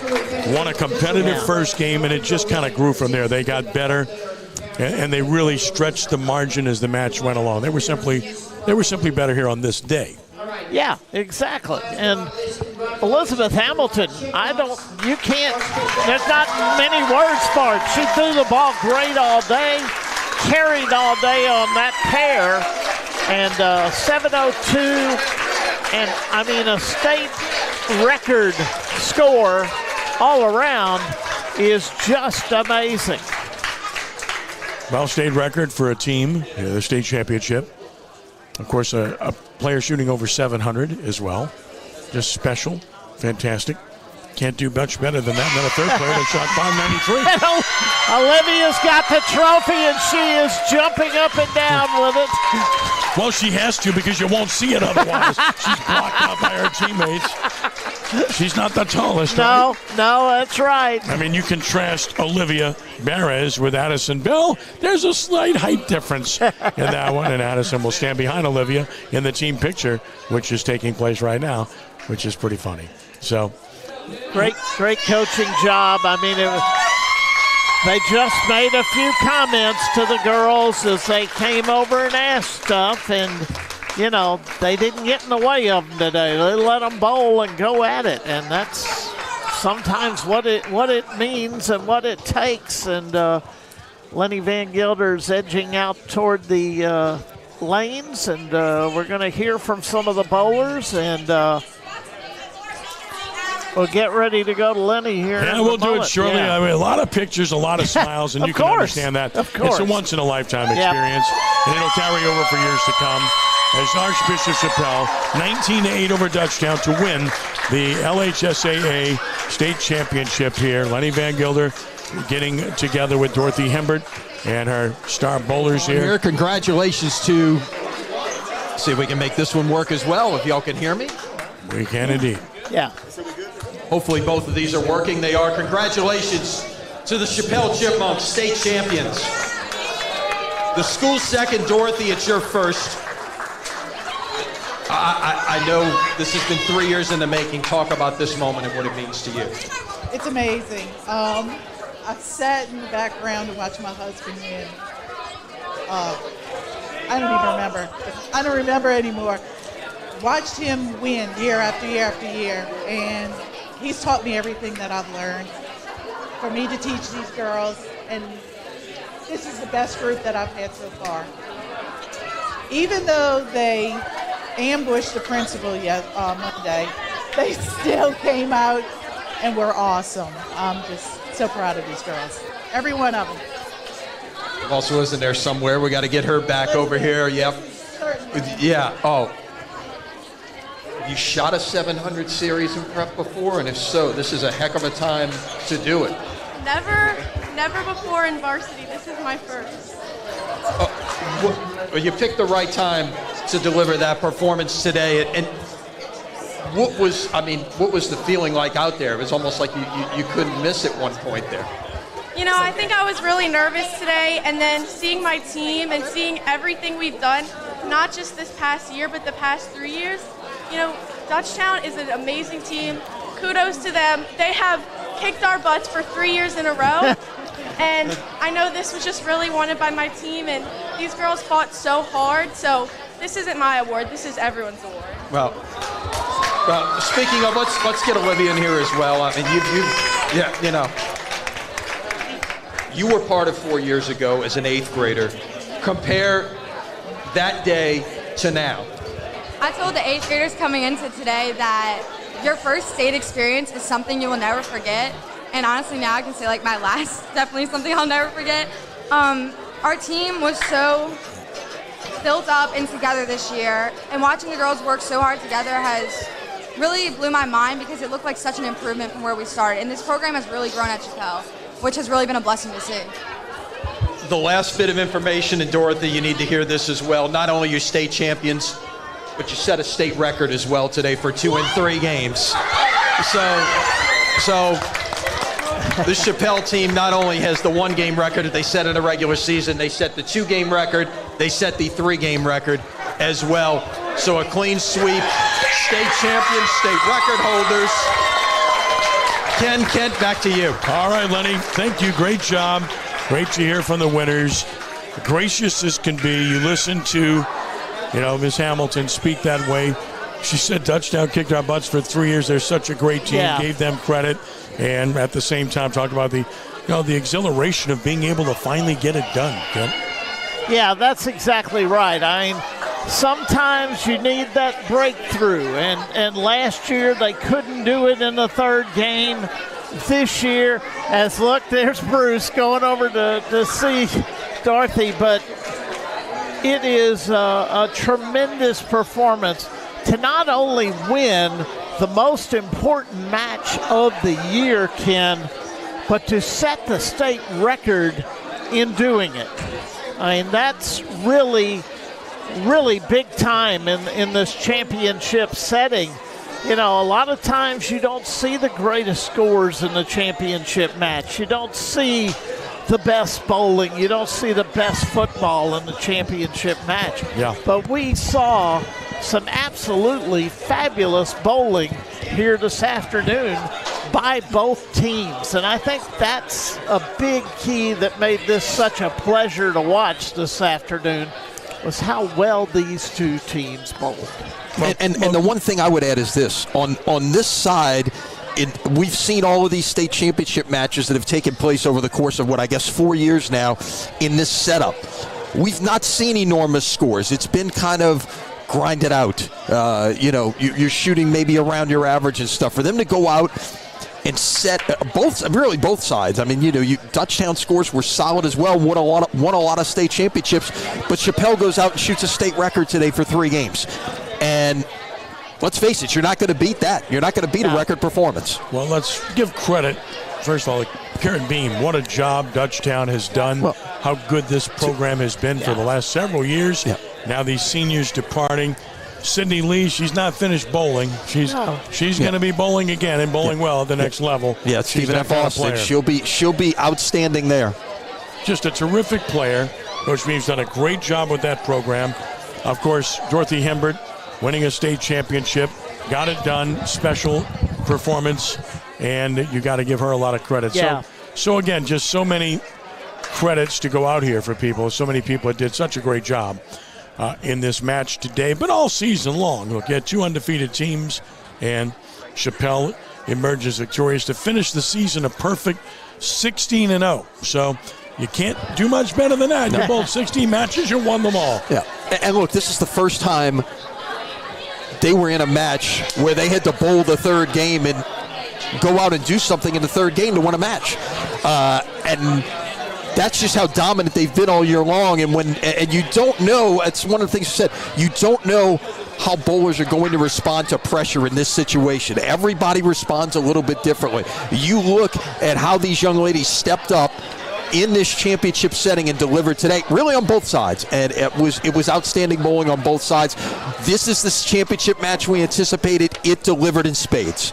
won a competitive first game, and it just kind of grew from there. They got better, and they really stretched the margin as the match went along. They were simply better here on this day. Yeah, exactly. And Elizabeth Hamilton, there's not many words for it. She threw the ball great all day, carried all day on that pair, and 702. And, a state record score all around is just amazing. Well, state record for a team, the state championship. Of course, a player shooting over 700 as well. Just special, fantastic. Can't do much better than that. And then a third player that shot 593. Olivia's got the trophy, and she is jumping up and down with it. Well, she has to because you won't see it otherwise. She's blocked out by her teammates. She's not the tallest. No, right? no, that's right. I mean, you contrast Olivia Perez with Addison Bell. There's a slight height difference in that one, and Addison will stand behind Olivia in the team picture, which is taking place right now, which is pretty funny. So, great coaching job. I mean, they just made a few comments to the girls as they came over and asked stuff, and you know, they didn't get in the way of them today. They let them bowl and go at it, and that's sometimes what it means and what it takes. And Lenny Van Gilder's edging out toward the lanes, and we're going to hear from some of the bowlers, and we'll get ready to go to Lenny here. Yeah, we'll do it shortly. Yeah. I mean, a lot of pictures, a lot of smiles, and you can understand that. Of course. It's a once-in-a-lifetime experience, and it'll carry over for years to come. As Archbishop Chapelle, 19-8 over Dutchtown to win the LHSAA State Championship here. Lenny Van Gilder getting together with Dorothy Hembert and her star bowlers here. Congratulations to, see if we can make this one work as well, if y'all can hear me. We can indeed. Yeah. Hopefully both of these are working. They are. Congratulations to the Chapelle Chipmunks, state champions. The school second, Dorothy, it's your first. I know this has been 3 years in the making. Talk about this moment and what it means to you. It's amazing. I sat in the background and watched my husband win. I don't even remember. I don't remember anymore. Watched him win year after year after year, and he's taught me everything that I've learned for me to teach these girls, and this is the best group that I've had so far. Even though they ambushed the principal Monday, they still came out and were awesome. I'm just so proud of these girls, every one of them. Also, isn't there somewhere? We got to get her back over here. Yep. Certainly. Yeah. Oh. You shot a 700 series in prep before, and if so, this is a heck of a time to do it. Never before in varsity. This is my first. Well, you picked the right time to deliver that performance today, and what was the feeling like out there? It was almost like you couldn't miss at one point there. You know, I think I was really nervous today, and then seeing my team and seeing everything we've done, not just this past year, but the past 3 years. You know, Dutchtown is an amazing team. Kudos to them. They have kicked our butts for 3 years in a row. And I know this was just really wanted by my team, and these girls fought so hard. So this isn't my award. This is everyone's award. Well, speaking of, let's get Olivia in here as well. I mean, you were part of 4 years ago as an 8th grader. Compare that day to now. I told the 8th graders coming into today that your first state experience is something you will never forget. And honestly, now I can say like my last, definitely something I'll never forget. Our team was so built up and together this year, and watching the girls work so hard together has really blew my mind because it looked like such an improvement from where we started. And this program has really grown at Chapelle, which has really been a blessing to see. The last bit of information, and Dorothy, you need to hear this as well. Not only your state champions, but you set a state record as well today for 2 and 3 games. So the Chapelle team not only has the 1-game record that they set in a regular season, they set the 2-game record, they set the 3-game record as well. So a clean sweep, state champions, state record holders. Kent, back to you. All right, Lenny, thank you. Great job. Great to hear from the winners. Gracious as can be. You listen to, Miss Hamilton speak that way. She said Dutchtown kicked our butts for 3 years. They're such a great team. Yeah. Gave them credit, and at the same time talked about the exhilaration of being able to finally get it done. Kent? Yeah, that's exactly right. I mean, sometimes you need that breakthrough, and last year they couldn't do it in the 3rd game. this year. As look, there's Bruce going over to see Dorothy, but it is a tremendous performance to not only win the most important match of the year, Ken, but to set the state record in doing it. I mean, that's really big time in this championship setting. You know, a lot of times you don't see the greatest scores in the championship match. You don't see the best bowling. You don't see the best football in the championship match. Yeah. But we saw some absolutely fabulous bowling here this afternoon by both teams. And I think that's a big key that made this such a pleasure to watch this afternoon, was how well these two teams bowled. And the one thing I would add is this. On this side, we've seen all of these state championship matches that have taken place over the course of, 4 years now in this setup. We've not seen enormous scores. It's been kind of grinded out. You're shooting maybe around your average and stuff. For them to go out and set both sides. I mean, Dutchtown scores were solid as well. Won a lot of state championships. But Chapelle goes out and shoots a state record today for 3 games. And let's face it, you're not going to beat that. You're not going to beat a record performance. Well, let's give credit. First of all, Karen Beam, what a job Dutchtown has done. Well, how good this program has been for the last several years. Yeah. Now these seniors departing. Sydney Lee, she's not finished bowling. She's going to be bowling again and bowling well at the next level. Yeah, Stephen F. Austin. She'll be outstanding there. Just a terrific player. Coach Beam's done a great job with that program. Of course, Dorothy Hembert winning a state championship. Got it done. Special performance. And you got to give her a lot of credit. Yeah. So again, just so many credits to go out here for people. So many people that did such a great job in this match today, but all season long. Look, you had 2 undefeated teams, and Chapelle emerges victorious to finish the season a perfect 16-0. So you can't do much better than that. You bowled 16 matches, you won them all. Yeah, and look, this is the first time they were in a match where they had to bowl the 3rd game and go out and do something in the 3rd game to win a match. And that's just how dominant they've been all year long. And you don't know, it's one of the things you said, you don't know how bowlers are going to respond to pressure in this situation. Everybody responds a little bit differently. You look at how these young ladies stepped up in this championship setting and delivered today, really on both sides. And it was outstanding bowling on both sides. This is this championship match we anticipated. It delivered in spades.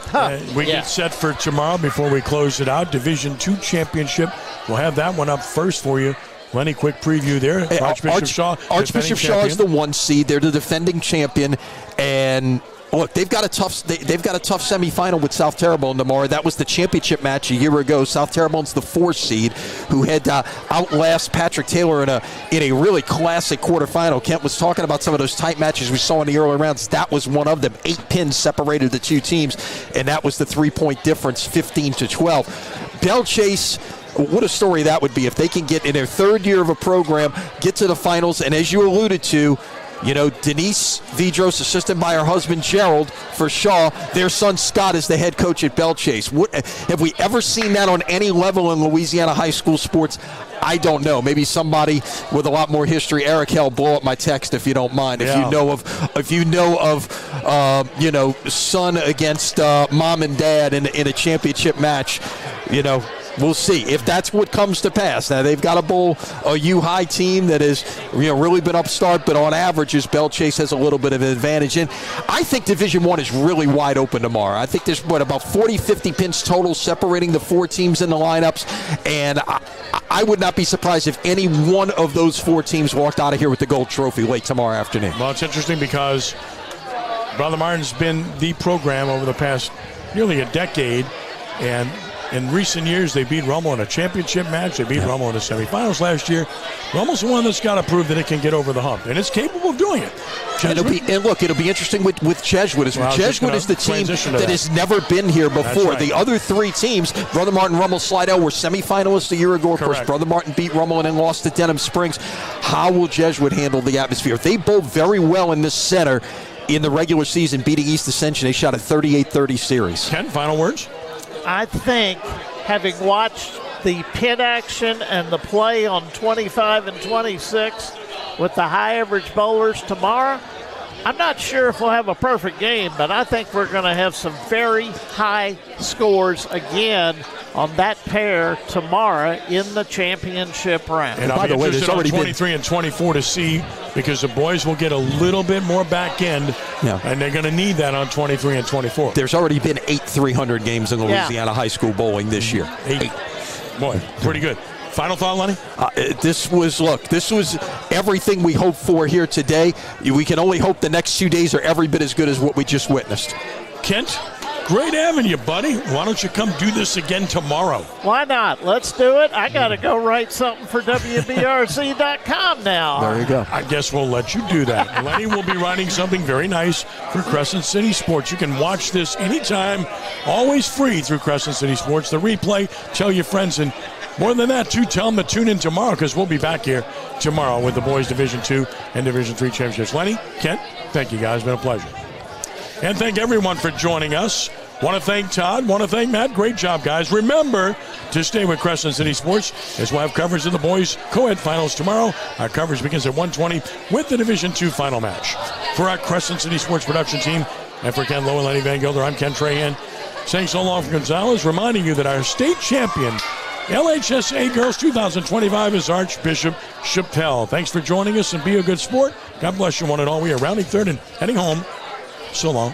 We get set for tomorrow before we close it out. Division II championship. We'll have that one up first for you. Lenny, quick preview there. Archbishop Shaw. Archbishop Shaw is the 1 seed. They're the defending champion. And look, they've got a tough semifinal with South Terrebonne tomorrow. That was the championship match a year ago. South Terrebonne's the 4 seed, who had outlast Patrick Taylor in a really classic quarterfinal. Kent was talking about some of those tight matches we saw in the early rounds. That was one of them. 8 pins separated the 2 teams, and that was the 3-point difference, 15-12. Belle Chase. What a story that would be if they can get in their 3rd year of a program, get to the finals, and as you alluded to, Denise Vidros, assisted by her husband Gerald for Shaw, their son Scott is the head coach at Belle Chase. Have we ever seen that on any level in Louisiana high school sports? I don't know. Maybe somebody with a lot more history. Eric Hell, blow up my text if you don't mind. Yeah. If you know of son against mom and dad in a championship match, we'll see if that's what comes to pass. Now, they've got a bowl, a U-High team that has really been upstart, but on averages, Belle Chase has a little bit of an advantage. And I think Division I is really wide open tomorrow. I think there's, about 40, 50 pins total separating the 4 teams in the lineups. And I would not be surprised if any one of those 4 teams walked out of here with the gold trophy late tomorrow afternoon. Well, it's interesting because Brother Martin's been the program over the past nearly a decade, and in recent years, they beat Rummel in a championship match. They beat Rummel in the semifinals last year. Rummel's the one that's got to prove that it can get over the hump, and it's capable of doing it. It'll be interesting with Jesuit. Jesuit is the team that has never been here before. Right. The other 3 teams, Brother Martin, Rummel, Slidell, were semifinalists a year ago. Of course, Brother Martin beat Rummel and then lost to Denham Springs. How will Jesuit handle the atmosphere? They bowled very well in this center in the regular season, beating East Ascension. They shot a 38-30 series. Ken, final words? I think, having watched the pit action and the play on 25 and 26 with the high average bowlers tomorrow, I'm not sure if we'll have a perfect game, but I think we're going to have some very high scores again on that pair tomorrow in the championship round. And by the way, there's already 23 and 24 to see, because the boys will get a little bit more back end, and they're going to need that on 23 and 24. There's already been 8 300 games in Louisiana high school bowling this year. 8. Boy, pretty good. Final thought, Lenny? This was everything we hoped for here today. We can only hope the next 2 days are every bit as good as what we just witnessed. Kent, great having you, buddy. Why don't you come do this again tomorrow? Why not? Let's do it. I got to go write something for WBRZ.com now. There you go. I guess we'll let you do that. Lenny will be writing something very nice for Crescent City Sports. You can watch this anytime, always free through Crescent City Sports. The replay, tell your friends, and more than that, too, tell them to tune in tomorrow, because we'll be back here tomorrow with the boys Division II and Division III championships. Lenny, Kent, thank you, guys. It's been a pleasure. And thank everyone for joining us. Want to thank Todd. Want to thank Matt. Great job, guys. Remember to stay with Crescent City Sports, as we'll have coverage of the boys' co-ed finals tomorrow. Our coverage begins at 1:20 with the Division II final match. For our Crescent City Sports production team, and for Ken Lowe and Lenny Van Gilder, I'm Ken Trahan, saying so long from Gonzales, reminding you that our state champion, LHSAA Girls 2025, is Archbishop Chapelle. Thanks for joining us, and be a good sport. God bless you one and all. We are rounding third and heading home. So long.